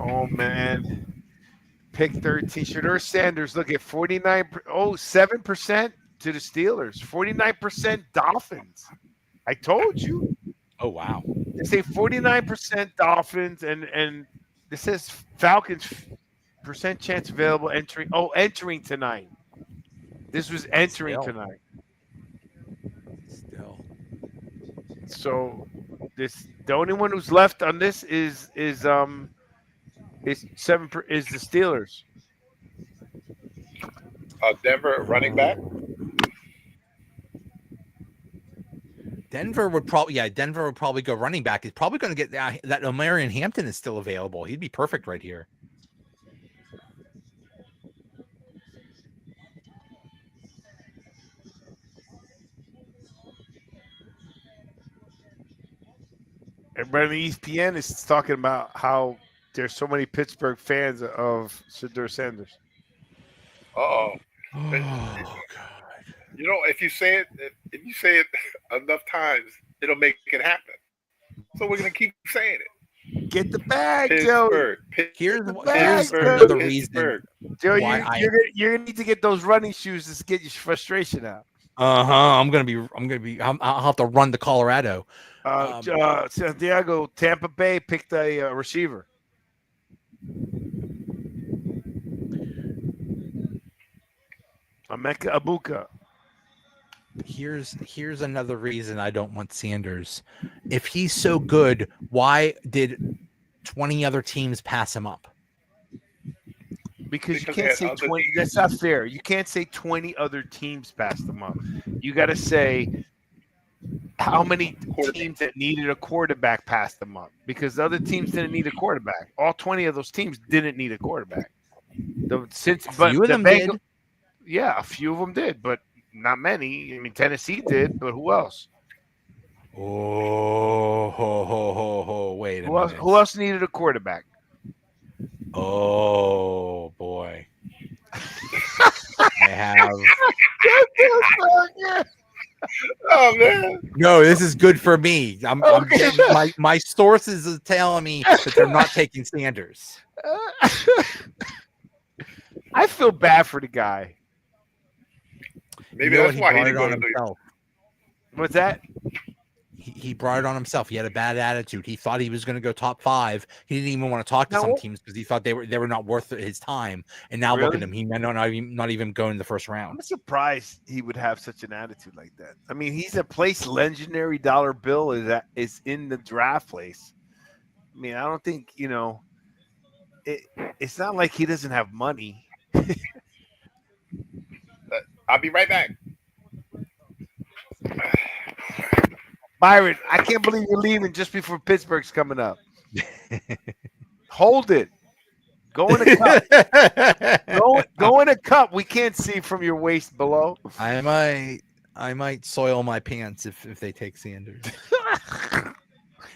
Oh man. Pick 13. Shedeur Sanders, look at 49. 7% to the Steelers. 49% Dolphins. I told you. Oh wow. They say 49% Dolphins, and this says Falcons percent chance available entering. Oh, entering tonight. This was entering tonight. Still. So the only one who's left on this is the Steelers. Denver running back. Denver would probably go running back. He's probably going to get that Omarion Hampton is still available. He'd be perfect right here. Everybody on ESPN is talking about how there's so many Pittsburgh fans of Shedeur Sanders. Oh God. You know, if you say it enough times, it'll make it happen. So we're gonna keep saying it. Get the bag, Joe. Here's another reason. Joe, you're gonna need to get those running shoes to get your frustration out. I'll have to run to Colorado. Santiago, Tampa Bay picked a receiver. Emeka Ibuka. Here's another reason I don't want Sanders. If he's so good, why did 20 other teams pass him up? Because you can't say 20. That's not fair. You can't say 20 other teams passed him up. You got to say how many teams that needed a quarterback passed them up. Because the other teams didn't need a quarterback. All 20 of those teams didn't need a quarterback. A few of them did. Yeah, a few of them did, but not many. I mean, Tennessee did, but who else? Wait a minute. Who else needed a quarterback? Oh boy. I have. Oh man. No, this is good for me. I'm getting my sources are telling me that they're not taking Sanders. I feel bad for the guy. Maybe that's why he didn't go to himself. What's that? He brought it on himself. He had a bad attitude. He thought he was going to go top 5. He didn't even want to talk to some teams because he thought they were not worth his time. And now look at him. He might not even go in the first round. I'm surprised he would have such an attitude like that. I mean, he's a place legendary dollar bill is in the draft place. I mean, I don't think, it's not like he doesn't have money. I'll be right back. Byron, I can't believe you're leaving just before Pittsburgh's coming up. Hold it. Go in a cup. Go in a cup. We can't see from your waist below. I might soil my pants if they take Sanders.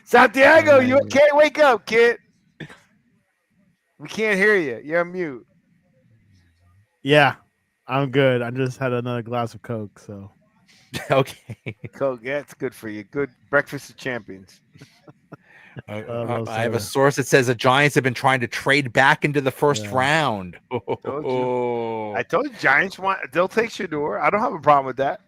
Santiago, you okay? Wake up, kid. We can't hear you. You're on mute. Yeah, I'm good. I just had another glass of Coke, so Okay. Coke, yeah, it's good for you. Good breakfast of champions. I have a source that says the Giants have been trying to trade back into the first round. I told you Giants they'll take Shador. I don't have a problem with that.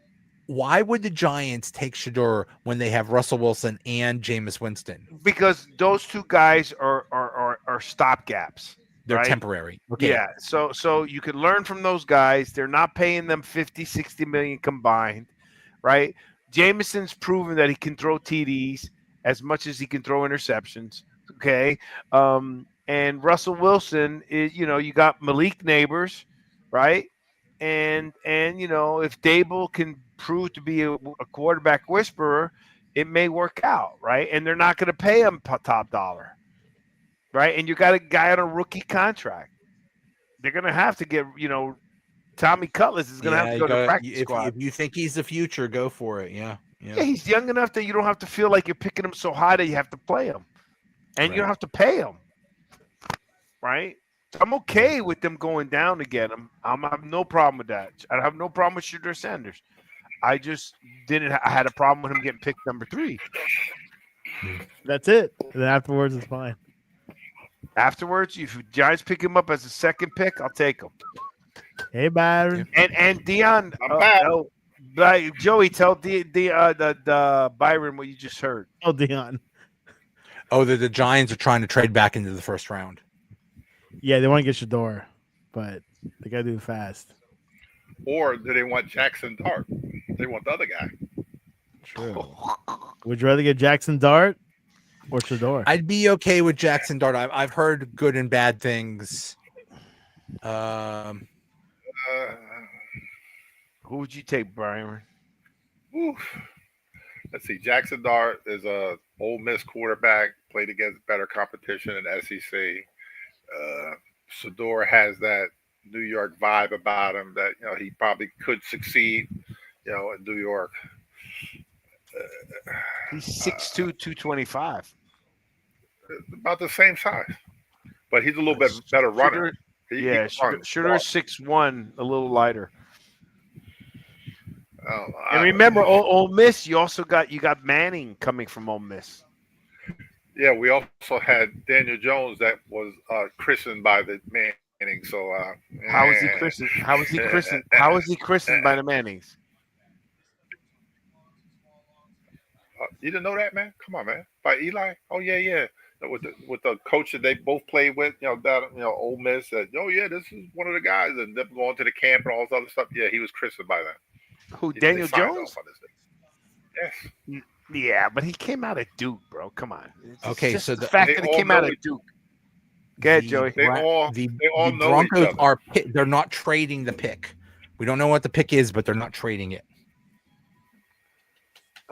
Why would the Giants take Shador when they have Russell Wilson and Jameis Winston? Because those two guys are stopgaps. They're right? temporary. Okay. Yeah. So you could learn from those guys. They're not paying them 50, 60 million combined, right? Jameson's proven that he can throw TDs as much as he can throw interceptions. Okay. And Russell Wilson is, you got Malik Neighbors, right? And if Dable can prove to be a quarterback whisperer, it may work out, right? And they're not going to pay him top dollar, right? And you got a guy on a rookie contract. They're going to have to get, Tommy Cutlass is going to have to go to practice squad. If you think he's the future, go for it. Yeah, he's young enough that you don't have to feel like you're picking him so high that you have to play him, and you don't have to pay him, right? I'm okay with them going down to get him. I have no problem with that. I have no problem with Shedeur Sanders. I just I had a problem with him getting picked number 3. That's it. And then afterwards, it's fine. Afterwards, if Giants pick him up as a second pick, I'll take him. Hey, Byron. And Dion, Joey, tell the Byron what you just heard. Oh, Dion. Oh, the Giants are trying to trade back into the first round. Yeah, they want to get Shador, but they got to do it fast. Or do they want Jackson Dart? They want the other guy. True. Would you rather get Jackson Dart or Shador? I'd be okay with Jackson Dart. I've heard good and bad things. Who would you take, Byron? Let's see. Jackson Dart is a Ole Miss quarterback, played against better competition in SEC. Shador has that New York vibe about him that he probably could succeed, in New York. He's 6'2", 225. About the same size, but he's a little bit better runner. Shador's 6'1", a little lighter. And remember, Ole Miss, you got Manning coming from Ole Miss. Yeah, we also had Daniel Jones that was christened by the Manning. So how was he christened? How was he christened? How was he christened by the Mannings? You didn't know that, man? Come on, man. By Eli? Oh yeah. With the coach that they both played with, Ole Miss said, oh yeah, this is one of the guys, and them going to the camp and all this other stuff. Yeah, he was christened by them. Who, Daniel Jones? Yes. Yeah, but he came out of Duke, bro. Come on. Okay, so the fact that he came out of Duke. Go ahead, Joey. The Broncos they're not trading the pick. We don't know what the pick is, but they're not trading it.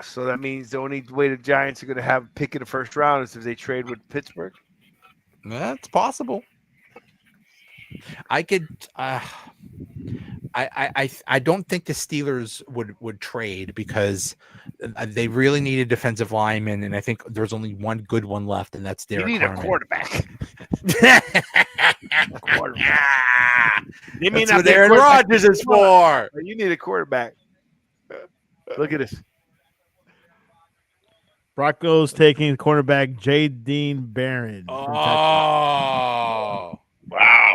So that means the only way the Giants are going to have a pick in the first round is if they trade with Pittsburgh? That's possible. I could. I don't think the Steelers would trade because they really need a defensive lineman, and I think there's only one good one left, and that's Derek. You need Harmon. A quarterback. That's what Aaron Rodgers is for. You need a quarterback. Look at this. Broncos taking cornerback J. Dean Barron. Wow.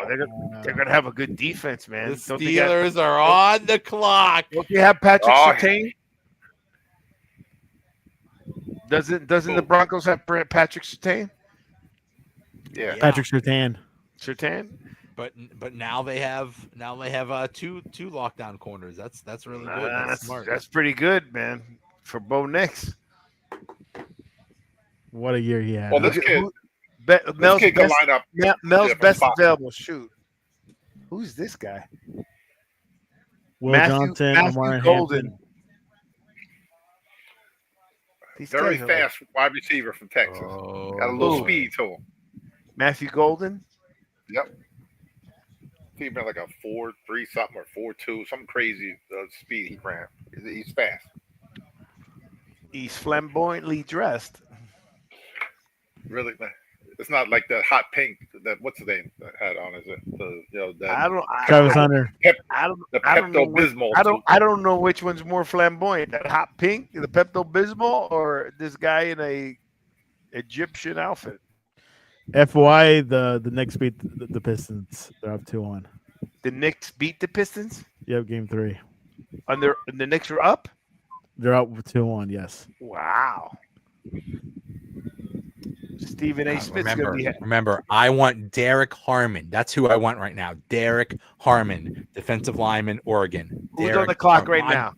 They're gonna have a good defense, man. The Steelers are on the clock. Don't you have Patrick Surtain? Doesn't the Broncos have Patrick Surtain? Yeah. Patrick Surtain. But now they have two lockdown corners. That's really good. That's smart. That's pretty good, man. For Bo Nix. What a year he had. Well, this kid can line up. Mel's best available. Shoot. Who's this guy? Will Johnson. Matthew Golden. Very fast wide receiver from Texas. Got a little speed to him. Matthew Golden? Yep. He ran like a 4.3 something or 4.2, some crazy speed he ran. He's fast. He's flamboyantly dressed. Really, man. It's not like the hot pink that what's the name that had on? Is it that I don't. Travis Hunter. The Pepto Bismol? I don't know which one's more flamboyant. That hot pink, the Pepto Bismol, or this guy in a Egyptian outfit. FY, the Knicks beat the Pistons. They're up 2-1. The Knicks beat the Pistons. Yep, game 3. And the Knicks are up. They're up 2-1. Yes. Wow. Stephen A. Smith's remember, I want Derek Harmon. That's who I want right now. Derek Harmon, defensive lineman, Oregon. Who's Derek on the clock Harmon. right now?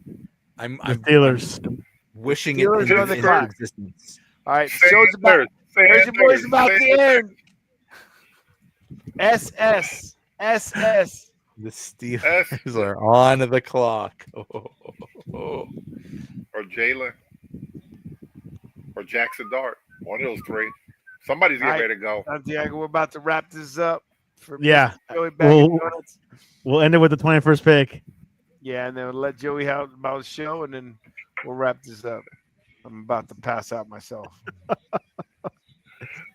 I'm Steelers. wishing Steelers it are on the into clock. existence. All right, show's about. There's your boys about to end. SS. The Steelers are on the clock. Or Jalen. Or Jackson Dart. One of those three. Somebody's getting ready to go. Santiago, we're about to wrap this up. Yeah. Joey Bag We'll end it with the 21st pick. Yeah, and then we'll let Joey out about the show, and then we'll wrap this up. I'm about to pass out myself.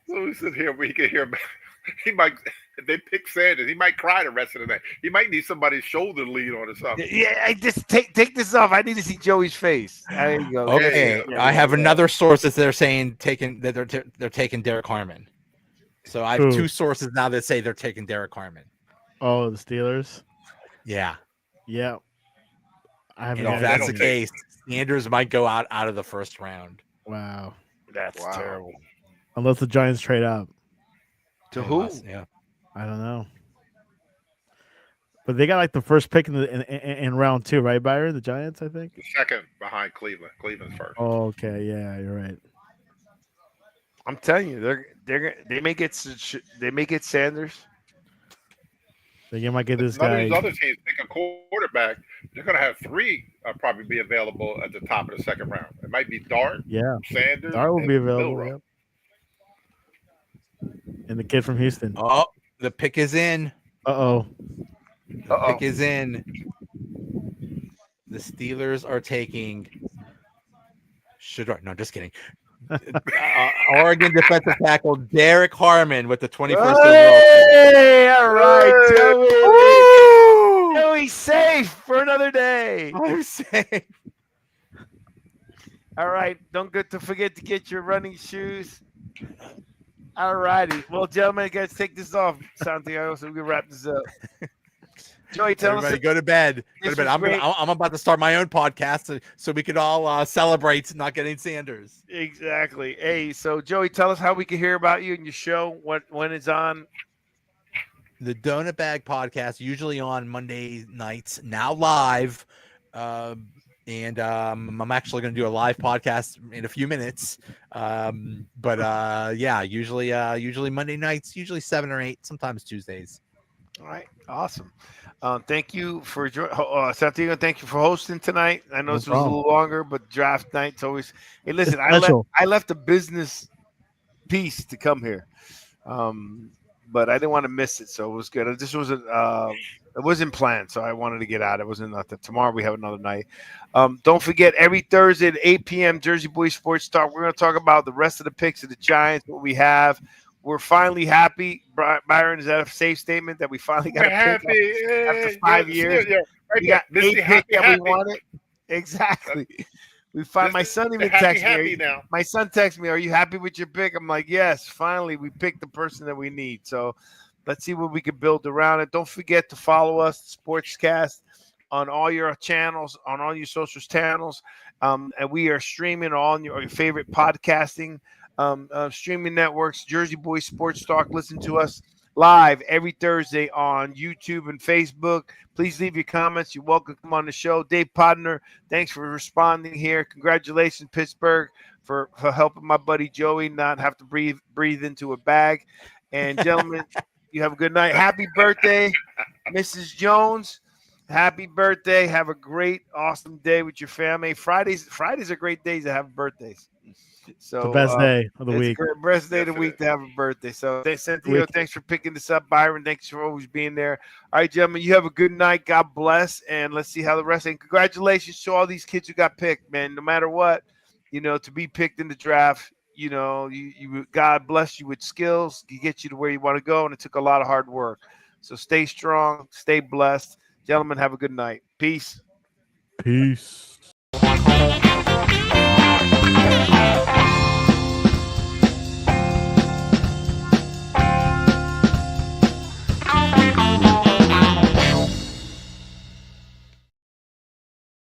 So we sit here, we can hear. He might, if they pick Sanders, he might cry the rest of the night. He might need somebody's shoulder to lean on or something. Yeah, I just take this off. I need to see Joey's face. There you go. Okay, Yeah, I have another source that they're saying they're taking Derek Harmon. So I have two sources now that say they're taking Derek Harmon. Oh, the Steelers. Yeah. Yeah. And if that's the case, Sanders might go out of the first round. Wow. That's terrible. Unless the Giants trade up. To who? Yeah. I don't know. But they got like the first pick in round 2, right, Byron? The Giants, I think. The second behind Cleveland. Cleveland's first. Oh, okay. Yeah, you're right. I'm telling you, they may get Sanders. They might get this None guy. of these other teams pick a quarterback. They're going to have 3 probably be available at the top of the second round. It might be Dart, Sanders, Dart will be and available. Yep. And the kid from Houston. Oh, the pick is in. Uh-oh. The pick is in. The Steelers are taking. No, just kidding. Oregon defensive tackle Derek Harmon with the 21st overall. Hey, all right, Joey. Joey's safe for another day. I'm safe. All right, don't forget to get your running shoes. All righty. Well, gentlemen, guys, take this off, Santiago, so we can wrap this up. Joey, tell Everybody us. Go to bed. I'm about to start my own podcast so we could all celebrate not getting Sanders. Exactly. Hey, so Joey, tell us how we can hear about you and your show. When it's on. The Donut Bag podcast, usually on Monday nights, now live. And I'm actually going to do a live podcast in a few minutes. Usually Monday nights, usually 7 or 8, sometimes Tuesdays. All right, awesome. Thank you for Santiago. Thank you for hosting tonight. I know this was a little longer, but draft night's always. Hey, listen, I left a business piece to come here, but I didn't want to miss it, so it was good. This wasn't. It wasn't planned, so I wanted to get out. It wasn't nothing. Tomorrow we have another night. Don't forget, every Thursday at 8 p.m., Jersey Boys Sports Talk. We're going to talk about the rest of the picks of the Giants, what we have. We're finally happy. Byron, is that a safe statement that we finally got a pick after 5 years? We got 8 picks that we wanted. Exactly. We find my son even texted me. My son texted me, "Are you happy with your pick?" I'm like, "Yes, finally we picked the person that we need." So let's see what we can build around it. Don't forget to follow us, Sportscast, on all your channels, on all your social channels. And we are streaming on your favorite podcasting streaming networks, Jersey Boys Sports Talk. Listen to us live every Thursday on YouTube and Facebook. Please leave your comments. You're welcome to come on the show. Dave Podner, thanks for responding here. Congratulations, Pittsburgh, for helping my buddy Joey not have to breathe into a bag. And gentlemen, you have a good night. Happy birthday, Mrs. Jones. Happy birthday. Have a great, awesome day with your family. Fridays are great days to have birthdays. So The best day of the it's week. the best day of the week to have a birthday. So Santiago, thanks for picking this up. Byron, thanks for always being there. All right, gentlemen, you have a good night. God bless, and let's see how the rest. And congratulations to all these kids who got picked, man. No matter what, to be picked in the draft, you God bless you with skills. He gets you to where you want to go, and it took a lot of hard work. So stay strong, stay blessed, gentlemen. Have a good night. Peace. Peace.